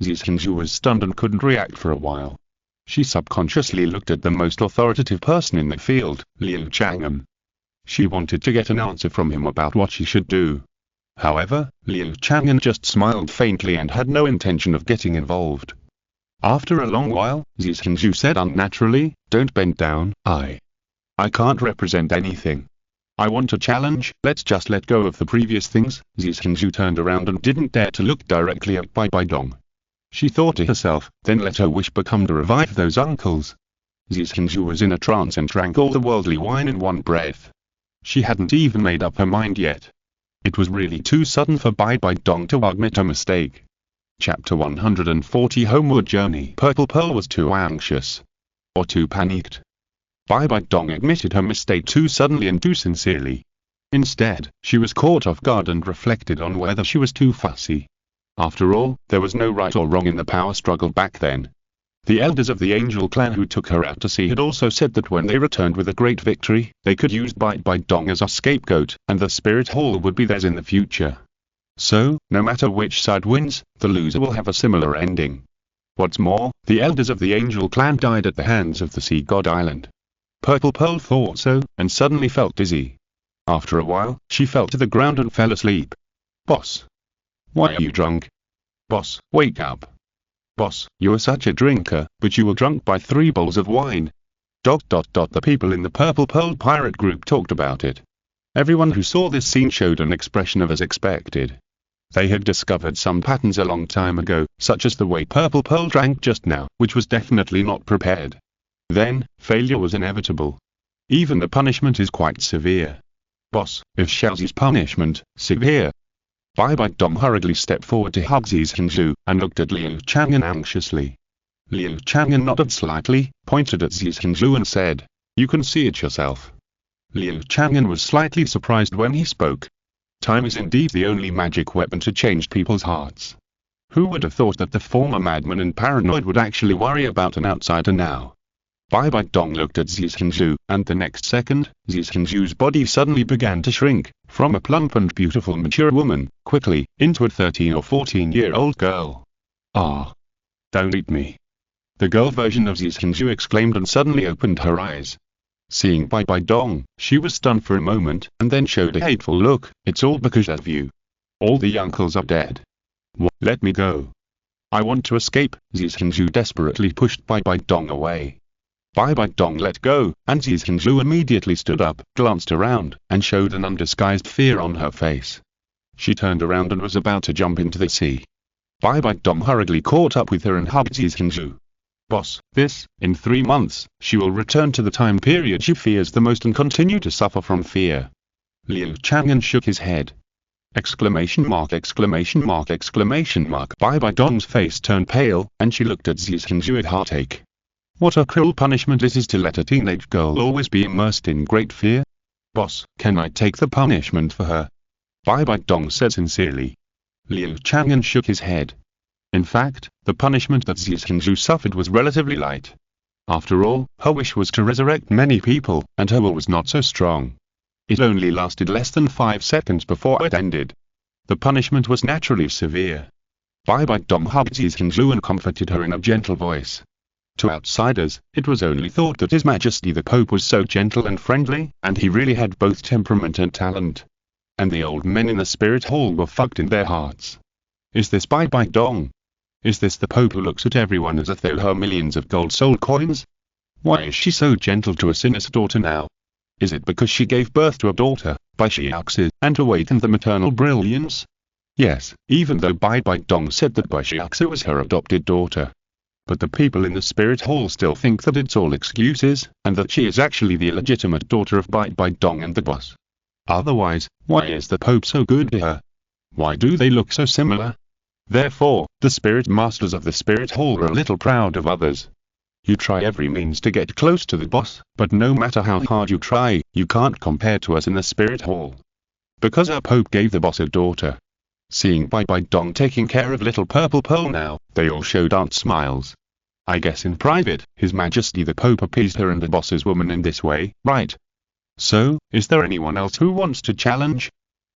Zhu Zhuqing was stunned and couldn't react for a while. She subconsciously looked at the most authoritative person in the field, Liu Chang'an. She wanted to get an answer from him about what she should do. However, Liu Chang'an just smiled faintly and had no intention of getting involved. After a long while, Zhu Zhuqing said unnaturally, "Don't bend down, I can't represent anything. I want a challenge, let's just let go of the previous things." Zhu Zhuqing turned around and didn't dare to look directly at Bibi Dong. She thought to herself, then let her wish become to revive those uncles. Zhu Zhuqing was in a trance and drank all the worldly wine in one breath. She hadn't even made up her mind yet. It was really too sudden for Bibi Dong to admit a mistake. Chapter 140 Homeward Journey. Purple Pearl was too anxious. Or too panicked. Bibi Dong admitted her mistake too suddenly and too sincerely. Instead, she was caught off guard and reflected on whether she was too fussy. After all, there was no right or wrong in the power struggle back then. The elders of the Angel clan who took her out to sea had also said that when they returned with a great victory, they could use Bibi Dong as a scapegoat, and the spirit hall would be theirs in the future. So, no matter which side wins, the loser will have a similar ending. What's more, the elders of the Angel clan died at the hands of the Sea God Island. Purple Pearl thought so, and suddenly felt dizzy. After a while, she fell to the ground and fell asleep. "Boss. Why are you drunk? Boss, wake up. Boss, you are such a drinker, but you were drunk by 3 bowls of wine." The people in the Purple Pearl pirate group talked about it. Everyone who saw this scene showed an expression of as expected. They had discovered some patterns a long time ago, such as the way Purple Pearl drank just now, which was definitely not prepared. Then, failure was inevitable. Even the punishment is quite severe. "Boss, is Xiao's punishment severe?" Bibi Dong hurriedly stepped forward to hug Zhu Zhuqing, and looked at Liu Chang'an anxiously. Liu Chang'an nodded slightly, pointed at Zhu Zhuqing and said, "You can see it yourself." Liu Chang'an was slightly surprised when he spoke. Time is indeed the only magic weapon to change people's hearts. Who would have thought that the former madman and paranoid would actually worry about an outsider now? Bibi Dong looked at Zhu Zhuqing, and the next second, Zhu Zhuqing's body suddenly began to shrink, from a plump and beautiful mature woman, quickly, into a 13 or 14-year-old girl. "Ah! Don't eat me!" The girl version of Zhu Zhuqing exclaimed and suddenly opened her eyes. Seeing Bibi Dong, she was stunned for a moment, and then showed a hateful look. "It's all because of you. All the uncles are dead. What? Let me go. I want to escape." Zhu Zhuqing desperately pushed Bibi Dong away. Bibi Dong let go, and Zhu Zhuqing immediately stood up, glanced around, and showed an undisguised fear on her face. She turned around and was about to jump into the sea. Bibi Dong hurriedly caught up with her and hugged Zhu Zhuqing. "Boss, in 3 months, she will return to the time period she fears the most and continue to suffer from fear." Liu Chang'an shook his head. Exclamation mark, exclamation mark, exclamation mark. Bibi Dong's face turned pale, and she looked at Zhu Zhuqing with heartache. What a cruel punishment it is to let a teenage girl always be immersed in great fear. "Boss, can I take the punishment for her?" Bibi Dong said sincerely. Liu Chang'an shook his head. In fact, the punishment that Zhu Zhuqing suffered was relatively light. After all, her wish was to resurrect many people, and her will was not so strong. It only lasted less than 5 seconds before it ended. The punishment was naturally severe. Bibi Dong hugged Zhu Zhuqing and comforted her in a gentle voice. To outsiders, it was only thought that His Majesty the Pope was so gentle and friendly, and he really had both temperament and talent. And the old men in the spirit hall were fucked in their hearts. Is this Bibi Dong? Is this the Pope who looks at everyone as if they owe her millions of gold soul coins? Why is she so gentle to a sinner's daughter now? Is it because she gave birth to a daughter, by Xiaoxi, and awakened the maternal brilliance? Yes, even though Bibi Dong said that Bai Xiaoxi was her adopted daughter. But the people in the spirit hall still think that it's all excuses, and that she is actually the illegitimate daughter of Bibi Dong and the boss. Otherwise, why is the Pope so good to her? Why do they look so similar? Therefore, the spirit masters of the spirit hall are a little proud of others. You try every means to get close to the boss, but no matter how hard you try, you can't compare to us in the spirit hall. Because our Pope gave the boss a daughter. Seeing Bibi Dong taking care of little Purple Pearl now, they all showed aunt smiles. I guess in private, His Majesty the Pope appeased her and the boss's woman in this way, right? So, is there anyone else who wants to challenge?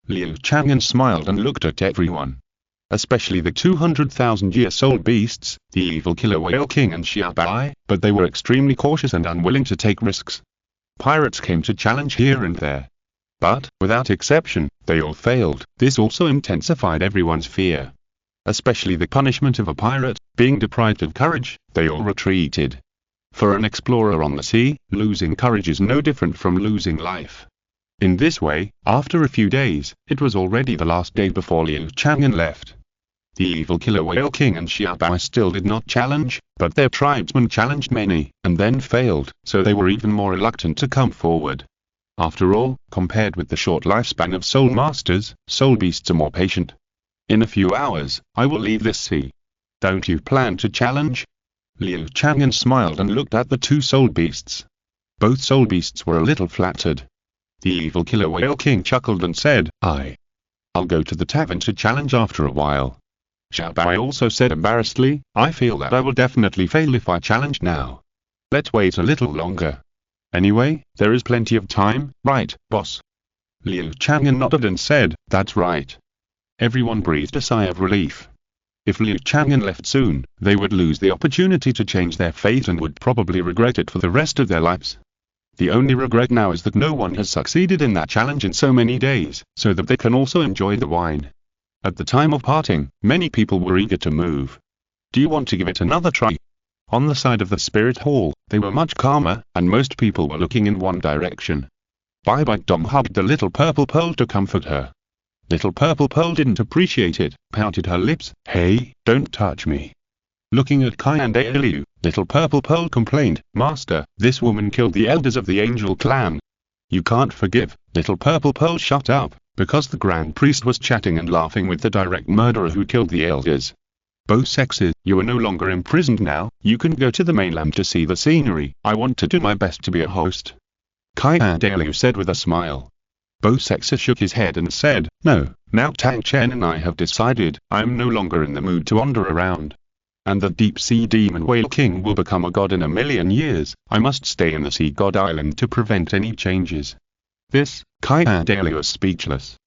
Liu Chang'an smiled and looked at everyone. Especially the 200,000-year-old beasts, the evil killer whale king and Xiao Bai, but they were extremely cautious and unwilling to take risks. Pirates came to challenge here and there. But, without exception, they all failed. This also intensified everyone's fear. Especially the punishment of a pirate, being deprived of courage, they all retreated. For an explorer on the sea, losing courage is no different from losing life. In this way, after a few days, it was already the last day before Liu Chang'an left. The evil killer whale king and Xiao Wu still did not challenge, but their tribesmen challenged many, and then failed, so they were even more reluctant to come forward. After all, compared with the short lifespan of soul masters, soul beasts are more patient. In a few hours, I will leave this sea. Don't you plan to challenge? Liu Chang'an smiled and looked at the two soul beasts. Both soul beasts were a little flattered. The evil killer whale king chuckled and said, I'll go to the tavern to challenge after a while. Xiao Wu also said embarrassedly, I feel that I will definitely fail if I challenge now. Let's wait a little longer. Anyway, there is plenty of time, right, boss? Liu Chang'an nodded and said, that's right. Everyone breathed a sigh of relief. If Liu Chang'an left soon, they would lose the opportunity to change their fate and would probably regret it for the rest of their lives. The only regret now is that no one has succeeded in that challenge in so many days, so that they can also enjoy the wine. At the time of parting, many people were eager to move. Do you want to give it another try? On the side of the spirit hall, they were much calmer, and most people were looking in one direction. Bibi Dong hugged the little purple pearl to comfort her. Little purple pearl didn't appreciate it, pouted her lips, hey, don't touch me. Looking at Qian Renxue, little purple pearl complained, Master, this woman killed the elders of the angel clan. You can't forgive. Little purple pearl shut up, because the grand priest was chatting and laughing with the direct murderer who killed the elders. Both sexes, you are no longer imprisoned now, you can go to the mainland to see the scenery, I want to do my best to be a host. Qian Renxue said with a smile. Both sexes shook his head and said, no, now Tang Chen and I have decided, I am no longer in the mood to wander around. And the deep-sea demon whale king will become a god in 1,000,000 years, I must stay in the sea god island to prevent any changes. This, Qian Renxue was speechless.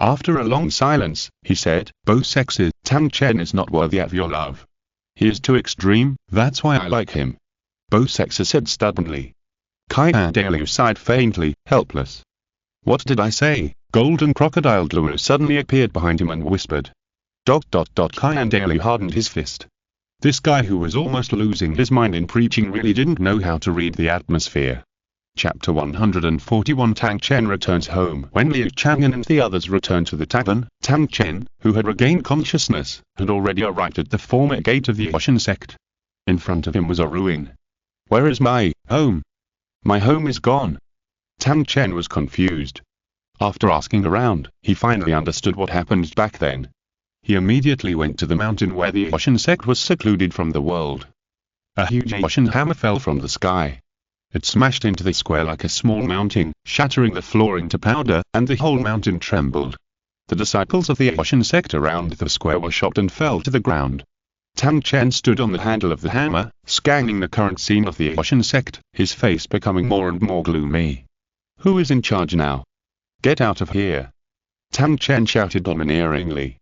After a long silence, he said, both sexes, Tang Chen is not worthy of your love. He is too extreme, that's why I like him. Both sexes said stubbornly. Qian Renxue sighed faintly, helpless. What did I say? Golden Crocodile Douluo suddenly appeared behind him and whispered. ... Qian Renxue hardened his fist. This guy who was almost losing his mind in preaching really didn't know how to read the atmosphere. Chapter 141 Tang Chen returns home. When Liu Chang'an and the others returned to the tavern, Tang Chen, who had regained consciousness, had already arrived at the former gate of the Ocean sect. In front of him was a ruin. Where is my home? My home is gone. Tang Chen was confused. After asking around, he finally understood what happened back then. He immediately went to the mountain where the Ocean sect was secluded from the world. A huge ocean hammer fell from the sky. It smashed into the square like a small mountain, shattering the floor into powder, and the whole mountain trembled. The disciples of the Ocean sect around the square were shocked and fell to the ground. Tang Chen stood on the handle of the hammer, scanning the current scene of the Ocean sect, his face becoming more and more gloomy. Who is in charge now? Get out of here! Tang Chen shouted domineeringly.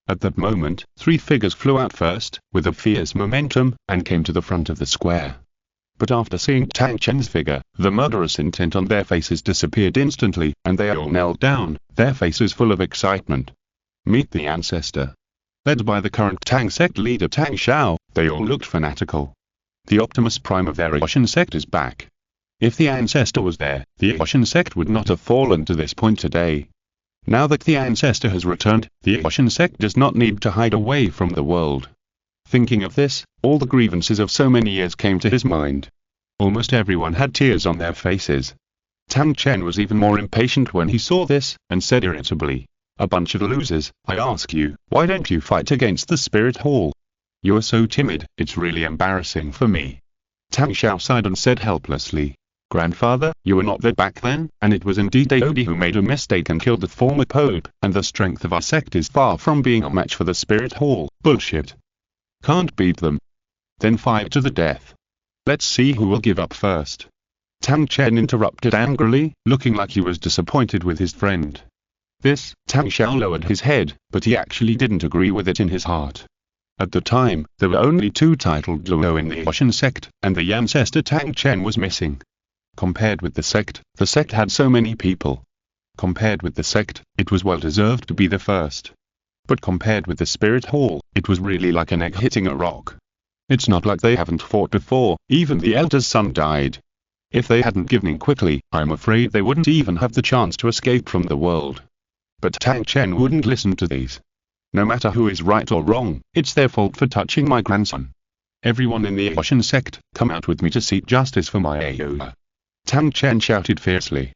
At that moment, 3 figures flew out first, with a fierce momentum, and came to the front of the square. But after seeing Tang Chen's figure, the murderous intent on their faces disappeared instantly, and they all knelt down, their faces full of excitement. Meet the ancestor. Led by the current Tang sect leader Tang Xiao, they all looked fanatical. The Optimus Prime of their Ocean sect is back. If the ancestor was there, the Ocean sect would not have fallen to this point today. Now that the ancestor has returned, the Ocean sect does not need to hide away from the world. Thinking of this, all the grievances of so many years came to his mind. Almost everyone had tears on their faces. Tang Chen was even more impatient when he saw this, and said irritably, a bunch of losers, I ask you, why don't you fight against the Spirit Hall? You are so timid, it's really embarrassing for me. Tang Xiao sighed and said helplessly, Grandfather, you were not there back then, and it was indeed Daodi who made a mistake and killed the former pope, and the strength of our sect is far from being a match for the Spirit Hall. Bullshit. Can't beat them. Then fight to the death. Let's see who will give up first. Tang Chen interrupted angrily, looking like he was disappointed with his friend. This, Tang Xiao lowered his head, but he actually didn't agree with it in his heart. At the time, there were only 2 titled Douluo in the Ocean sect, and the ancestor Tang Chen was missing. Compared with the sect had so many people. Compared with the sect, it was well deserved to be the first. But compared with the Spirit Hall, it was really like an egg hitting a rock. It's not like they haven't fought before, even the elder's son died. If they hadn't given in quickly, I'm afraid they wouldn't even have the chance to escape from the world. But Tang Chen wouldn't listen to these. No matter who is right or wrong, it's their fault for touching my grandson. Everyone in the Ocean sect, come out with me to seek justice for my Aoda. Tang Chen shouted fiercely.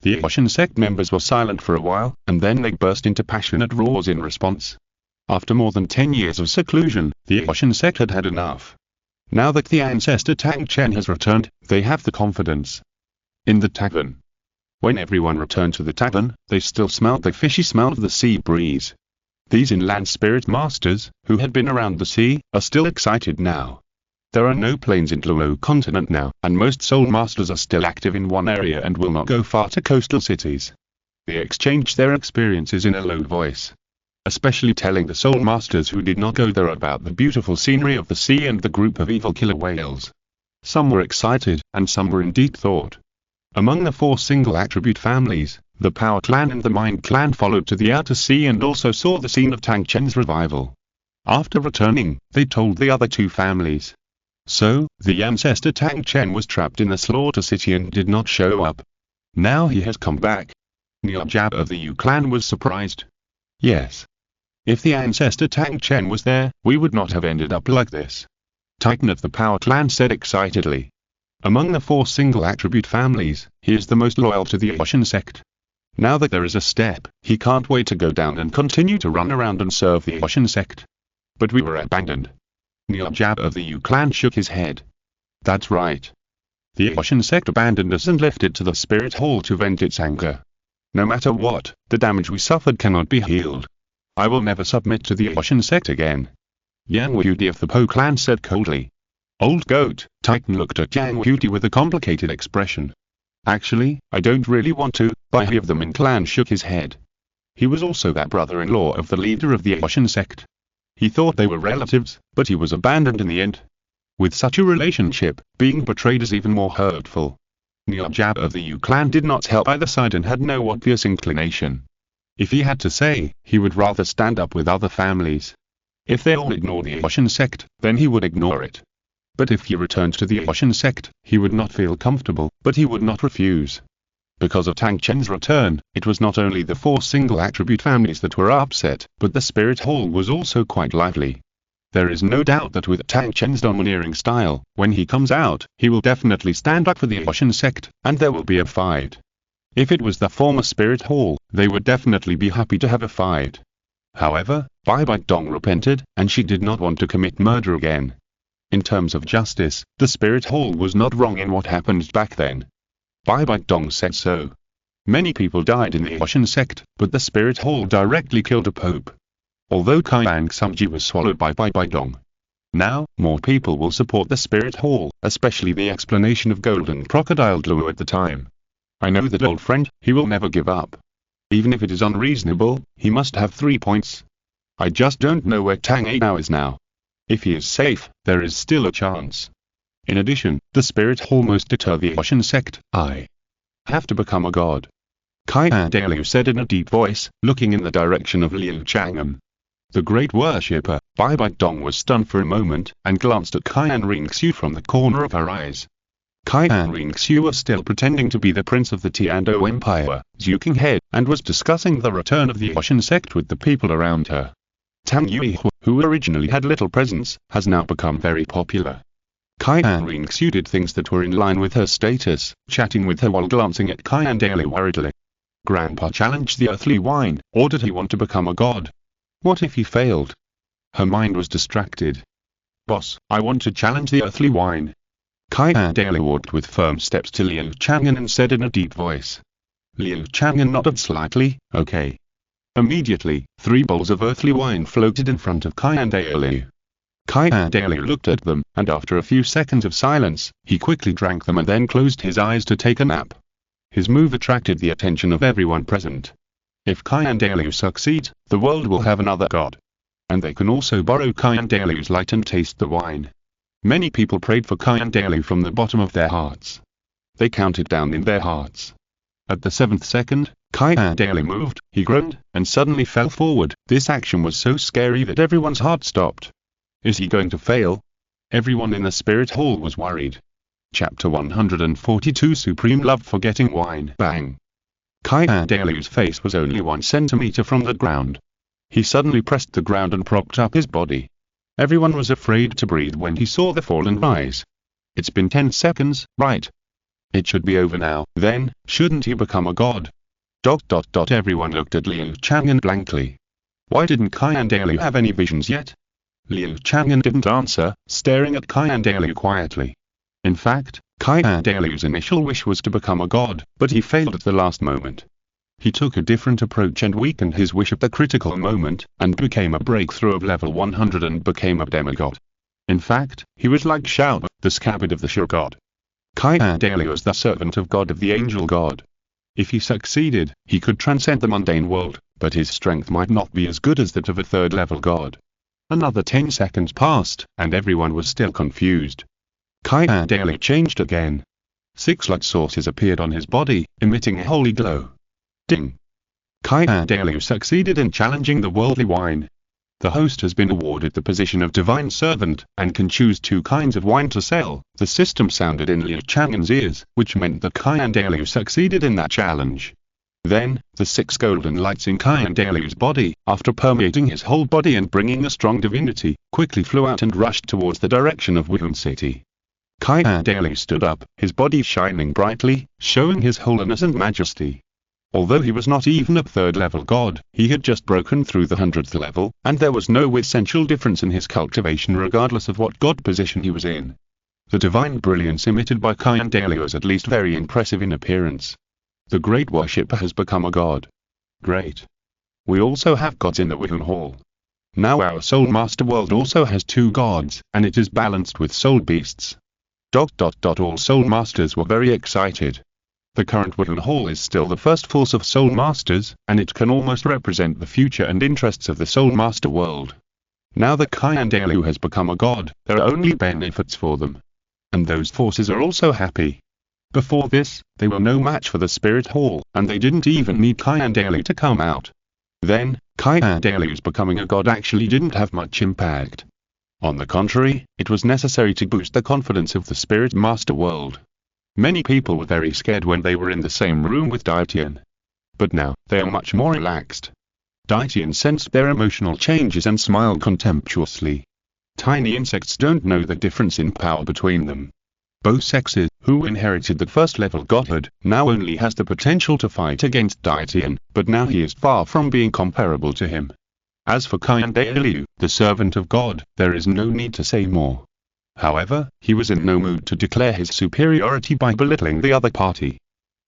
The Ocean sect members were silent for a while, and then they burst into passionate roars in response. After more than 10 years of seclusion, the Ocean sect had had enough. Now that the ancestor Tang Chen has returned, they have the confidence. In the tavern. When everyone returned to the tavern, they still smelled the fishy smell of the sea breeze. These inland spirit masters, who had been around the sea, are still excited now. There are no planes in Douluo Continent now, and most soul masters are still active in one area and will not go far to coastal cities. They exchanged their experiences in a low voice. Especially telling the soul masters who did not go there about the beautiful scenery of the sea and the group of evil killer whales. Some were excited, and some were in deep thought. Among the 4 single attribute families, the Power Clan and the Mind Clan followed to the outer sea and also saw the scene of Tang Chen's revival. After returning, they told the other 2 families. So, the ancestor Tang Chen was trapped in the slaughter city and did not show up. Now he has come back. Niajab of the Yu clan was surprised. Yes. If the ancestor Tang Chen was there, we would not have ended up like this. Titan of the Power Clan said excitedly. Among the 4 single attribute families, he is the most loyal to the Ocean sect. Now that there is a step, he can't wait to go down and continue to run around and serve the Ocean sect. But we were abandoned. Niajab of the Yu clan shook his head. That's right. The Ocean sect abandoned us and left it to the Spirit Hall to vent its anger. No matter what, the damage we suffered cannot be healed. I will never submit to the Ocean sect again. Yang Wuti of the Po clan said coldly. Old goat, Titan looked at Yang Wuti with a complicated expression. Actually, I don't really want to, but he of the Min clan shook his head. He was also that brother-in-law of the leader of the Ocean sect. He thought they were relatives, but he was abandoned in the end. With such a relationship, being betrayed is even more hurtful. Niajab of the Yu clan did not help either side and had no obvious inclination. If he had to say, he would rather stand up with other families. If they all ignore the Ocean sect, then he would ignore it. But if he returned to the Ocean sect, he would not feel comfortable, but he would not refuse. Because of Tang Chen's return, it was not only the 4 single attribute families that were upset, but the Spirit Hall was also quite lively. There is no doubt that with Tang Chen's domineering style, when he comes out, he will definitely stand up for the Ocean sect, and there will be a fight. If it was the former Spirit Hall, they would definitely be happy to have a fight. However, Bibi Dong repented, and she did not want to commit murder again. In terms of justice, the Spirit Hall was not wrong in what happened back then. Bibi Dong said so. Many people died in the Ocean sect, but the Spirit Hall directly killed a pope. Although Qian Renxue was swallowed by Bibi Dong. Now, more people will support the Spirit Hall, especially the explanation of Golden Crocodile Douluo at the time. I know that old friend, he will never give up. Even if it is unreasonable, he must have 3 points. I just don't know where Tang Adao is now. If he is safe, there is still a chance. In addition, the Spirit Hall must deter the Ocean sect. I have to become a god. Qian Renxue said in a deep voice, looking in the direction of Liu Chang'an. The great worshipper, Bibi Dong was stunned for a moment, and glanced at Qian Renxue from the corner of her eyes. Qian Renxue was still pretending to be the prince of the Tiandou Empire, Zhu Zhuqing head, and was discussing the return of the Ocean sect with the people around her. Tang Yui, who originally had little presence, has now become very popular. Qian Renxue did things that were in line with her status, chatting with her while glancing at Qian Renxue worriedly. Grandpa challenged the earthly wine, or did he want to become a god? What if he failed? Her mind was distracted. Boss, I want to challenge the earthly wine. Qian Renxue walked with firm steps to Liu Chang'an and said in a deep voice. Liu Chang'an nodded slightly, okay. Immediately, 3 bowls of earthly wine floated in front of Qian Renxue. Qian Renxue looked at them, and after a few seconds of silence, he quickly drank them and then closed his eyes to take a nap. His move attracted the attention of everyone present. If Qian Renxue succeeds, the world will have another god. And they can also borrow Qian Renxue's light and taste the wine. Many people prayed for Qian Renxue from the bottom of their hearts. They counted down in their hearts. At the 7th second, Qian Renxue moved, he groaned, and suddenly fell forward. This action was so scary that everyone's heart stopped. Is he going to fail? Everyone in the spirit hall was worried. Chapter 142 Supreme Love for Getting Wine. Bang! Qian Renxue's face was only 1 centimeter from the ground. He suddenly pressed the ground and propped up his body. Everyone was afraid to breathe when he saw the fallen rise. It's been 10 seconds, right? It should be over now. Then, shouldn't he become a god? Everyone looked at Liu Chang'an blankly. Why didn't Qian Renxue have any visions yet? Liu Chang'an didn't answer, staring at Qian Renxue quietly. In fact, Qian Renxue's initial wish was to become a god, but he failed at the last moment. He took a different approach and weakened his wish at the critical moment, and became a breakthrough of level 100 and became a demigod. In fact, he was like Xiao Wu, the scabbard of the sure god. Qian Renxue was the servant of God of the angel god. If he succeeded, he could transcend the mundane world, but his strength might not be as good as that of a third-level god. Another 10 seconds passed, and everyone was still confused. Qian Renxue changed again. 6 light sources appeared on his body, emitting a holy glow. Ding! Qian Renxue succeeded in challenging the worldly wine. The host has been awarded the position of divine servant, and can choose 2 kinds of wine to sell. The system sounded in Liu Chang'an's ears, which meant that Qian Renxue succeeded in that challenge. Then, the 6 golden lights in Qian Renxue's body, after permeating his whole body and bringing a strong divinity, quickly flew out and rushed towards the direction of Wuhan City. Qian Renxue stood up, his body shining brightly, showing his holiness and majesty. Although he was not even a third-level god, he had just broken through the 100th level, and there was no essential difference in his cultivation regardless of what god position he was in. The divine brilliance emitted by Qian Renxue was at least very impressive in appearance. The great worshipper has become a god. Great. We also have gods in the Wuhan Hall. Now our Soul Master world also has 2 gods, and it is balanced with soul beasts. All Soul Masters were very excited. The current Wuhan Hall is still the first force of Soul Masters, and it can almost represent the future and interests of the Soul Master world. Now that Qian Renxue has become a god, there are only benefits for them. And those forces are also happy. Before this, they were no match for the Spirit Hall, and they didn't even need Qian Renxue to come out. Then, Qian Renxue's becoming a god actually didn't have much impact. On the contrary, it was necessary to boost the confidence of the Spirit Master world. Many people were very scared when they were in the same room with Daitian. But now, they are much more relaxed. Daitian sensed their emotional changes and smiled contemptuously. Tiny insects don't know the difference in power between them. Both sexes, who inherited the first-level godhood, now only has the potential to fight against Daitian, but now he is far from being comparable to him. As for Qian Renxue, the servant of God, there is no need to say more. However, he was in no mood to declare his superiority by belittling the other party.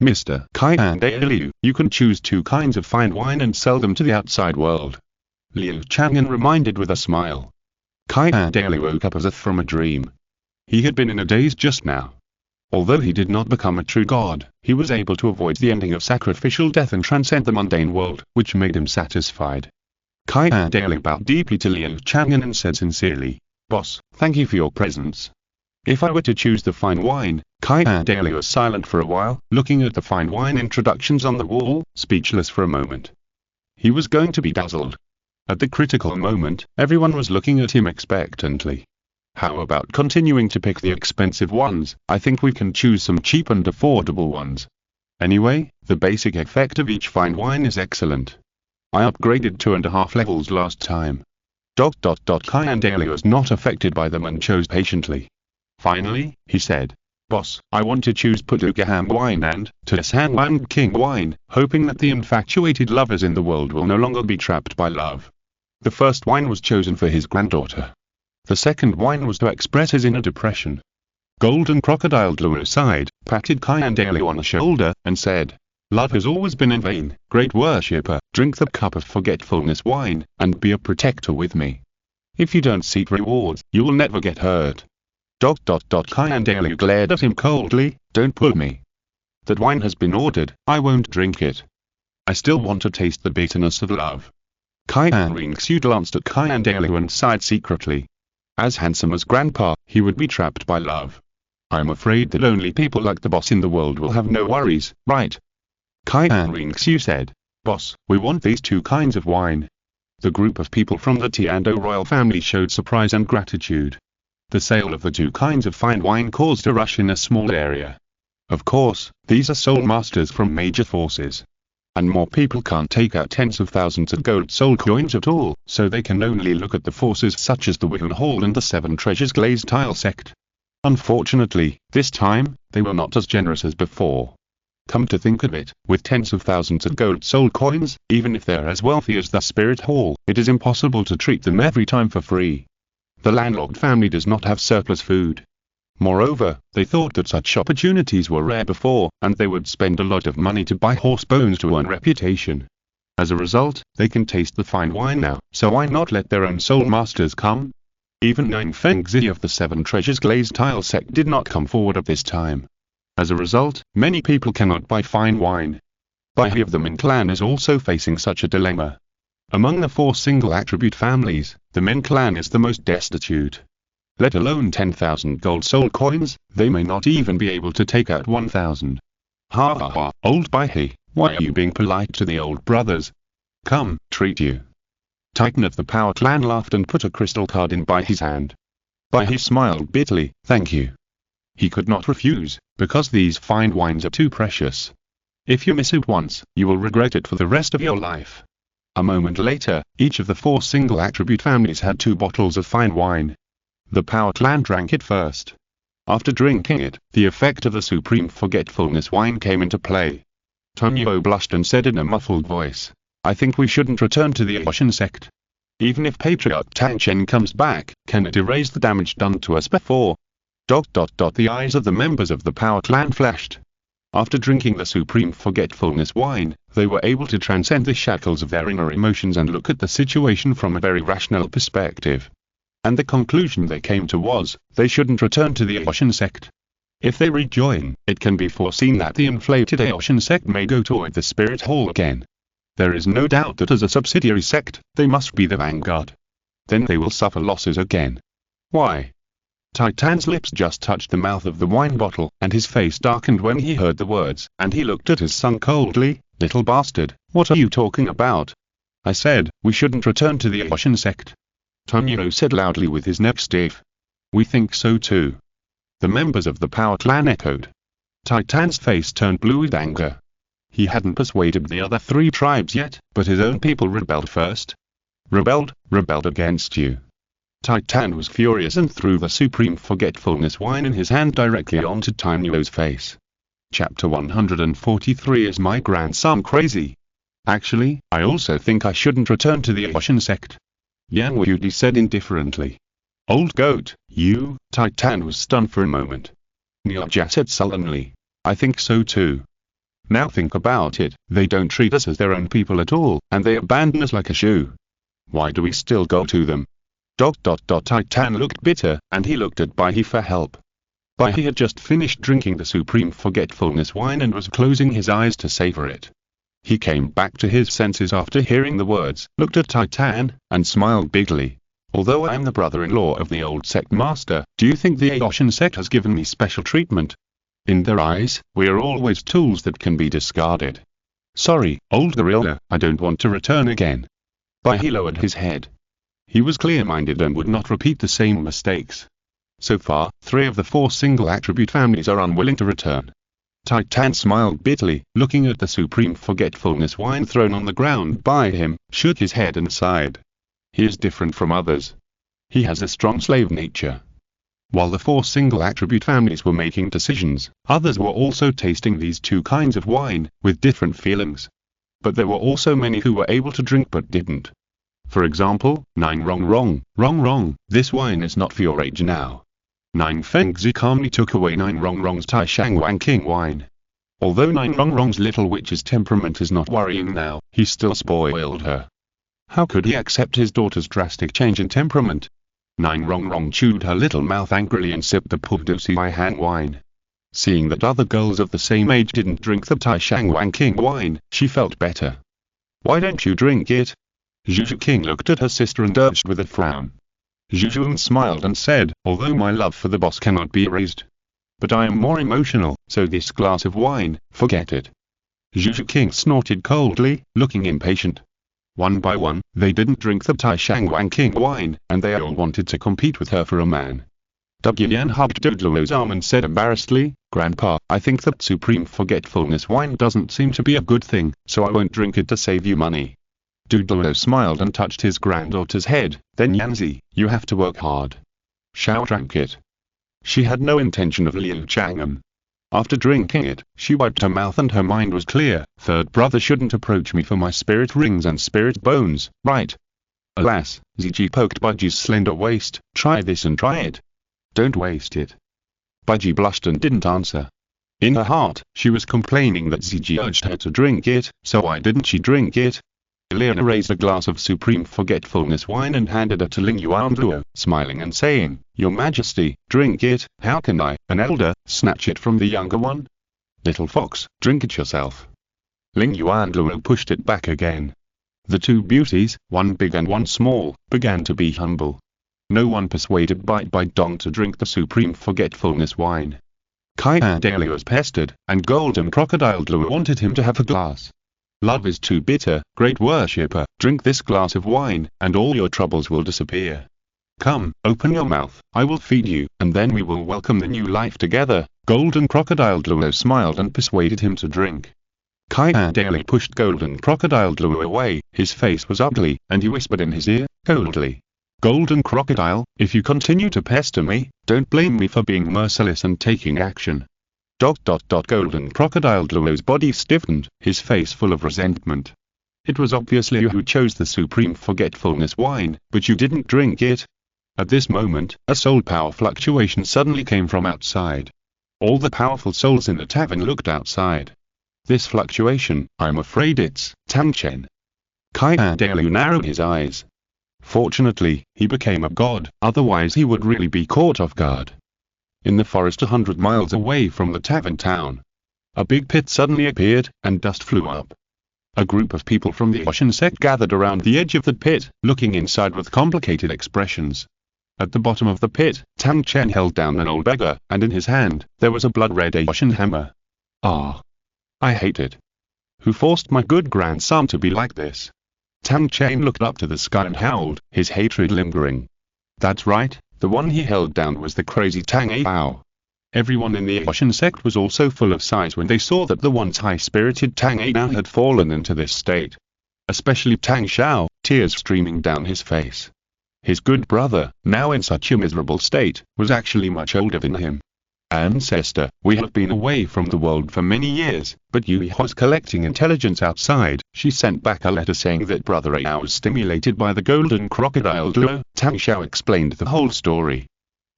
Mr. Qian Renxue, you can choose 2 kinds of fine wine and sell them to the outside world. Liu Chang'an reminded with a smile. Qian Renxue woke up as if from a dream. He had been in a daze just now. Although he did not become a true god, he was able to avoid the ending of sacrificial death and transcend the mundane world, which made him satisfied. Qian Renxue bowed deeply to Liu Chang'an and said sincerely, "Boss, thank you for your presence." If I were to choose the fine wine, Qian Renxue was silent for a while, looking at the fine wine introductions on the wall, speechless for a moment. He was going to be dazzled. At the critical moment, everyone was looking at him expectantly. How about continuing to pick the expensive ones? I think we can choose some cheap and affordable ones. Anyway, the basic effect of each fine wine is excellent. I upgraded 2.5 levels last time. Qian Renxue was not affected by them and chose patiently. Finally, he said, "Boss, I want to choose Putugaham wine and Tashan King wine, hoping that the infatuated lovers in the world will no longer be trapped by love." The first wine was chosen for his granddaughter. The second wine was to express his inner depression. Golden Crocodile Douluo sighed, patted Qian Renxue on the shoulder, and said, "Love has always been in vain, great worshipper, drink the cup of forgetfulness wine, and be a protector with me. If you don't seek rewards, you will never get hurt." Qian Renxue glared at him coldly, "Don't pull me. That wine has been ordered, I won't drink it. I still want to taste the bitterness of love." Qian Renxue glanced at Qian Renxue and sighed secretly. As handsome as Grandpa, he would be trapped by love. I'm afraid that only people like the boss in the world will have no worries, right? Qian Renxue said. Boss, we want these two kinds of wine. The group of people from the Tiando royal family showed surprise and gratitude. The sale of the two kinds of fine wine caused a rush in a small area. Of course, these are soul masters from major forces. And more people can't take out tens of thousands of gold soul coins at all, so they can only look at the forces such as the Wooden Hall and the Seven Treasures Glazed Tile sect. Unfortunately, this time, they were not as generous as before. Come to think of it, with tens of thousands of gold soul coins, even if they're as wealthy as the Spirit Hall, it is impossible to treat them every time for free. The landlocked family does not have surplus food. Moreover, they thought that such opportunities were rare before, and they would spend a lot of money to buy horse bones to earn reputation. As a result, they can taste the fine wine now, so why not let their own soul masters come? Even Nine Fengzi of the Seven Treasures Glazed Tile sect did not come forward at this time. As a result, many people cannot buy fine wine. Bibi of the Min clan is also facing such a dilemma. Among the 4 single attribute families, the Min clan is the most destitute. Let alone 10,000 gold soul coins, they may not even be able to take out 1,000. Ha ha ha, old Bibi, why are you being polite to the old brothers? Come, treat you. Titan of the Power Clan laughed and put a crystal card in Bibi's hand. Bibi smiled bitterly, thank you. He could not refuse, because these fine wines are too precious. If you miss it once, you will regret it for the rest of your life. A moment later, each of the 4 single attribute families had 2 bottles of fine wine. The Power Clan drank it first. After drinking it, the effect of the Supreme Forgetfulness wine came into play. Douluo blushed and said in a muffled voice, I think we shouldn't return to the Ocean sect. Even if Patriarch Tang Chen comes back, can it erase the damage done to us before? The eyes of the members of the Power Clan flashed. After drinking the Supreme Forgetfulness wine, they were able to transcend the shackles of their inner emotions and look at the situation from a very rational perspective. And the conclusion they came to was, they shouldn't return to the Ocean sect. If they rejoin, it can be foreseen that the inflated Ocean sect may go toward the Spirit Hall again. There is no doubt that as a subsidiary sect, they must be the vanguard. Then they will suffer losses again. Why? Titan's lips just touched the mouth of the wine bottle, and his face darkened when he heard the words, and he looked at his son coldly, little bastard, what are you talking about? I said, we shouldn't return to the Ocean sect. Douluo said loudly with his neck stiff. We think so too. The members of the Power Clan echoed. Titan's face turned blue with anger. He hadn't persuaded the other 3 tribes yet, but his own people rebelled first. Rebelled against you. Titan was furious and threw the Supreme Forgetfulness wine in his hand directly onto Douluo's face. Chapter 143 Is my grandson crazy? Actually, I also think I shouldn't return to the Ocean sect. Yang Wudi said indifferently. Old goat, you? Titan was stunned for a moment. Nyaja said sullenly. I think so too. Now think about it, they don't treat us as their own people at all, and they abandon us like a shoe. Why do we still go to them? Titan looked bitter, and he looked at Bibi for help. Bibi had just finished drinking the Supreme Forgetfulness wine and was closing his eyes to savor it. He came back to his senses after hearing the words, looked at Titan, and smiled bigly. Although I am the brother-in-law of the old sect master, do you think the Ocean sect has given me special treatment? In their eyes, we are always tools that can be discarded. Sorry, old gorilla, I don't want to return again. Bibi lowered his head. He was clear-minded and would not repeat the same mistakes. So far, 3 of the 4 single attribute families are unwilling to return. Titan smiled bitterly, looking at the Supreme Forgetfulness wine thrown on the ground by him, shook his head and sighed. He is different from others. He has a strong slave nature. While the 4 single attribute families were making decisions, others were also tasting these 2 kinds of wine, with different feelings. But there were also many who were able to drink but didn't. For example, wrong, this wine is not for your age now. Nine Fengzi calmly took away Nine Rongrong's Tai Shang Wang King wine. Although Nine Rongrong's little witch's temperament is not worrying now, he still spoiled her. How could he accept his daughter's drastic change in temperament? Nine Rongrong chewed her little mouth angrily and sipped the Puvdosi Han wine. Seeing that other girls of the same age didn't drink the Tai Shang Wang King wine, she felt better. Why don't you drink it? Zhu Zhuqing looked at her sister and urged with a frown. Zhu Zhuqing smiled and said, although my love for the boss cannot be erased. But I am more emotional, so this glass of wine, forget it. Zhu Zhuqing snorted coldly, looking impatient. One by one, they didn't drink the Tai Shangwang King wine, and they all wanted to compete with her for a man. Yan hugged Douluo's arm and said embarrassedly, "Grandpa, I think that Supreme Forgetfulness wine doesn't seem to be a good thing, so I won't drink it to save you money." Douluo smiled and touched his granddaughter's head. "Then Yanzi, you have to work hard." Xiao drank it. She had no intention of Liu Chang'an. After drinking it, she wiped her mouth and her mind was clear. "Third brother shouldn't approach me for my spirit rings and spirit bones, right?" Alas, Ziji poked Biji's slender waist. "Try this and try it. Don't waste it." Biji blushed and didn't answer. In her heart, she was complaining that Ziji urged her to drink it, so why didn't she drink it? Liana raised a glass of Supreme Forgetfulness wine and handed it to Ling Yuanluo, smiling and saying, "Your Majesty, drink it." "How can I, an elder, snatch it from the younger one?" "Little fox, drink it yourself." Ling Yuanluo pushed it back again. The two beauties, one big and one small, began to be humble. No one persuaded Bibi Dong to drink the Supreme Forgetfulness wine. Qian Renxue was pestered, and Golden Crocodile Douluo wanted him to have a glass. "Love is too bitter, great worshipper, drink this glass of wine, and all your troubles will disappear. Come, open your mouth, I will feed you, and then we will welcome the new life together." Golden Crocodile Douluo smiled and persuaded him to drink. Qian Renxue pushed Golden Crocodile Douluo away. His face was ugly, and he whispered in his ear, coldly, "Golden Crocodile, if you continue to pester me, don't blame me for being merciless and taking action." Golden Crocodile Douluo's body stiffened, his face full of resentment. "It was obviously you who chose the Supreme Forgetfulness wine, but you didn't drink it." At this moment, a soul power fluctuation suddenly came from outside. All the powerful souls in the tavern looked outside. "This fluctuation, I'm afraid it's Tang Chen." Qian Renxue narrowed his eyes. Fortunately, he became a god, otherwise he would really be caught off guard. In the forest 100 miles away from the tavern town, a big pit suddenly appeared, and dust flew up. A group of people from the Ocean sect gathered around the edge of the pit, looking inside with complicated expressions. At the bottom of the pit, Tang Chen held down an old beggar, and in his hand, there was a blood-red Ocean hammer. "Ah! I hate it. Who forced my good grandson to be like this?" Tang Chen looked up to the sky and howled, his hatred lingering. That's right, the one he held down was the crazy Tang Ao. Everyone in the Ocean sect was also full of sighs when they saw that the once high-spirited Tang Ao had fallen into this state. Especially Tang Xiao, tears streaming down his face. His good brother, now in such a miserable state, was actually much older than him. "Ancestor, we have been away from the world for many years, but Yui was collecting intelligence outside." She sent back a letter saying that Brother Ao was stimulated by the Golden Crocodile Douluo. Tang Xiao explained the whole story.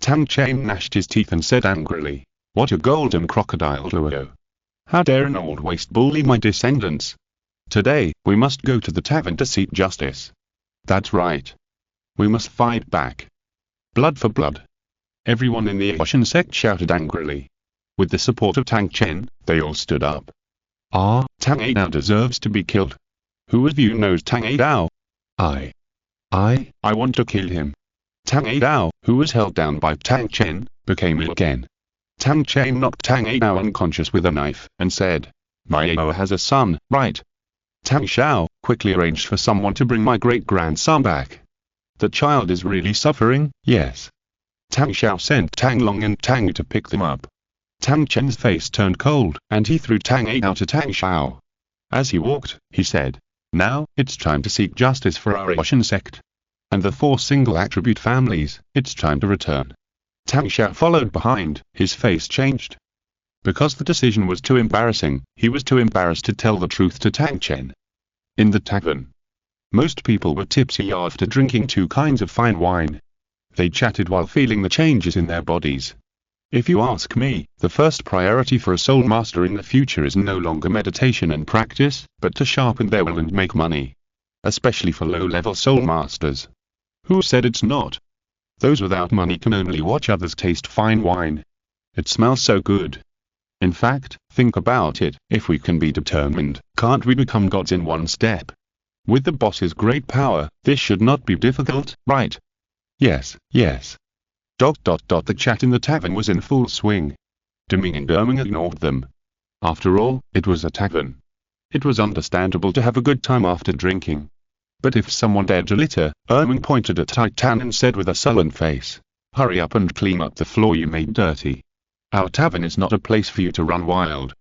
Tang Chen gnashed his teeth and said angrily, "What a Golden Crocodile Douluo! How dare an old waste bully my descendants? Today, we must go to the tavern to seek justice. That's right. We must fight back. Blood for blood." Everyone in the Ocean sect shouted angrily. With the support of Tang Chen, they all stood up. "Ah, Tang Ao deserves to be killed. Who of you knows Tang Ao?" I want to kill him." Tang Ao, who was held down by Tang Chen, became ill again. Tang Chen knocked Tang Ao unconscious with a knife, and said, "My Ao has a son, right? Tang Xiao, quickly arranged for someone to bring my great-grandson back. The child is really suffering." "Yes." Tang Xiao sent Tang Long and Tang to pick them up. Tang Chen's face turned cold, and he threw Tang Ao to Tang Xiao. As he walked, he said, "Now, it's time to seek justice for our Ocean sect. And the 4 single-attribute families, it's time to return." Tang Xiao followed behind, his face changed. Because the decision was too embarrassing, he was too embarrassed to tell the truth to Tang Chen. In the tavern, most people were tipsy after drinking 2 kinds of fine wine. They chatted while feeling the changes in their bodies. If you ask me, the first priority for a soul master in the future is no longer meditation and practice, but to sharpen their will and make money. Especially for low-level soul masters. Who said it's not? Those without money can only watch others taste fine wine. It smells so good. In fact, think about it, if we can be determined, can't we become gods in one step? With the boss's great power, this should not be difficult, right? Yes. The chat in the tavern was in full swing. Deming and Derming ignored them. After all, it was a tavern. It was understandable to have a good time after drinking. But if someone dared to litter, Ermin pointed at Titan and said with a sullen face, "Hurry up and clean up the floor you made dirty. Our tavern is not a place for you to run wild."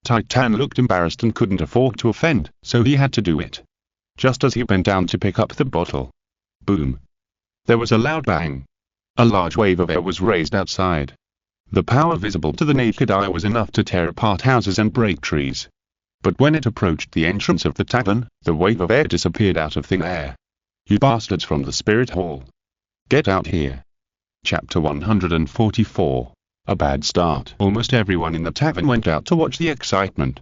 Titan looked embarrassed and couldn't afford to offend, so he had to do it. Just as he bent down to pick up the bottle. Boom! There was a loud bang. A large wave of air was raised outside. The power visible to the naked eye was enough to tear apart houses and break trees. But when it approached the entrance of the tavern, the wave of air disappeared out of thin air. "You bastards from the Spirit Hall. Get out here." Chapter 144. A bad start. Almost everyone in the tavern went out to watch the excitement.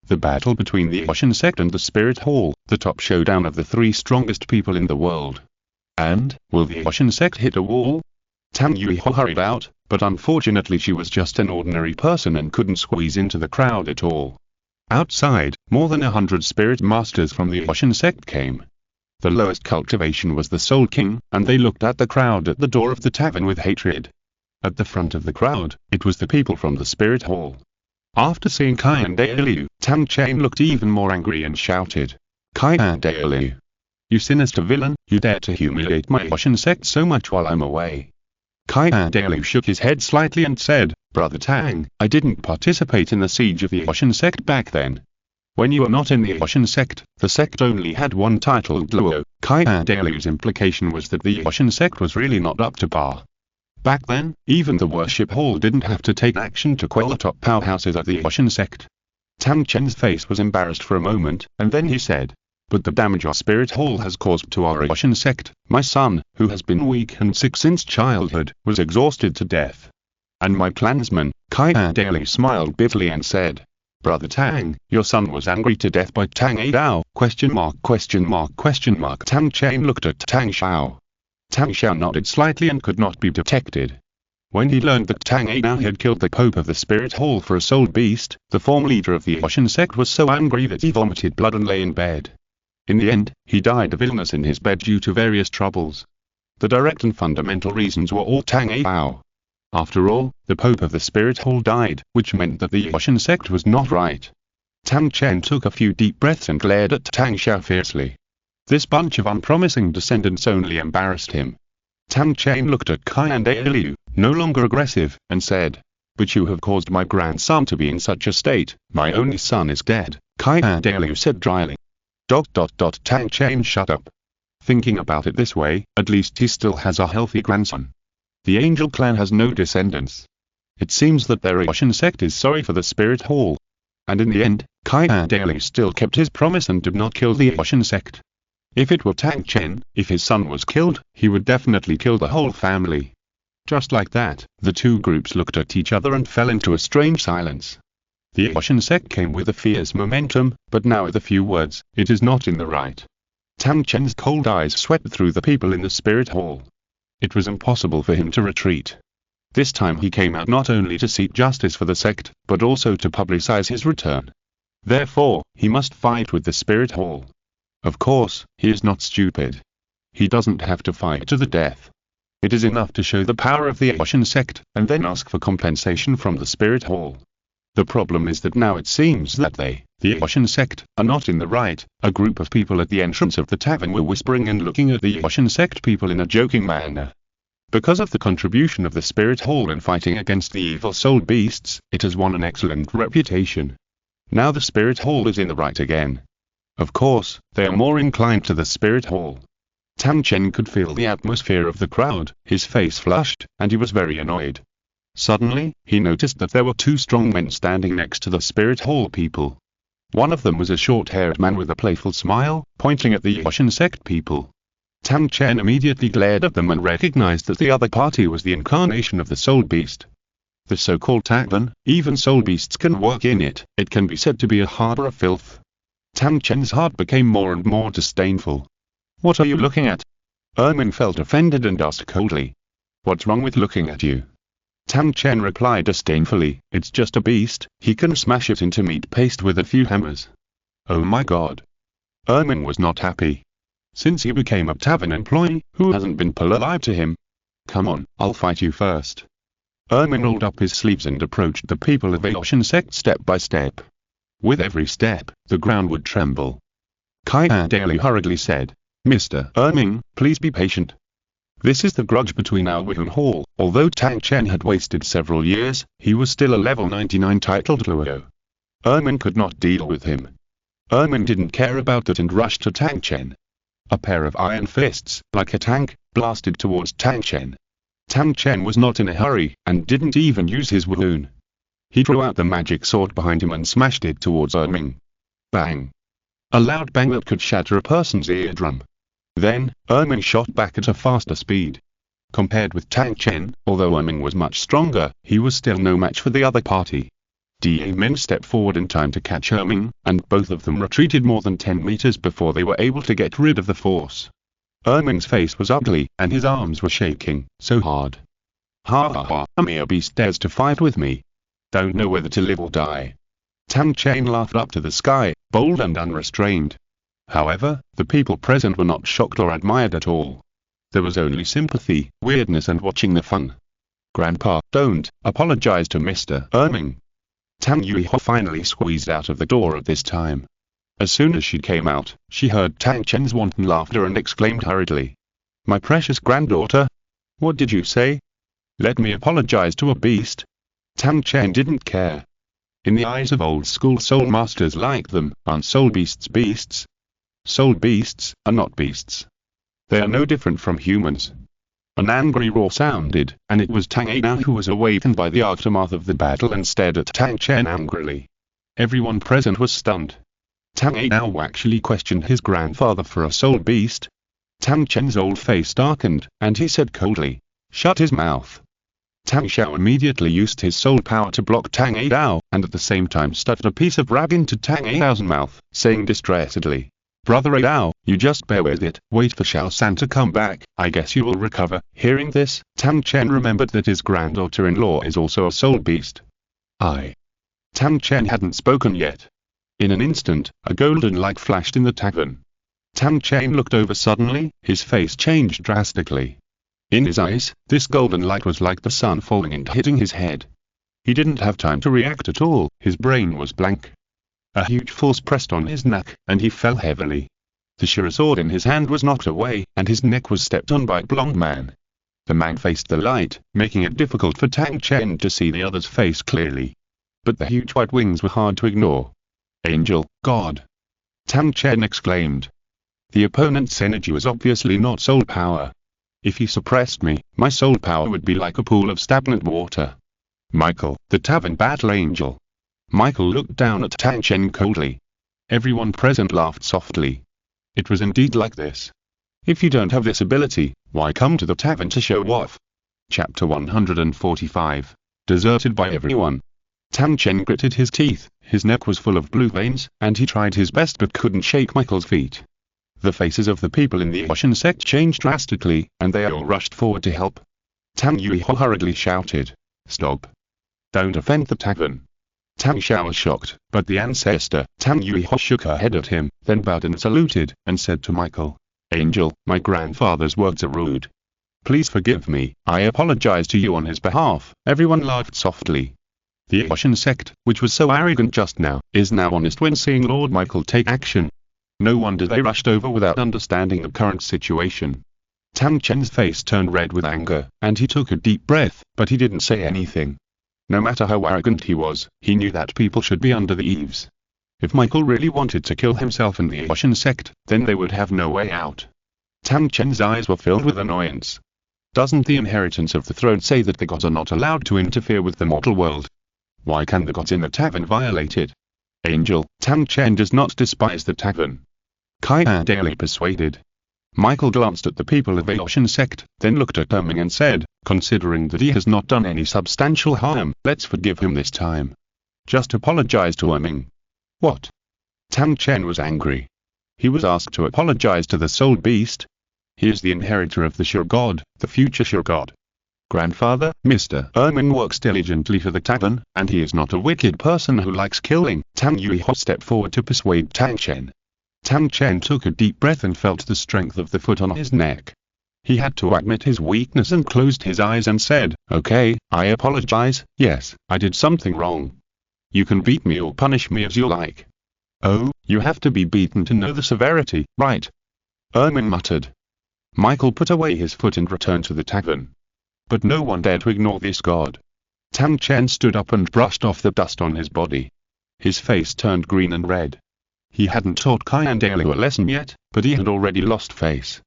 The battle between the Ocean Sect and the Spirit Hall, the top showdown of the three strongest people in the world. And, will the Ocean Sect hit a wall? Tang Yuiho hurried out, but unfortunately she was just an ordinary person and couldn't squeeze into the crowd at all. Outside, more than 100 spirit masters from the Ocean Sect came. The lowest cultivation was the Soul King, and they looked at the crowd at the door of the tavern with hatred. At the front of the crowd, it was the people from the Spirit Hall. After seeing Qian Renxue, Tang Chen looked even more angry and shouted, "Qian Renxue! You sinister villain, you dare to humiliate my Ocean Sect so much while I'm away." Qian Renxue shook his head slightly and said, "Brother Tang, I didn't participate in the siege of the Ocean Sect back then. When you were not in the Ocean Sect, the sect only had one title, Douluo." Qian Renxue's implication was that the Ocean Sect was really not up to par. Back then, even the worship hall didn't have to take action to quell the top powerhouses of the Ocean Sect. Tang Chen's face was embarrassed for a moment, and then he said, "But the damage our Spirit Hall has caused to our Ocean Sect, my son, who has been weak and sick since childhood, was exhausted to death. And my clansman." Qian Renxue smiled bitterly and said, "Brother Tang, your son was angry to death by Tang Dao, ? Tang Chen looked at Tang Xiao. Tang Xiao nodded slightly and could not be detected. When he learned that Tang Dao had killed the Pope of the Spirit Hall for a soul beast, the former leader of the Ocean Sect was so angry that he vomited blood and lay in bed. In the end, he died of illness in his bed due to various troubles. The direct and fundamental reasons were all Tang Dao. After all, the Pope of the Spirit Hall died, which meant that the Ocean Sect was not right. Tang Chen took a few deep breaths and glared at Tang Xiao fiercely. This bunch of unpromising descendants only embarrassed him. Tang Chen looked at Qian Renxue, no longer aggressive, and said, "But you have caused my grandson to be in such a state. My only son is dead," Qian Renxue said dryly. Tang Chen shut up. Thinking about it this way, at least he still has a healthy grandson. The Angel clan has no descendants. It seems that their Ocean Sect is sorry for the Spirit Hall. And in the end, Qian Renxue still kept his promise and did not kill the Ocean Sect. If it were Tang Chen, if his son was killed, he would definitely kill the whole family. Just like that, the two groups looked at each other and fell into a strange silence. The Ocean Sect came with a fierce momentum, but now with a few words, it is not in the right. Tang Chen's cold eyes swept through the people in the Spirit Hall. It was impossible for him to retreat. This time he came out not only to seek justice for the sect, but also to publicize his return. Therefore, he must fight with the Spirit Hall. Of course, he is not stupid. He doesn't have to fight to the death. It is enough to show the power of the Ocean Sect, and then ask for compensation from the Spirit Hall. The problem is that now it seems that they, the Ocean Sect, are not in the right. A group of people at the entrance of the tavern were whispering and looking at the Ocean Sect people in a joking manner. Because of the contribution of the Spirit Hall in fighting against the evil soul beasts, it has won an excellent reputation. Now the Spirit Hall is in the right again. Of course, they are more inclined to the Spirit Hall. Tang Chen could feel the atmosphere of the crowd, his face flushed, and he was very annoyed. Suddenly, he noticed that there were two strong men standing next to the Spirit Hall people. One of them was a short-haired man with a playful smile, pointing at the Ocean Sect people. Tang Chen immediately glared at them and recognized that the other party was the incarnation of the soul beast. The so-called tavern, even soul beasts can work in it. It can be said to be a harbor of filth. Tang Chen's heart became more and more disdainful. "What are you looking at?" Ermin felt offended and asked coldly. "What's wrong with looking at you?" Tang Chen replied disdainfully, "It's just a beast, he can smash it into meat paste with a few hammers." Oh my god. Ermin was not happy. Since he became a tavern employee, who hasn't been pulled alive to him? "Come on, I'll fight you first." Ermin rolled up his sleeves and approached the people of the Ocean Sect step by step. With every step, the ground would tremble. Qian Renxue hurriedly said, "Mr. Erming, please be patient. This is the grudge between our Wuhan Hall." Although Tang Chen had wasted several years, he was still a level 99 titled Luo. Erming could not deal with him. Erming didn't care about that and rushed to Tang Chen. A pair of iron fists, like a tank, blasted towards Tang Chen. Tang Chen was not in a hurry, and didn't even use his Wuhan. He drew out the magic sword behind him and smashed it towards Erming. Bang! A loud bang that could shatter a person's eardrum. Then, Erming shot back at a faster speed. Compared with Tang Chen, although Erming was much stronger, he was still no match for the other party. Da Min stepped forward in time to catch Erming, and both of them retreated more than 10 meters before they were able to get rid of the force. Erming's face was ugly, and his arms were shaking so hard. "Ha ha ha, a mere beast dares to fight with me. Don't know whether to live or die." Tang Chen laughed up to the sky, bold and unrestrained. However, the people present were not shocked or admired at all. There was only sympathy, weirdness and watching the fun. "Grandpa, don't apologize to Mr. Erming." Tang Yuehua finally squeezed out of the door at this time. As soon as she came out, she heard Tang Chen's wanton laughter and exclaimed hurriedly, "My precious granddaughter? What did you say? Let me apologize to a beast?" Tang Chen didn't care. In the eyes of old-school soul masters like them, aren't soul beasts beasts? Soul beasts are not beasts. They are no different from humans. An angry roar sounded, and it was Tang Dao who was awakened by the aftermath of the battle and stared at Tang Chen angrily. Everyone present was stunned. Tang Dao actually questioned his grandfather for a soul beast. Tang Chen's old face darkened, and he said coldly, "Shut his mouth." Tang Xiao immediately used his soul power to block Tang Dao, and at the same time stuffed a piece of rag into Tang Dao's mouth, saying distressedly, "Brother Dao, you just bear with it, wait for Xiao San to come back, I guess you will recover." Hearing this, Tang Chen remembered that his granddaughter-in-law is also a soul beast. Tang Chen hadn't spoken yet. In an instant, a golden light flashed in the tavern. Tang Chen looked over suddenly, his face changed drastically. In his eyes, this golden light was like the sun falling and hitting his head. He didn't have time to react at all, his brain was blank. A huge force pressed on his neck, and he fell heavily. The Shira sword in his hand was knocked away, and his neck was stepped on by a blonde man. The man faced the light, making it difficult for Tang Chen to see the other's face clearly. But the huge white wings were hard to ignore. "Angel, God!" Tang Chen exclaimed. The opponent's energy was obviously not soul power. If he suppressed me, my soul power would be like a pool of stagnant water. "Michael, the Tavern Battle Angel." Michael looked down at Tang Chen coldly. Everyone present laughed softly. It was indeed like this. If you don't have this ability, why come to the tavern to show off? Chapter 145. Deserted by everyone. Tang Chen gritted his teeth, his neck was full of blue veins, and he tried his best but couldn't shake Michael's feet. The faces of the people in the Ocean sect changed drastically, and they all rushed forward to help. Tang Yuehua hurriedly shouted, "Stop! Don't offend the tavern." Tang Xiao was shocked, but the ancestor, Tang Yuehua, shook her head at him, then bowed and saluted, and said to Michael, "Angel, my grandfather's words are rude. Please forgive me, I apologize to you on his behalf." Everyone laughed softly. The Ocean sect, which was so arrogant just now, is now honest when seeing Lord Michael take action. No wonder they rushed over without understanding the current situation. Tang Chen's face turned red with anger, and he took a deep breath, but he didn't say anything. No matter how arrogant he was, he knew that people should be under the eaves. If Michael really wanted to kill himself and the Ocean sect, then they would have no way out. Tang Chen's eyes were filled with annoyance. Doesn't the inheritance of the throne say that the gods are not allowed to interfere with the mortal world? Why can the gods in the tavern violate it? Angel, Tang Chen does not despise the tavern. Qian Renxue persuaded. Michael glanced at the people of the Ocean sect, then looked at Erming and said, "Considering that he has not done any substantial harm, let's forgive him this time. Just apologize to Erming." "What?" Tang Chen was angry. He was asked to apologize to the soul beast. He is the inheritor of the Sure God, the future Sure God. Grandfather, Mr. Erming works diligently for the tavern, and he is not a wicked person who likes killing. Tang Yuehua stepped forward to persuade Tang Chen. Tang Chen took a deep breath and felt the strength of the foot on his neck. He had to admit his weakness and closed his eyes and said, "Okay, I apologize, yes, I did something wrong." You can beat me or punish me as you like. Oh, you have to be beaten to know the severity, right? Ermin muttered. Michael put away his foot and returned to the tavern. But no one dared to ignore this god. Tang Chen stood up and brushed off the dust on his body. His face turned green and red. He hadn't taught Qian Renxue a lesson yet, but he had already lost face.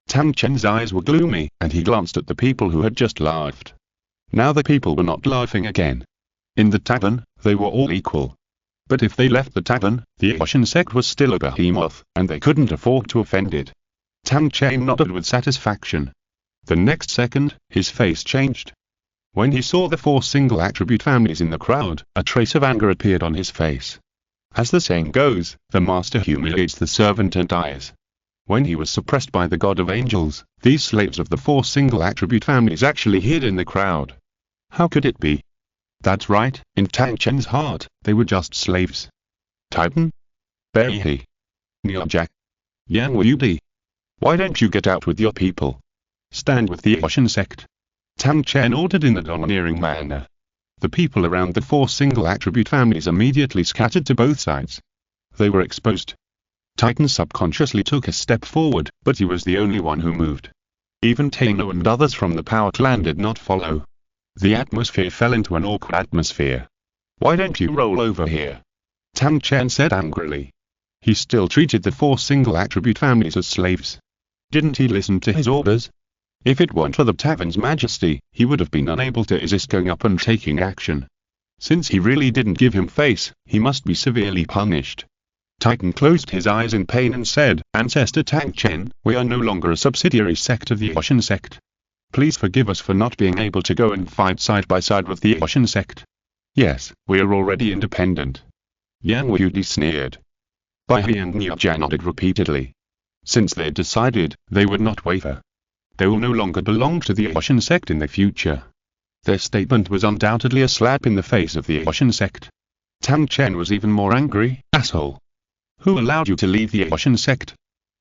Tang Chen's eyes were gloomy, and he glanced at the people who had just laughed. Now the people were not laughing again. In the tavern, they were all equal. But if they left the tavern, the Ocean sect was still a behemoth, and they couldn't afford to offend it. Tang Chen nodded with satisfaction. The next second, his face changed. When he saw the 4 single attribute families in the crowd, a trace of anger appeared on his face. As the saying goes, the master humiliates the servant and dies. When he was suppressed by the god of angels, these slaves of the 4 single attribute families actually hid in the crowd. How could it be? That's right, in Tang Chen's heart, they were just slaves. Titan? Behi. Niajak. Yang Wudi. Why don't you get out with your people? Stand with the Ocean sect. Tang Chen ordered in a domineering manner. The people around the 4 single attribute families immediately scattered to both sides. They were exposed. Titan subconsciously took a step forward, but he was the only one who moved. Even Taino and others from the Power Clan did not follow. The atmosphere fell into an awkward atmosphere. Why don't you roll over here? Tang Chen said angrily. He still treated the 4 single attribute families as slaves. Didn't he listen to his orders? If it weren't for the tavern's majesty, he would have been unable to resist going up and taking action. Since he really didn't give him face, he must be severely punished. Titan closed his eyes in pain and said, Ancestor Tang Chen, we are no longer a subsidiary sect of the Ocean sect. Please forgive us for not being able to go and fight side by side with the Ocean sect. Yes, we are already independent. Yang Wudi sneered. Baihe and Niaja nodded repeatedly. Since they had decided, they would not waver. They will no longer belong to the Ocean sect in the future. Their statement was undoubtedly a slap in the face of the Ocean sect. Tang Chen was even more angry. Asshole! Who allowed you to leave the Ocean sect?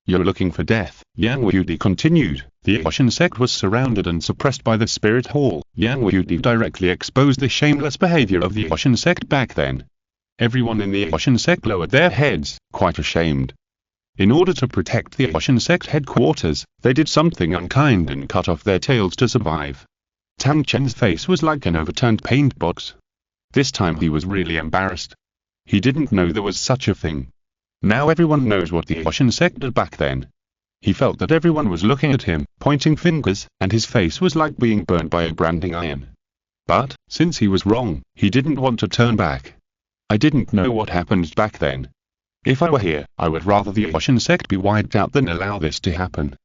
You're looking for death, Yang Wudi continued. The Ocean sect was surrounded and suppressed by the Spirit Hall. Yang Wudi directly exposed the shameless behavior of the Ocean sect back then. Everyone in the Ocean sect lowered their heads, quite ashamed. In order to protect the Ocean sect headquarters, they did something unkind and cut off their tails to survive. Tang Chen's face was like an overturned paint box. This time he was really embarrassed. He didn't know there was such a thing. Now everyone knows what the Ocean sect did back then. He felt that everyone was looking at him, pointing fingers, and his face was like being burned by a branding iron. But, since he was wrong, he didn't want to turn back. I didn't know what happened back then. If I were here, I would rather the Ocean sect be wiped out than allow this to happen.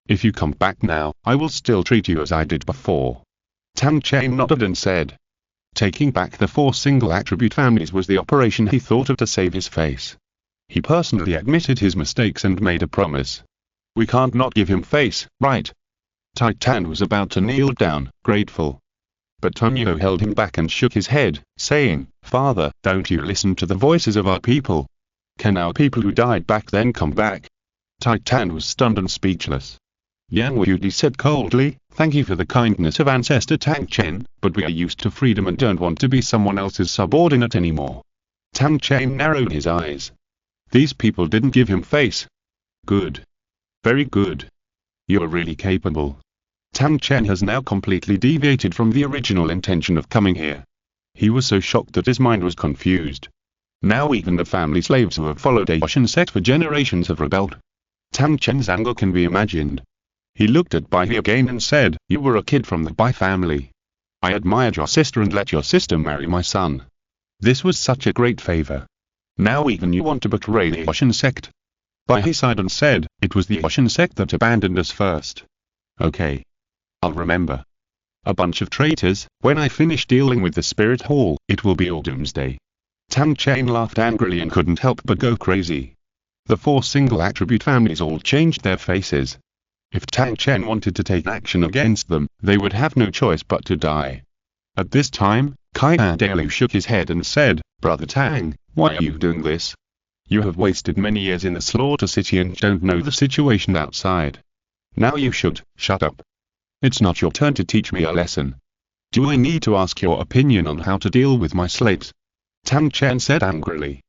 If you come back now, I will still treat you as I did before. Tang Chen nodded and said. Taking back the 4 single attribute families was the operation he thought of to save his face. He personally admitted his mistakes and made a promise. We can't not give him face, right? Titan was about to kneel down, grateful. But Tonyo held him back and shook his head, saying, Father, don't you listen to the voices of our people? Can our people who died back then come back? Titan was stunned and speechless. Yang Wudi said coldly, Thank you for the kindness of Ancestor Tang Chen, but we are used to freedom and don't want to be someone else's subordinate anymore. Tang Chen narrowed his eyes. These people didn't give him face. Good. Very good. You're really capable. Tang Chen has now completely deviated from the original intention of coming here. He was so shocked that his mind was confused. Now even the family slaves who have followed a Ocean sect for generations have rebelled. Tang Chen's anger can be imagined. He looked at Bai again and said, You were a kid from the Bai family. I admired your sister and let your sister marry my son. This was such a great favor. Now even you want to betray the Ocean sect? Bai sighed and said, It was the Ocean sect that abandoned us first. Okay. I'll remember. A bunch of traitors. When I finish dealing with the Spirit Hall, it will be all doomsday. Tang Chen laughed angrily and couldn't help but go crazy. The 4 single attribute families all changed their faces. If Tang Chen wanted to take action against them, they would have no choice but to die. At this time, Qian Renxue shook his head and said, Brother Tang, why are you doing this? You have wasted many years in the slaughter city and don't know the situation outside. Now you should shut up. It's not your turn to teach me a lesson. Do I need to ask your opinion on how to deal with my slaves? Tang Chen said angrily.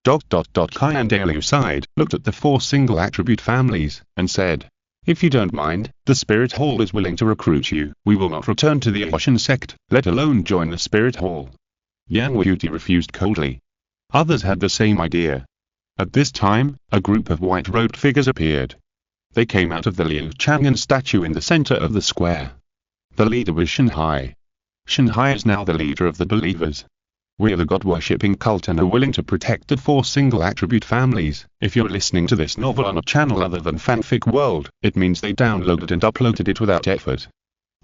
Qian Renxue sighed, looked at the 4 single attribute families, and said, "If you don't mind, the Spirit Hall is willing to recruit you. We will not return to the Ocean sect, let alone join the Spirit Hall." Yang Wuti refused coldly. Others had the same idea. At this time, a group of white-robed figures appeared. They came out of the Liu Chang'an statue in the center of the square. The leader was Shanhai. Shanhai is now the leader of the believers. We are the God-worshipping cult and are willing to protect the 4 single attribute families. If you're listening to this novel on a channel other than Fanfic World, it means they downloaded and uploaded it without effort.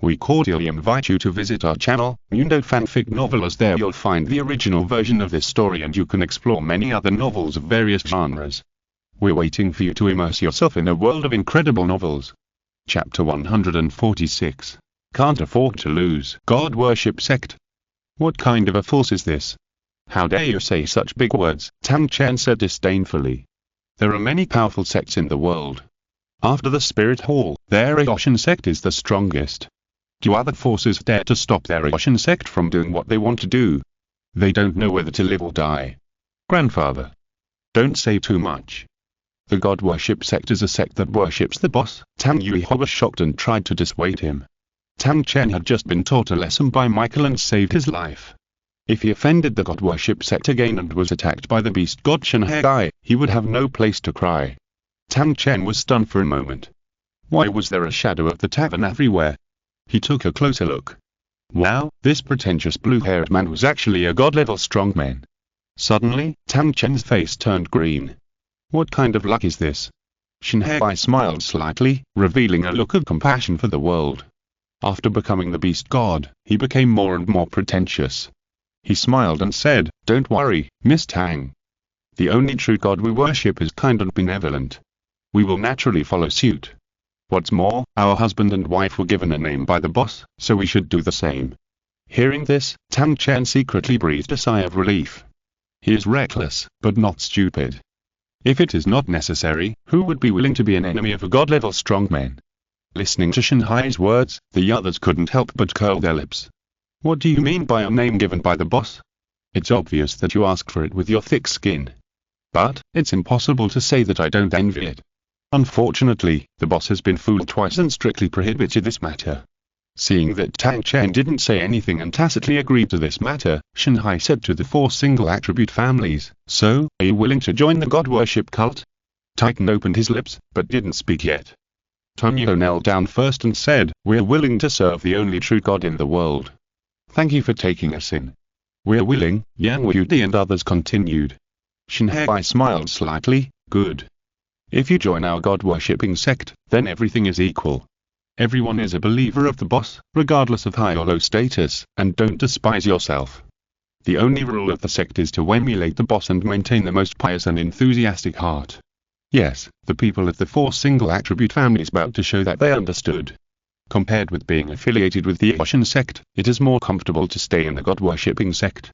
We cordially invite you to visit our channel, Mundo Fanfic Novel, as there you'll find the original version of this story and you can explore many other novels of various genres. We're waiting for you to immerse yourself in a world of incredible novels. Chapter 146. Can't afford to lose. God Worship Sect. What kind of a force is this? How dare you say such big words, Tang Chen said disdainfully. There are many powerful sects in the world. After the Spirit Hall, their Ocean sect is the strongest. Do other forces dare to stop their Ocean sect from doing what they want to do? They don't know whether to live or die. Grandfather. Don't say too much. The God Worship sect is a sect that worships the boss. Tang Yuiho was shocked and tried to dissuade him. Tang Chen had just been taught a lesson by Michael and saved his life. If he offended the God Worship sect again and was attacked by the beast god Shanhai, he would have no place to cry. Tang Chen was stunned for a moment. Why was there a shadow of the tavern everywhere? He took a closer look. Wow, this pretentious blue-haired man was actually a god-level strongman. Suddenly, Tang Chen's face turned green. What kind of luck is this? Shanhai smiled slightly, revealing a look of compassion for the world. After becoming the beast god, he became more and more pretentious. He smiled and said, "Don't worry, Miss Tang. The only true god we worship is kind and benevolent. We will naturally follow suit. What's more, our husband and wife were given a name by the boss, so we should do the same." Hearing this, Tang Chen secretly breathed a sigh of relief. He is reckless, but not stupid. If it is not necessary, who would be willing to be an enemy of a god-level strongman? Listening to Shanhai's words, the others couldn't help but curl their lips. What do you mean by a name given by the boss? It's obvious that you asked for it with your thick skin. But, it's impossible to say that I don't envy it. Unfortunately, the boss has been fooled twice and strictly prohibited this matter. Seeing that Tang Chen didn't say anything and tacitly agreed to this matter, Shanhai said to the 4 single attribute families, "So, are you willing to join the god worship cult?" Titan opened his lips, but didn't speak yet. Tonyo knelt down first and said, "We're willing to serve the only true god in the world. Thank you for taking us in." "We're willing," Yang Wuti and others continued. Shanhai smiled slightly, "Good. If you join our god-worshipping sect, then everything is equal. Everyone is a believer of the boss, regardless of high or low status, and don't despise yourself. The only rule of the sect is to emulate the boss and maintain the most pious and enthusiastic heart." Yes, the people of the 4 single attribute families bowed to show that they understood. Compared with being affiliated with the Ocean sect, it is more comfortable to stay in the god-worshipping sect.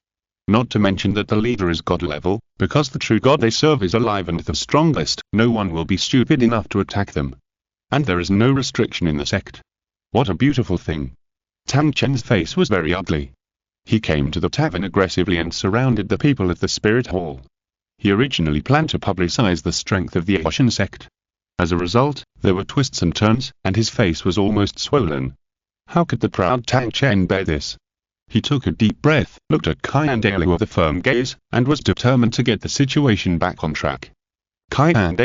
Not to mention that the leader is god level, because the true god they serve is alive and the strongest, no one will be stupid enough to attack them. And there is no restriction in the sect. What a beautiful thing. Tang Chen's face was very ugly. He came to the tavern aggressively and surrounded the people at the Spirit Hall. He originally planned to publicize the strength of the Ocean sect. As a result, there were twists and turns, and his face was almost swollen. How could the proud Tang Chen bear this? He took a deep breath, looked at Qian Renxue with a firm gaze, and was determined to get the situation back on track. Qian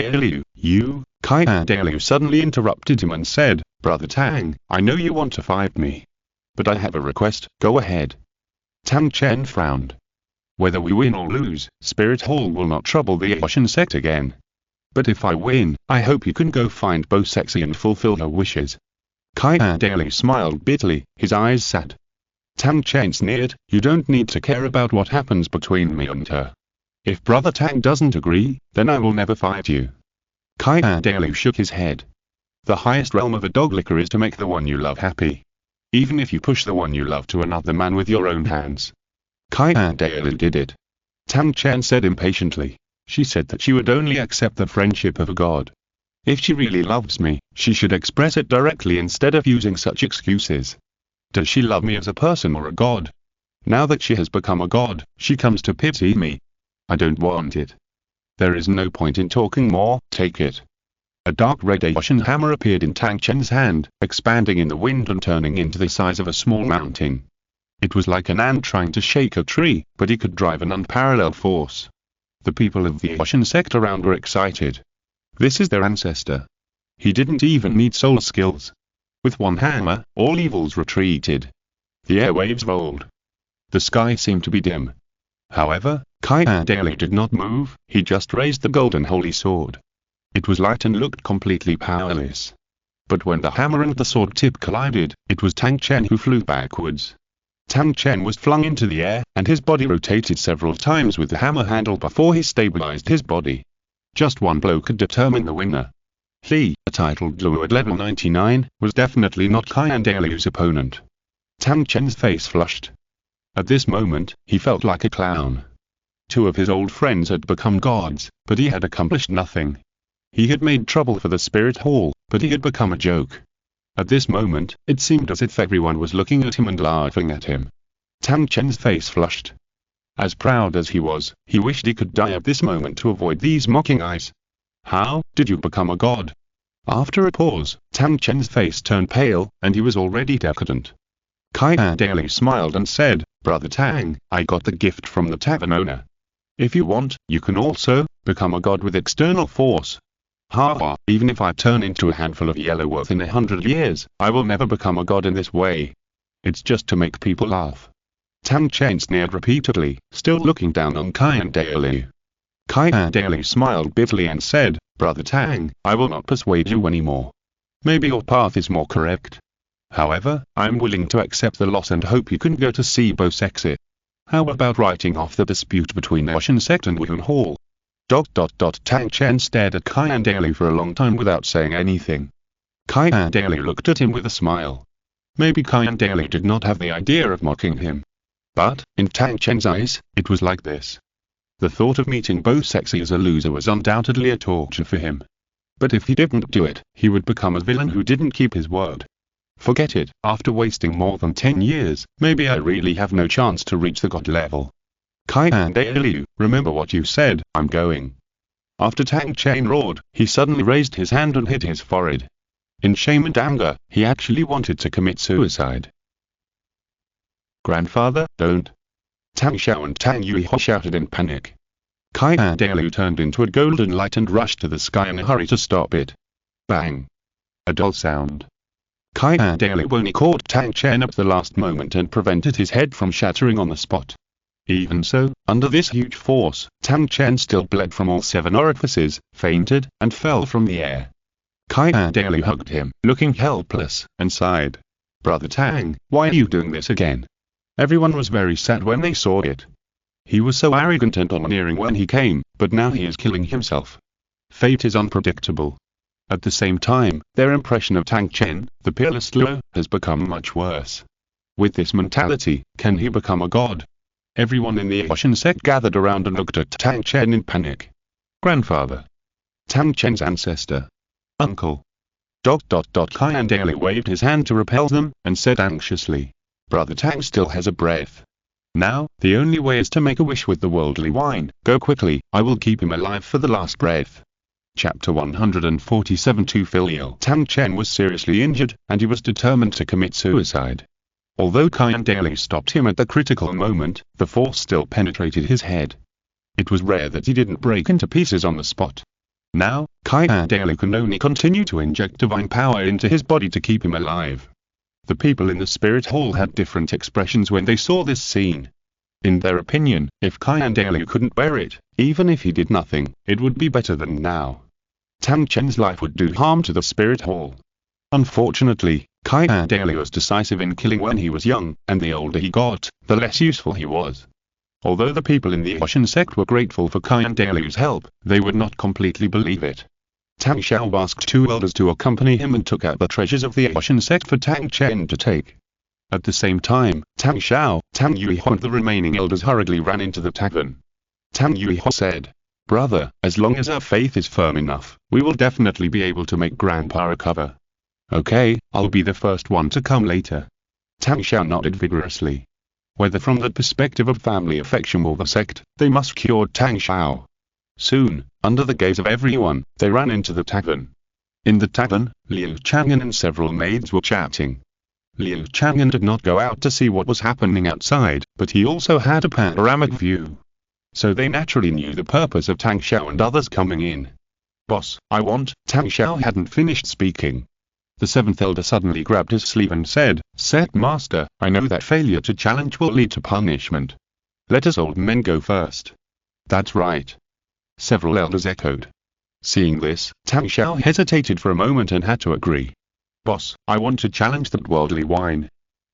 Renxue suddenly interrupted him and said, "Brother Tang, I know you want to fight me. But I have a request, go ahead." Tang Chen frowned. "Whether we win or lose, Spirit Hall will not trouble the Ocean sect again. But if I win, I hope you can go find Bo Sexy and fulfill her wishes." Qian Renxue smiled bitterly, his eyes sad. Tang Chen sneered, "You don't need to care about what happens between me and her. If Brother Tang doesn't agree, then I will never fight you." Qian Renxue shook his head. The highest realm of a dog licker is to make the one you love happy. Even if you push the one you love to another man with your own hands. Qian Renxue did it. Tang Chen said impatiently. She said that she would only accept the friendship of a god. If she really loves me, she should express it directly instead of using such excuses. Does she love me as a person or a god? Now that she has become a god, she comes to pity me. I don't want it. There is no point in talking more, take it. A dark red Asian hammer appeared in Tang Chen's hand, expanding in the wind and turning into the size of a small mountain. It was like an ant trying to shake a tree, but he could drive an unparalleled force. The people of the Asian sect around were excited. This is their ancestor. He didn't even need soul skills. With one hammer, all evils retreated. The airwaves rolled. The sky seemed to be dim. However, Qian Renxue did not move, he just raised the golden holy sword. It was light and looked completely powerless. But when the hammer and the sword tip collided, it was Tang Chen who flew backwards. Tang Chen was flung into the air, and his body rotated several times with the hammer handle before he stabilized his body. Just one blow could determine the winner. He, a titled Luo at level 99, was definitely not Qian Renxue's opponent. Tang Chen's face flushed. At this moment, he felt like a clown. Two of his old friends had become gods, but he had accomplished nothing. He had made trouble for the Spirit Hall, but he had become a joke. At this moment, it seemed as if everyone was looking at him and laughing at him. Tang Chen's face flushed. As proud as he was, he wished he could die at this moment to avoid these mocking eyes. How did you become a god? After a pause, Tang Chen's face turned pale, and he was already decadent. Qian Renxue smiled and said, Brother Tang, I got the gift from the tavern owner. If you want, you can also become a god with external force. Ha, even if I turn into a handful of yellow earth in 100 years, I will never become a god in this way. It's just to make people laugh. Tang Chen sneered repeatedly, still looking down on Qian Renxue. Qian Renxue smiled bitterly and said, Brother Tang, I will not persuade you anymore. Maybe your path is more correct. However, I am willing to accept the loss and hope you can go to see both exit. How about writing off the dispute between the Ocean Sect and Wuhan Hall? Tang Chen stared at Qian Renxue for a long time without saying anything. Qian Renxue looked at him with a smile. Maybe Qian Renxue did not have the idea of mocking him. But, in Tang Chen's eyes, it was like this. The thought of meeting both sexy as a loser was undoubtedly a torture for him. But if he didn't do it, he would become a villain who didn't keep his word. Forget it, after wasting more than 10 years, maybe I really have no chance to reach the god level. Qian Renxue, remember what you said, I'm going. After Tang Chen roared, he suddenly raised his hand and hit his forehead. In shame and anger, he actually wanted to commit suicide. Grandfather, don't. Tang Xiao and Tang Yui shouted in panic. Qian Renxue turned into a golden light and rushed to the sky in a hurry to stop it. Bang! A dull sound. Qian Renxue only caught Tang Chen at the last moment and prevented his head from shattering on the spot. Even so, under this huge force, Tang Chen still bled from all 7 orifices, fainted, and fell from the air. Qian Renxue hugged him, looking helpless, and sighed. Brother Tang, why are you doing this again? Everyone was very sad when they saw it. He was so arrogant and domineering when he came, but now he is killing himself. Fate is unpredictable. At the same time, their impression of Tang Chen, the peerless Luo, has become much worse. With this mentality, can he become a god? Everyone in the Ocean Sect gathered around and looked at Tang Chen in panic. Grandfather. Tang Chen's ancestor. Uncle. Qian Renxue waved his hand to repel them, and said anxiously. Brother Tang still has a breath. Now, the only way is to make a wish with the worldly wine. Go quickly, I will keep him alive for the last breath. Chapter 147 Too filial. Tang Chen was seriously injured, and he was determined to commit suicide. Although Qian Renxue stopped him at the critical moment, the force still penetrated his head. It was rare that he didn't break into pieces on the spot. Now, Qian Renxue can only continue to inject divine power into his body to keep him alive. The people in the Spirit Hall had different expressions when they saw this scene. In their opinion, if Qian Renxue couldn't bear it, even if he did nothing, it would be better than now. Tang Chen's life would do harm to the Spirit Hall. Unfortunately, Qian Renxue was decisive in killing when he was young, and the older he got, the less useful he was. Although the people in the Ocean Sect were grateful for Qian Renxue's help, they would not completely believe it. Tang Xiao asked 2 elders to accompany him and took out the treasures of the Ocean Sect for Tang Chen to take. At the same time, Tang Xiao, Tang Yui and the remaining elders hurriedly ran into the tavern. Tang Yui said, Brother, as long as our faith is firm enough, we will definitely be able to make Grandpa recover. Okay, I'll be the first one to come later. Tang Xiao nodded vigorously. whether from the perspective of family affection or the sect, they must cure Tang Xiao. Soon, under the gaze of everyone, they ran into the tavern. In the tavern, Liu Chang'an and several maids were chatting. Liu Chang'an did not go out to see what was happening outside, but he also had a panoramic view. So they naturally knew the purpose of Tang Xiao and others coming in. "Boss, I want..." Tang Xiao hadn't finished speaking. The seventh elder suddenly grabbed his sleeve and said, "Set master, I know that failure to challenge will lead to punishment. Let us old men go first." "That's right." Several elders echoed. Seeing this, Tang Xiao hesitated for a moment and had to agree. "Boss, I want to challenge that worldly wine,"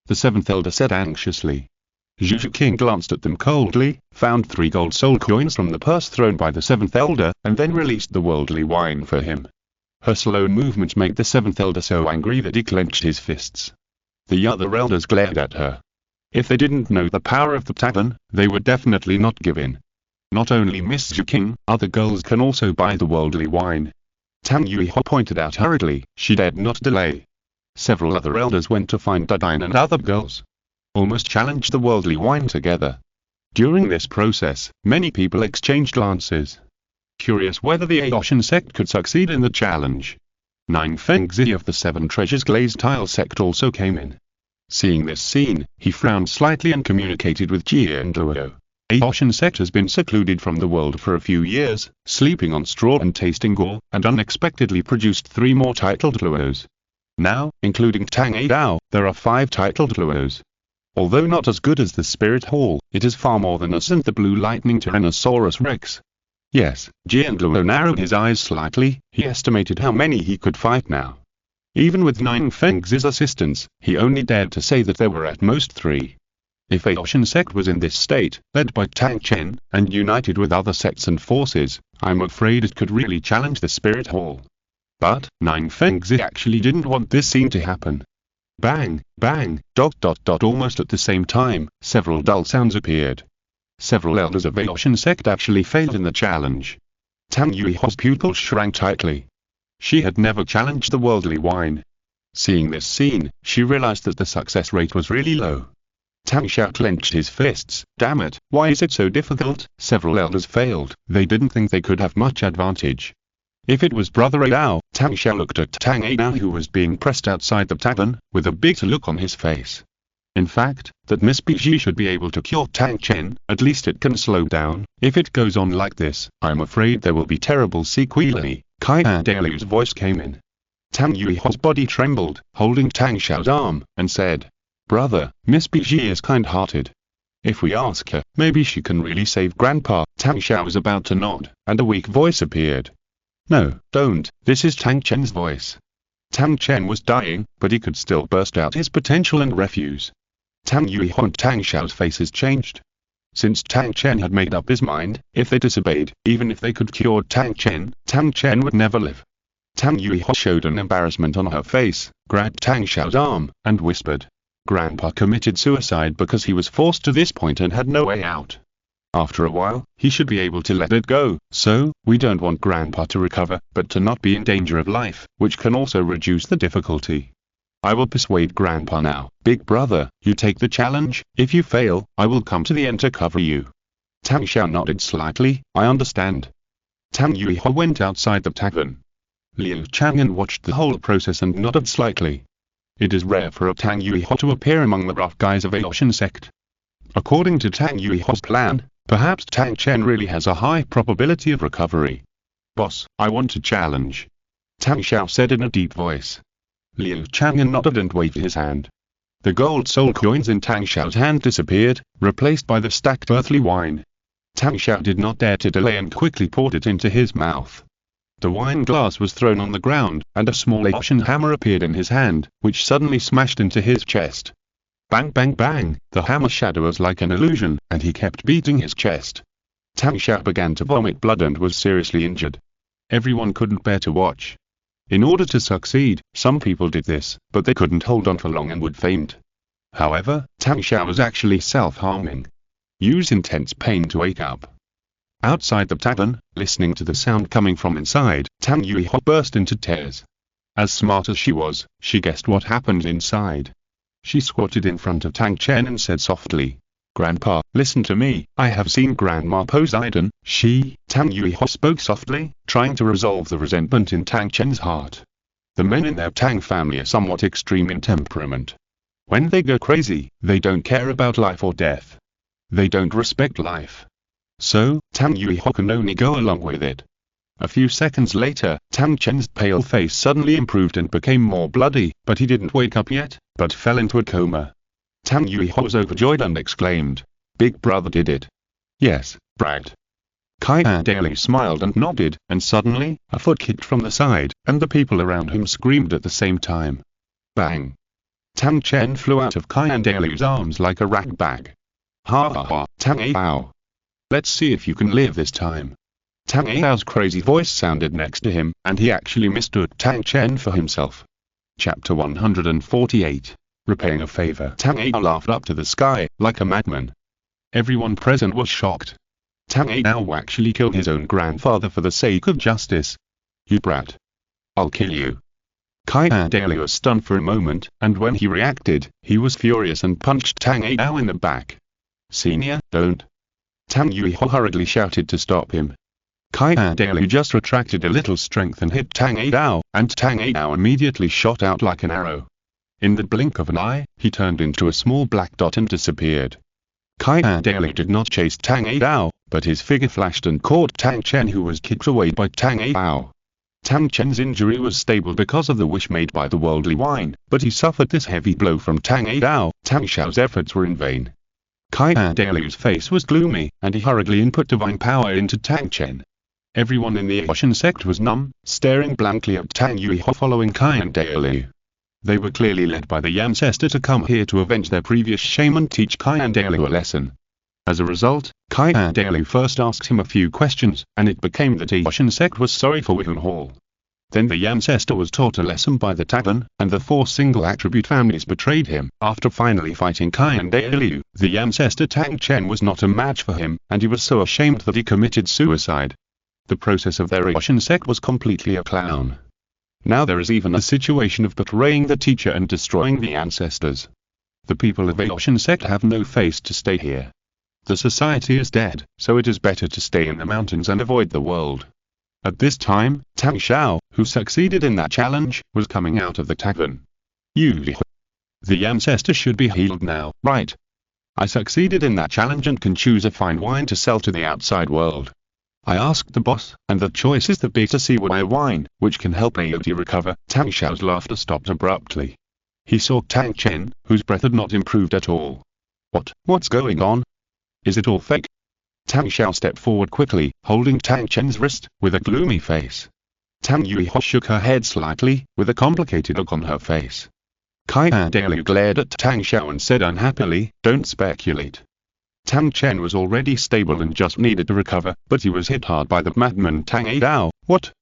the seventh elder said anxiously. Zhu Zhuqing glanced at them coldly, found 3 gold soul coins from the purse thrown by the seventh elder, and then released the worldly wine for him. Her slow movements made the seventh elder so angry that he clenched his fists. The other elders glared at her. If they didn't know the power of the tavern, they would definitely not give in. Not only Miss Zhuqing, other girls can also buy the worldly wine. Tang Yuiho pointed out hurriedly, she dared not delay. Several other elders went to find Dadain and other girls. Almost challenged the worldly wine together. During this process, many people exchanged glances. Curious whether the Aoshan sect could succeed in the challenge. Nine Fengzi of the 7 Treasures Glazed Tile sect also came in. Seeing this scene, he frowned slightly and communicated with Qian Renxue. Aoshan sect has been secluded from the world for a few years, sleeping on straw and tasting gore, and unexpectedly produced 3 more titled Luos. Now, including Tang Dao, there are 5 titled Luos. Although not as good as the Spirit Hall, it is far more than us and the Blue Lightning Tyrannosaurus Rex. Yes, Qian Renxue narrowed his eyes slightly, he estimated how many he could fight now. Even with Nine Feng's assistance, he only dared to say that there were at most 3. If Aoshan sect was in this state, led by Tang Chen, and united with other sects and forces, I'm afraid it could really challenge the Spirit Hall. But, Nine Fengzi actually didn't want this scene to happen. Bang, bang, ... Almost at the same time, several dull sounds appeared. Several elders of Aoshan sect actually failed in the challenge. Tang Yuiho's pupils shrank tightly. She had never challenged the worldly wine. Seeing this scene, she realized that the success rate was really low. Tang Xiao clenched his fists. Damn it, why is it so difficult? Several elders failed. They didn't think they could have much advantage. If it was Brother Adao, Tang Xiao looked at Tang Adao who was being pressed outside the tavern, with a big look on his face. In fact, that Miss Biji should be able to cure Tang Chen, at least it can slow down. If it goes on like this, I'm afraid there will be terrible sequelae. Qian Renxue's voice came in. Tang Yuiho's body trembled, holding Tang Xiao's arm, and said, "Brother, Miss Biji is kind-hearted. If we ask her, maybe she can really save Grandpa." Tang Xiao was about to nod, and a weak voice appeared. "No, don't, this is Tang Chen's voice." Tang Chen was dying, but he could still burst out his potential and refuse. Tang Yuiho and Tang Xiao's faces changed. Since Tang Chen had made up his mind, if they disobeyed, even if they could cure Tang Chen would never live. Tang Yuiho showed an embarrassment on her face, grabbed Tang Xiao's arm, and whispered, "Grandpa committed suicide because he was forced to this point and had no way out. After a while, he should be able to let it go, so, we don't want Grandpa to recover, but to not be in danger of life, which can also reduce the difficulty. I will persuade Grandpa now. Big brother, you take the challenge. If you fail, I will come to the end to cover you." Tang Xiao nodded slightly. "I understand." Tang Yuiho went outside the tavern. Liu Chang'an watched the whole process and nodded slightly. It is rare for a Tang Yuiho to appear among the rough guys of Aoshan sect. According to Tang Yuiho's plan, perhaps Tang Chen really has a high probability of recovery. "Boss, I want to challenge," Tang Xiao said in a deep voice. Liu Chang'an nodded and waved his hand. The gold soul coins in Tang Xiao's hand disappeared, replaced by the stacked earthly wine. Tang Xiao did not dare to delay and quickly poured it into his mouth. The wine glass was thrown on the ground, and a small Aoshan hammer appeared in his hand, which suddenly smashed into his chest. Bang bang bang, the hammer shadow was like an illusion, and he kept beating his chest. Tang Xiao began to vomit blood and was seriously injured. Everyone couldn't bear to watch. In order to succeed, some people did this, but they couldn't hold on for long and would faint. However, Tang Xiao was actually self-harming. Use intense pain to wake up. Outside the tavern, listening to the sound coming from inside, Tang Yuiho burst into tears. As smart as she was, she guessed what happened inside. She squatted in front of Tang Chen and said softly, Grandpa, listen to me, I have seen Grandma Poseidon, Tang Yuiho spoke softly, trying to resolve the resentment in Tang Chen's heart. The men in their Tang family are somewhat extreme in temperament. When they go crazy, they don't care about life or death. They don't respect life. So, Tang Yuiho can only go along with it. A few seconds later, Tang Chen's pale face suddenly improved and became more bloody, but he didn't wake up yet, but fell into a coma. Tang Yuiho was overjoyed and exclaimed, "Big brother did it." "Yes," bragged. Qian Renxue smiled and nodded, and suddenly, a foot kicked from the side, and the people around him screamed at the same time. Bang! Tang Chen flew out of Qian Renxue's arms like a rag bag. "Ha ha ha, Tang Ao. Let's see if you can live this time." Tang Ao's crazy voice sounded next to him, and he actually mistook Tang Chen for himself. Chapter 148. Repaying a favor. Tang Ao laughed up to the sky, like a madman. Everyone present was shocked. Tang Ao actually killed his own grandfather for the sake of justice. "You brat. I'll kill you." Qian Renxue was stunned for a moment, and when he reacted, he was furious and punched Tang Ao in the back. "Senior, don't." Tang Yuiho hurriedly shouted to stop him. Qian Renxue just retracted a little strength and hit Tang Ao, and Tang Ao immediately shot out like an arrow. In the blink of an eye, he turned into a small black dot and disappeared. Qian Renxue did not chase Tang Ao, but his figure flashed and caught Tang Chen, who was kicked away by Tang Ao. Tang Chen's injury was stable because of the wish made by the worldly wine, but he suffered this heavy blow from Tang Ao. Tang Xiao's efforts were in vain. Qian Renxue's face was gloomy, and he hurriedly input divine power into Tang Chen. Everyone in the Ocean sect was numb, staring blankly at Tang Yuiho following Qian Renxue. They were clearly led by the ancestor to come here to avenge their previous shame and teach Qian Renxue a lesson. As a result, Qian Renxue first asked him a few questions, and it became that the Ocean sect was sorry for Witten Hall. Then the ancestor was taught a lesson by the Tavern, and the 4 single-attribute families betrayed him. After finally fighting Qian Renxue, the ancestor Tang Chen was not a match for him, and he was so ashamed that he committed suicide. The process of their Ocean sect was completely a clown. Now there is even a situation of betraying the teacher and destroying the ancestors. The people of the Ocean sect have no face to stay here. The society is dead, so it is better to stay in the mountains and avoid the world. At this time, Tang Xiao, who succeeded in that challenge, was coming out of the tavern. The ancestor should be healed now, right? I succeeded in that challenge and can choose a fine wine to sell to the outside world. I asked the boss, and the choice is the bitter seaway wine, which can help Aote recover. Tang Xiao's laughter stopped abruptly. He saw Tang Chen, whose breath had not improved at all. What's going on? Is it all fake? Tang Xiao stepped forward quickly, holding Tang Chen's wrist, with a gloomy face. Tang Yuiho shook her head slightly, with a complicated look on her face. Qian Renxue glared at Tang Xiao and said unhappily, "Don't speculate." Tang Chen was already stable and just needed to recover, but he was hit hard by the madman Tang Ao. "What?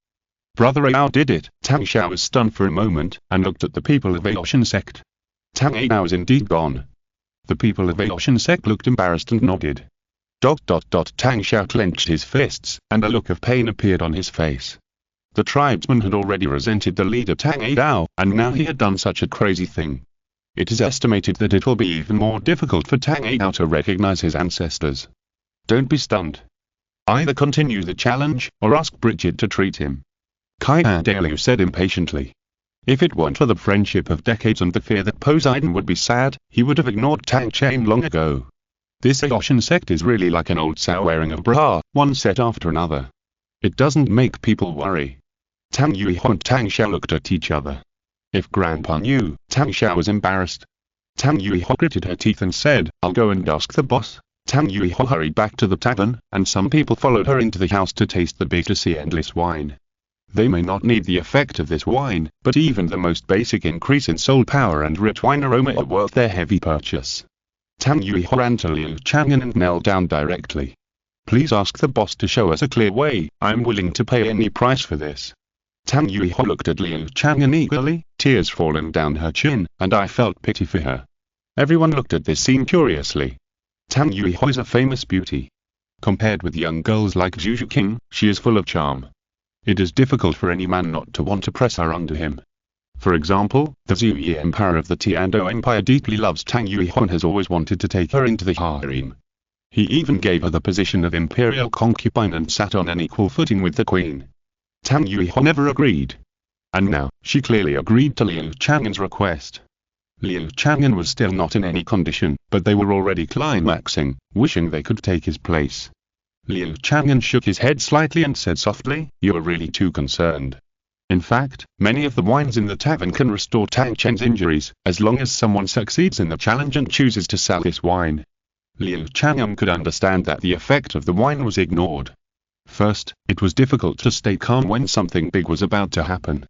Brother Ao did it?" Tang Xiao was stunned for a moment, and looked at the people of the Ocean sect. Tang Ao is indeed gone. The people of the Ocean sect looked embarrassed and nodded. Tang Xiao clenched his fists, and a look of pain appeared on his face. The tribesman had already resented the leader Tang Ao, and now he had done such a crazy thing. It is estimated that it will be even more difficult for Tang Ao to recognize his ancestors. Don't be stunned. Either continue the challenge, or ask Bridget to treat him. Qian Renxue said impatiently. If it weren't for the friendship of decades and the fear that Poseidon would be sad, he would have ignored Tang Chen long ago. This Ocean sect is really like an old sow wearing a bra, one set after another. It doesn't make people worry. Tang Yuiho and Tang Xiao looked at each other. If Grandpa knew, Tang Xiao was embarrassed. Tang Yuiho gritted her teeth and said, "I'll go and ask the boss." Tang Yuiho hurried back to the tavern, and some people followed her into the house to taste the bitter sea endless wine. They may not need the effect of this wine, but even the most basic increase in soul power and rich wine aroma are worth their heavy purchase. Tang Yuiho ran to Liu Chang'an and knelt down directly. "Please ask the boss to show us a clear way, I'm willing to pay any price for this." Tang Yuiho looked at Liu Chang'an eagerly, tears falling down her chin, and I felt pity for her. Everyone looked at this scene curiously. Tang Yuiho is a famous beauty. Compared with young girls like Zhu Zhuqing, she is full of charm. It is difficult for any man not to want to press her under him. For example, the Zhuyi Emperor of the Tiando Empire deeply loves Tang Yuihuan and has always wanted to take her into the harem. He even gave her the position of imperial concubine and sat on an equal footing with the queen. Tang Yuihuan never agreed. And now, she clearly agreed to Liu Chang'an's request. Liu Chang'an was still not in any condition, but they were already climaxing, wishing they could take his place. Liu Chang'an shook his head slightly and said softly, "You are really too concerned. In fact, many of the wines in the tavern can restore Tang Chen's injuries, as long as someone succeeds in the challenge and chooses to sell this wine." Liu Chang'an could understand that the effect of the wine was ignored. First, it was difficult to stay calm when something big was about to happen.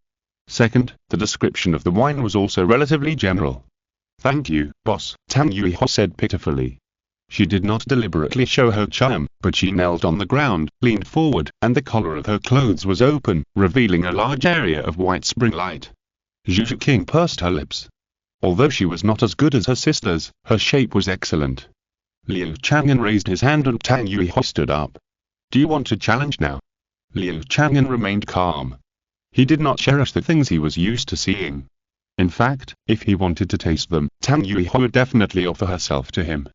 Second, the description of the wine was also relatively general. "Thank you, boss," Tang Yuihuan said pitifully. She did not deliberately show her charm, but she knelt on the ground, leaned forward, and the collar of her clothes was open, revealing a large area of white spring light. Zhu Zhuqing pursed her lips. Although she was not as good as her sisters, her shape was excellent. Liu Chang'an raised his hand and Tang Yuihuan stood up. "Do you want to challenge now?" Liu Chang'an remained calm. He did not cherish the things he was used to seeing. In fact, if he wanted to taste them, Tang Yuihuan would definitely offer herself to him.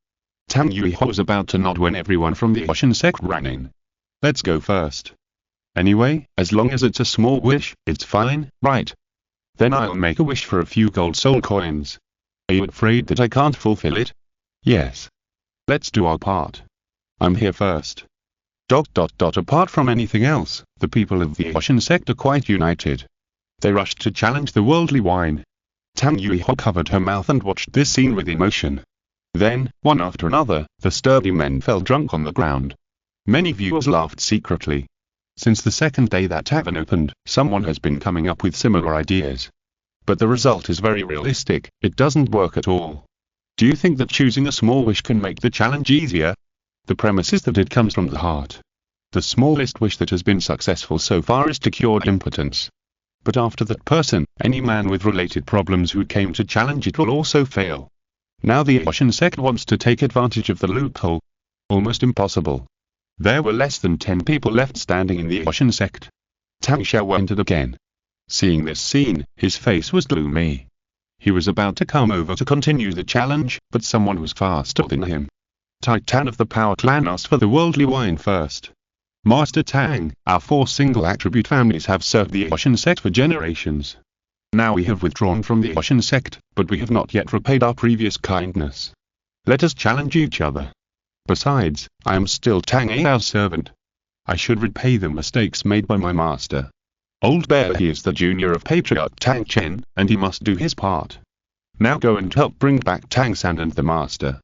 Tang Yuihuan was about to nod when everyone from the Ocean sect ran in. "Let's go first." "Anyway, as long as it's a small wish, it's fine, right? Then I'll make a wish for a few gold soul coins. Are you afraid that I can't fulfill it?" "Yes." "Let's do our part. I'm here first." Apart from anything else, the people of the Ocean sect are quite united. They rushed to challenge the worldly wine. Tang Yuihuan covered her mouth and watched this scene with emotion. Then, one after another, the sturdy men fell drunk on the ground. Many viewers laughed secretly. Since the second day that tavern opened, someone has been coming up with similar ideas. But the result is very realistic, it doesn't work at all. Do you think that choosing a small wish can make the challenge easier? The premise is that it comes from the heart. The smallest wish that has been successful so far is to cure impotence. But after that person, any man with related problems who came to challenge it will also fail. Now the Ocean sect wants to take advantage of the loophole. Almost impossible. There were less than 10 people left standing in the Ocean sect. Tang Xiao entered again. Seeing this scene, his face was gloomy. He was about to come over to continue the challenge, but someone was faster than him. Titan of the Power Clan asked for the worldly wine first. "Master Tang, our 4 single attribute families have served the Ocean sect for generations. Now we have withdrawn from the Ocean sect, but we have not yet repaid our previous kindness. Let us challenge each other. Besides, I am still Tang Ao's servant. I should repay the mistakes made by my master. Old Bear, he is the junior of Patriarch Tang Chen, and he must do his part. Now go and help bring back Tang San and the master."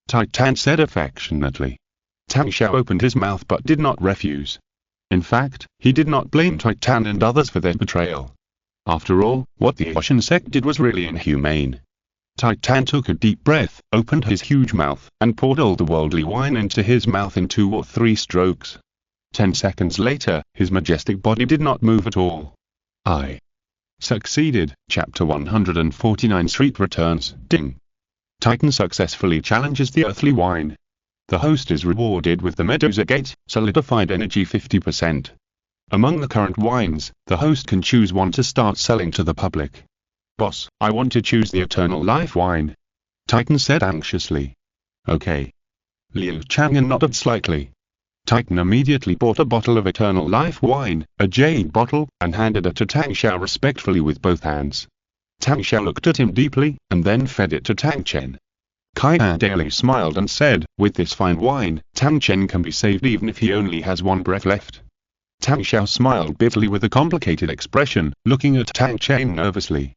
Titan said affectionately. Tang Xiao opened his mouth but did not refuse. In fact, he did not blame Titan and others for their betrayal. After all, what the Ocean sect did was really inhumane. Titan took a deep breath, opened his huge mouth, and poured all the worldly wine into his mouth in 2 or 3 strokes. 10 seconds later, his majestic body did not move at all. I succeeded. Chapter 149 Street returns. Ding. Titan successfully challenges the earthly wine. The host is rewarded with the Medusa Gate, solidified energy 50%. Among the current wines, the host can choose one to start selling to the public. "Boss, I want to choose the Eternal Life wine," Titan said anxiously. "Okay." Liu Chang'an nodded slightly. Titan immediately bought a bottle of Eternal Life wine, a jade bottle, and handed it to Tang Xiao respectfully with both hands. Tang Xiao looked at him deeply, and then fed it to Tang Chen. Qian Renxue smiled and said, "With this fine wine, Tang Chen can be saved even if he only has 1 breath left." Tang Xiao smiled bitterly with a complicated expression, looking at Tang Chen nervously.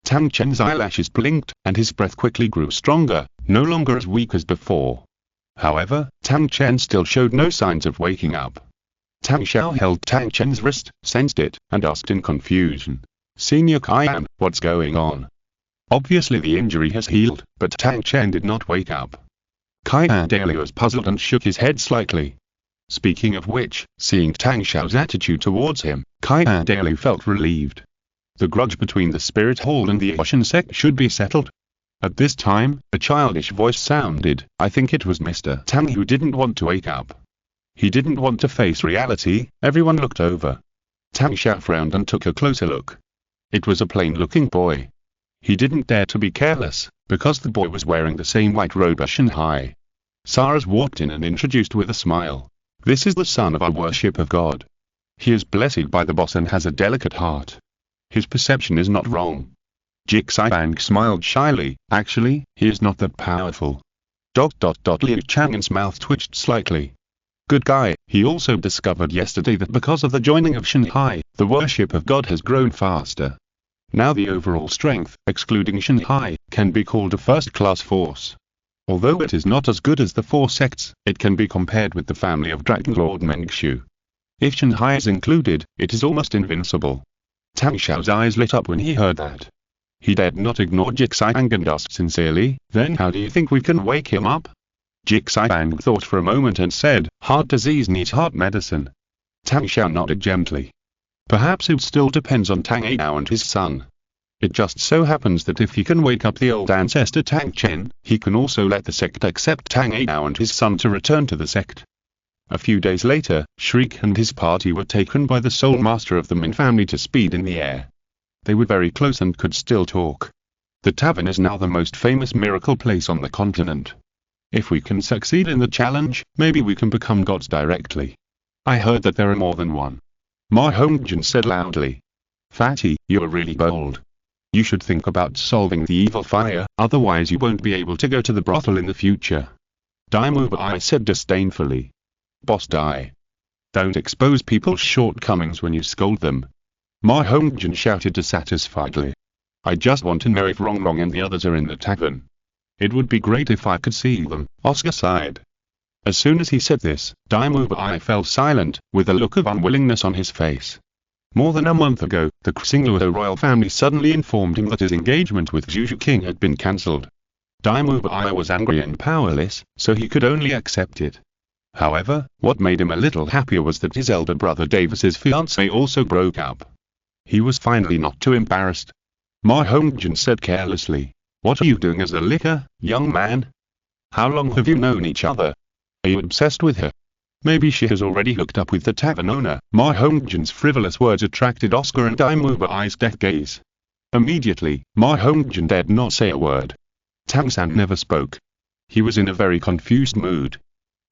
Tang Chen's eyelashes blinked, and his breath quickly grew stronger, no longer as weak as before. However, Tang Chen still showed no signs of waking up. Tang Xiao held Tang Chen's wrist, sensed it, and asked in confusion, "Senior Qian, what's going on?" Obviously the injury has healed, but Tang Chen did not wake up. Qian Renxue was puzzled and shook his head slightly. Speaking of which, seeing Tang Xiao's attitude towards him, Qian Renxue felt relieved. The grudge between the Spirit Hall and the Ocean sect should be settled. At this time, a childish voice sounded. I think it was Mr. Tang who didn't want to wake up. He didn't want to face reality. Everyone looked over. Tang Xiao frowned and took a closer look. It was a plain-looking boy. He didn't dare to be careless, because the boy was wearing the same white robe as Shanghai. Saras walked in and introduced with a smile. This is the son of our worship of God. He is blessed by the boss and has a delicate heart. His perception is not wrong. Jixiang smiled shyly. Actually, he is not that powerful. Liu Chang'an's mouth twitched slightly. Good guy. He also discovered yesterday that because of the joining of Shanghai, the worship of God has grown faster. Now the overall strength, excluding Shanghai, can be called a first-class force. Although it is not as good as the four sects, it can be compared with the family of Dragon Lord Mengshu. If Shanghai is included, it is almost invincible. Tang Xiao's eyes lit up when he heard that. He dared not ignore Jixiang and asked sincerely, then how do you think we can wake him up? Jixiang thought for a moment and said, heart disease needs heart medicine. Tang Xiao nodded gently. Perhaps it still depends on Tang Yao and his son. It just so happens that if he can wake up the old ancestor Tang Chen, he can also let the sect accept Tang Yao and his son to return to the sect. A few days later, Shriek and his party were taken by the sole master of the Min family to speed in the air. They were very close and could still talk. The tavern is now the most famous miracle place on the continent. If we can succeed in the challenge, maybe we can become gods directly. I heard that there are more than one. Ma Hongjin said loudly. Fatty, you're really bold. You should think about solving the evil fire, otherwise you won't be able to go to the brothel in the future. Daimu Bai said disdainfully. Boss Dai. Don't expose people's shortcomings when you scold them. Ma Hongjin shouted dissatisfiedly. I just want to know if Rongrong and the others are in the tavern. It would be great if I could see them, Oscar sighed. As soon as he said this, Daimu Bai fell silent, with a look of unwillingness on his face. More than a month ago, the Xingluo royal family suddenly informed him that his engagement with Zhu Zhuqing had been cancelled. Daimu Bai was angry and powerless, so he could only accept it. However, what made him a little happier was that his elder brother Davis's fiancée also broke up. He was finally not too embarrassed. Ma Hongjin said carelessly, what are you doing as a licker, young man? How long have you known each other? Are you obsessed with her? Maybe she has already hooked up with the tavern owner. Ma Hongjin's frivolous words attracted Oscar and Daimu Bai's death gaze. Immediately, Ma Hongjin dared not say a word. Tang San never spoke. He was in a very confused mood.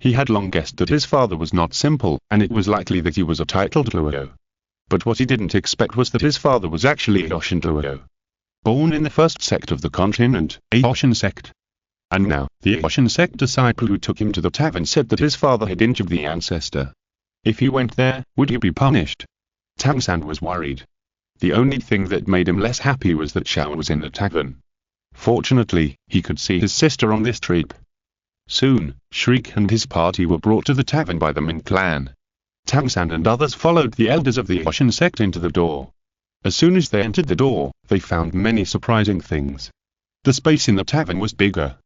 He had long guessed that his father was not simple, and it was likely that he was a titled Luo. But what he didn't expect was that his father was actually a Yoshin Luo. Born in the first sect of the continent, a Yoshin sect. And now, the Yoshin sect disciple who took him to the tavern said that his father had injured the ancestor. If he went there, would he be punished? Tang San was worried. The only thing that made him less happy was that Xiao was in the tavern. Fortunately, he could see his sister on this trip. Soon, Shriek and his party were brought to the tavern by the Min clan. Tang San and others followed the elders of the Yoshin sect into the door. As soon as they entered the door, they found many surprising things. The space in the tavern was bigger.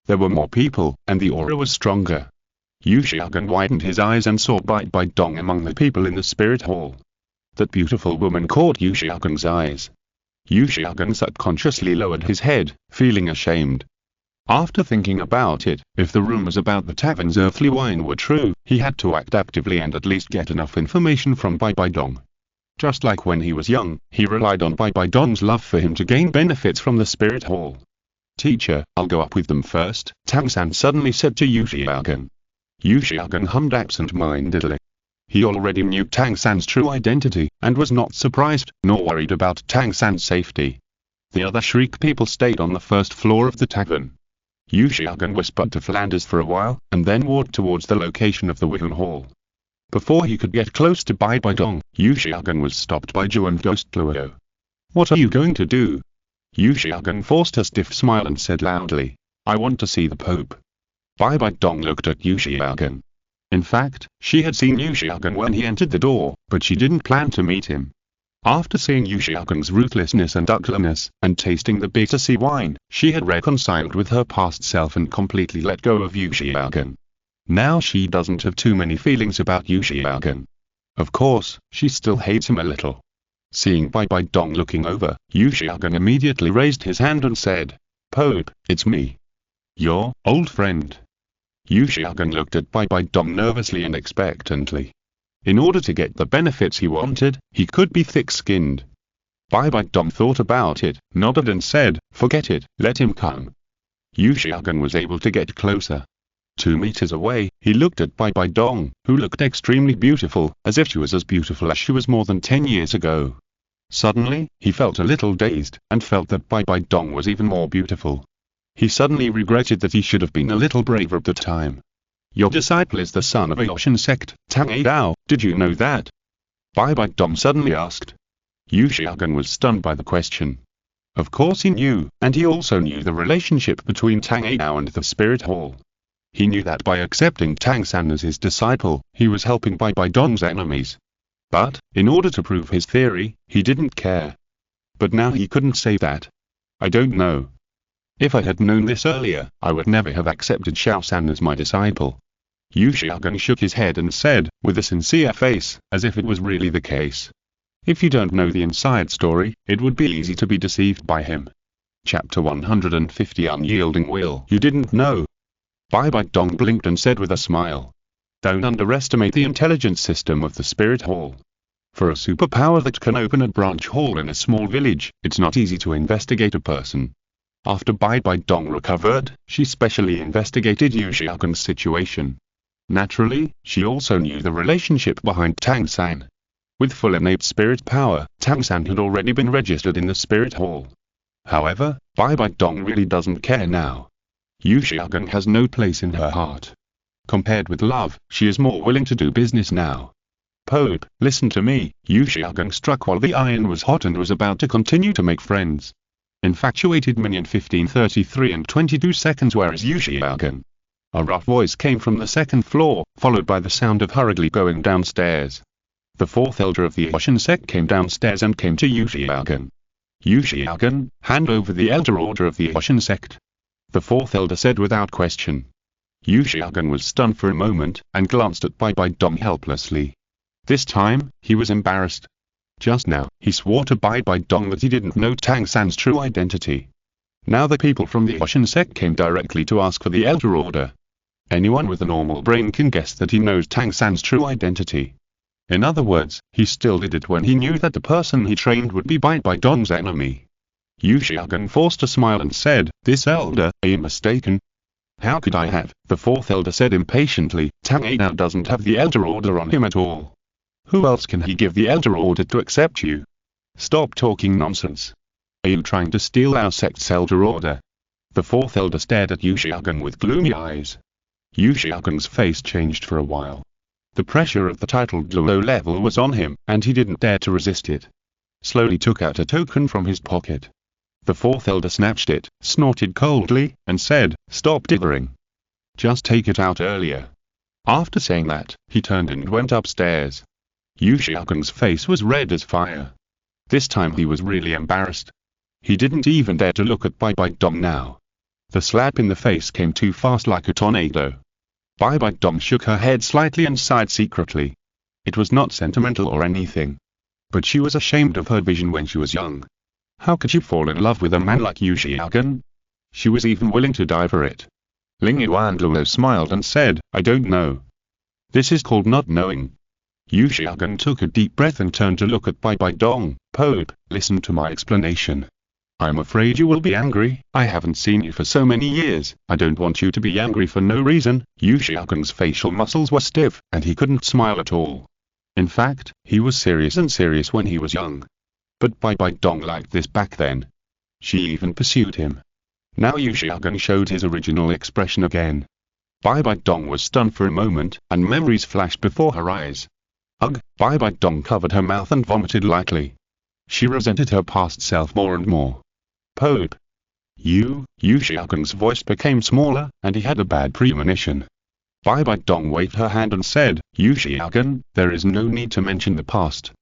There were more people, and the aura was stronger. Yu Xiaogan widened his eyes and saw Bibi Dong among the people in the spirit hall. That beautiful woman caught Yu Xiaogan's eyes. Yu Xiaogan subconsciously lowered his head, feeling ashamed. After thinking about it, if the rumors about the tavern's earthly wine were true, he had to act actively and at least get enough information from Bibi Dong. Just like when he was young, he relied on Bibi Dong's love for him to gain benefits from the spirit hall. Teacher, I'll go up with them first, Tang San suddenly said to Yu Xiaogan. Yu Xiaogan hummed absent-mindedly. He already knew Tang San's true identity, and was not surprised, nor worried about Tang San's safety. The other Shriek people stayed on the first floor of the tavern. Yu Xiaogan whispered to Flanders for a while, and then walked towards the location of the Wihun Hall. Before he could get close to Bibi Dong, Yu Xiaogan was stopped by Zhu and Ghost Luo. What are you going to do? Yu Xiaogan forced a stiff smile and said loudly, I want to see the Pope. Bibi Dong looked at Yu Xiaogan. In fact, she had seen Yu Xiaogan when he entered the door, but she didn't plan to meet him. After seeing Yu Xiaogan's ruthlessness and ugliness, and tasting the bitter sea wine, she had reconciled with her past self and completely let go of Yu Xiaogan. Now she doesn't have too many feelings about Yu Xiaogan. Of course, she still hates him a little. Seeing Bibi Dong looking over, Yu Xiaogan immediately raised his hand and said, Pope, it's me. Your old friend. Yu Xiaogan looked at Bibi Dong nervously and expectantly. In order to get the benefits he wanted, he could be thick-skinned. Bibi Dong thought about it, nodded and said, "Forget it, let him come." Liu Chang'an was able to get closer. 2 meters away, he looked at Bibi Dong, who looked extremely beautiful, as if she was as beautiful as she was more than 10 years ago. Suddenly, he felt a little dazed, and felt that Bibi Dong was even more beautiful. He suddenly regretted that he should have been a little braver at the time. "Your disciple is the son of a Yoshan sect, Tang Dao, did you know that?" Bibi Dong suddenly asked. Liu Chang'an was stunned by the question. Of course he knew, and he also knew the relationship between Tang Dao and the Spirit Hall. He knew that by accepting Tang San as his disciple, he was helping Bibi Dong's enemies. But, in order to prove his theory, he didn't care. But now he couldn't say that. "I don't know. If I had known this earlier, I would never have accepted Xiao San as my disciple." Liu Chang'an shook his head and said, with a sincere face, as if it was really the case. If you don't know the inside story, it would be easy to be deceived by him. Chapter 150 Unyielding Will. You didn't know? Bibi Dong blinked and said with a smile. Don't underestimate the intelligence system of the Spirit Hall. For a superpower that can open a branch hall in a small village, it's not easy to investigate a person. After Bibi Dong recovered, she specially investigated Liu Chang'an's situation. Naturally, she also knew the relationship behind Tang San. With full innate spirit power, Tang San had already been registered in the Spirit Hall. However, Bibi Dong really doesn't care now. Liu Chang'an has no place in her heart. Compared with love, she is more willing to do business now. Pope, listen to me. Liu Chang'an struck while the iron was hot and was about to continue to make friends. Infatuated minion 15:33 and 22 seconds. Where is Liu Chang'an? A rough voice came from the second floor, followed by the sound of hurriedly going downstairs. The fourth elder of the Yoshan sect came downstairs and came to Liu Chang'an. Liu Chang'an, hand over the elder order of the Yoshan sect. The fourth elder said without question. Liu Chang'an was stunned for a moment, and glanced at Bibi Dong helplessly. This time, he was embarrassed. Just now, he swore to Bibi Dong that he didn't know Tang San's true identity. Now the people from the Yoshan sect came directly to ask for the elder order. Anyone with a normal brain can guess that he knows Tang San's true identity. In other words, he still did it when he knew that the person he trained would be Bibi Dong's enemy. Liu Chang'an forced a smile and said, "This elder, are you mistaken?" "How could I have?" the fourth elder said impatiently. "Tang Dao doesn't have the elder order on him at all. Who else can he give the elder order to accept you? Stop talking nonsense. Are you trying to steal our sect's elder order?" The fourth elder stared at Liu Chang'an with gloomy eyes. Liu Chang'an's face changed for a while. The pressure of the titled low level was on him, and he didn't dare to resist it. Slowly took out a token from his pocket. The fourth elder snatched it, snorted coldly, and said, "Stop dithering. Just take it out earlier." After saying that, he turned and went upstairs. Liu Chang'an's face was red as fire. This time he was really embarrassed. He didn't even dare to look at Bibi Dong now. The slap in the face came too fast like a tornado. Bibi Dong shook her head slightly and sighed secretly. It was not sentimental or anything. But she was ashamed of her vision when she was young. How could she fall in love with a man like Liu Chang'an? She was even willing to die for it. Ling Yuanluo smiled and said, "I don't know. This is called not knowing." Liu Chang'an took a deep breath and turned to look at Bibi Dong. "Pope, listen to my explanation. I'm afraid you will be angry. I haven't seen you for so many years. I don't want you to be angry for no reason." Liu Chang'an's facial muscles were stiff, and he couldn't smile at all. In fact, he was serious when he was young. But Bibi Dong liked this back then. She even pursued him. Now Liu Chang'an showed his original expression again. Bibi Dong was stunned for a moment, and memories flashed before her eyes. Ugh! Bibi Dong covered her mouth and vomited lightly. She resented her past self more and more. "Pope." Liu Chang'an's voice became smaller, and he had a bad premonition. Bibi Dong waved her hand and said, "Liu Chang'an, there is no need to mention the past.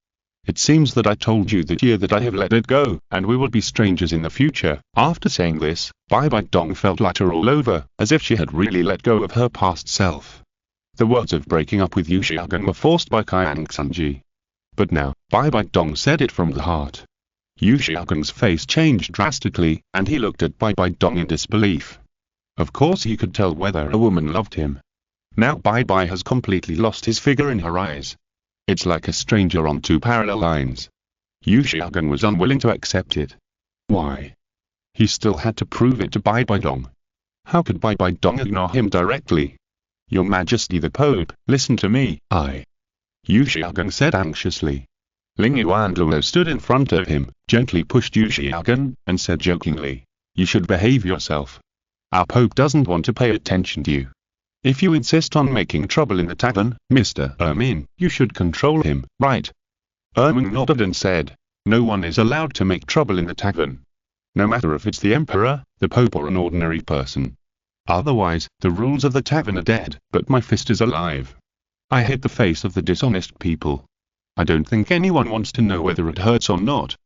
It seems that I told you that year that I have let it go, and we will be strangers in the future." After saying this, Bibi Dong felt lighter all over, as if she had really let go of her past self. The words of breaking up with Liu Chang'an were forced by Qian Renxue. But now, Bibi Dong said it from the heart. Liu Chang'an's face changed drastically, and he looked at Bibi Dong in disbelief. Of course he could tell whether a woman loved him. Now Bibi has completely lost his figure in her eyes. It's like a stranger on two parallel lines. Liu Chang'an was unwilling to accept it. Why? He still had to prove it to Bibi Dong. How could Bibi Dong ignore him directly? Your Majesty the Pope, listen to me. Liu Chang'an said anxiously. Ling Yu and Luo stood in front of him, gently pushed Liu Chang'an, and said jokingly, "You should behave yourself. Our Pope doesn't want to pay attention to you. If you insist on making trouble in the tavern, Mr. Ermin, you should control him, right?" Ermin nodded and said, "No one is allowed to make trouble in the tavern. No matter if it's the Emperor, the Pope or an ordinary person. Otherwise, the rules of the tavern are dead, but my fist is alive. I hate the face of the dishonest people. I don't think anyone wants to know whether it hurts or not."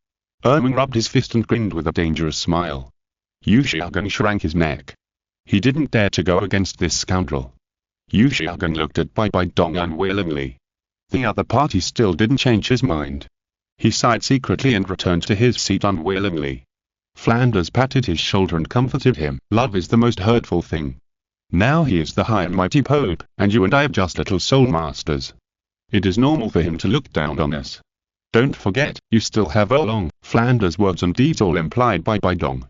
Ermin rubbed his fist and grinned with a dangerous smile. Liu Chang'an shrank his neck. He didn't dare to go against this scoundrel. Liu Chang'an looked at Bibi Dong unwillingly. The other party still didn't change his mind. He sighed secretly and returned to his seat unwillingly. Flanders patted his shoulder and comforted him. "Love is the most hurtful thing. Now he is the high and mighty Pope, and you and I are just little soul masters. It is normal for him to look down on us. Don't forget, you still have Erlong." Flanders' words and deeds all implied Bibi Dong.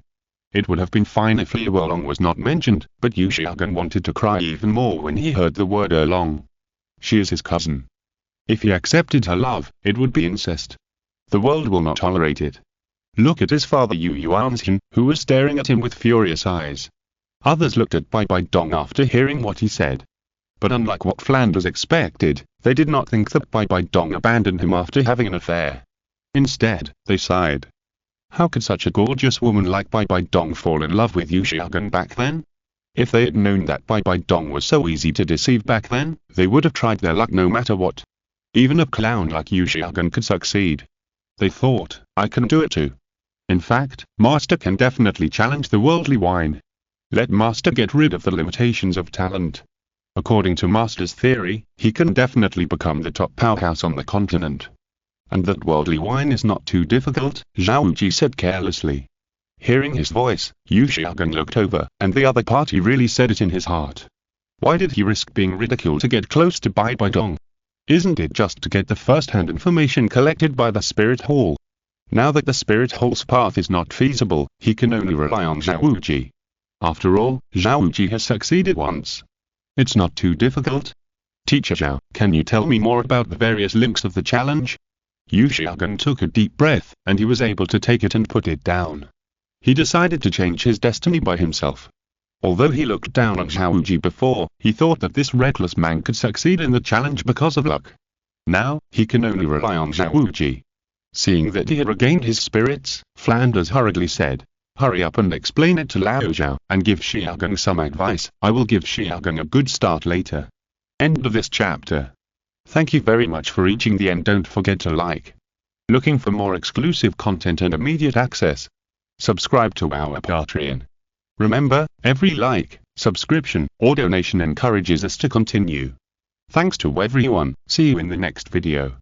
It would have been fine if Liu Erlong was not mentioned, but Liu Chang'an wanted to cry even more when he heard the word Erlong. She is his cousin. If he accepted her love, it would be incest. The world will not tolerate it. Look at his father Yu Yuanxin, who was staring at him with furious eyes. Others looked at Bibi Dong after hearing what he said. But unlike what Flanders expected, they did not think that Bibi Dong abandoned him after having an affair. Instead, they sighed. How could such a gorgeous woman like Bibi Dong fall in love with Liu Chang'an back then? If they had known that Bibi Dong was so easy to deceive back then, they would have tried their luck no matter what. Even a clown like Liu Chang'an could succeed. They thought, I can do it too. In fact, Master can definitely challenge the worldly wine. Let Master get rid of the limitations of talent. According to Master's theory, he can definitely become the top powerhouse on the continent. And that worldly wine is not too difficult, Xiao Wu said carelessly. Hearing his voice, Liu Chang'an looked over, and the other party really said it in his heart. Why did he risk being ridiculed to get close to Bibi Dong? Isn't it just to get the first-hand information collected by the Spirit Hall? Now that the Spirit Hall's path is not feasible, he can only rely on Xiao Wu. After all, Xiao Wu has succeeded once. It's not too difficult. Teacher Xiao, can you tell me more about the various links of the challenge? Liu Chang'an took a deep breath, and he was able to take it and put it down. He decided to change his destiny by himself. Although he looked down on Xiao Wu before, he thought that this reckless man could succeed in the challenge because of luck. Now, he can only rely on Xiao Wu. Seeing that he had regained his spirits, Flanders hurriedly said, "Hurry up and explain it to Lao Zhao, and give Xiaogang some advice. I will give Xiaogang a good start later." End of this chapter. Thank you very much for reaching the end. Don't forget to like. Looking for more exclusive content and immediate access? Subscribe to our Patreon. Remember, every like, subscription, or donation encourages us to continue. Thanks to everyone. See you in the next video.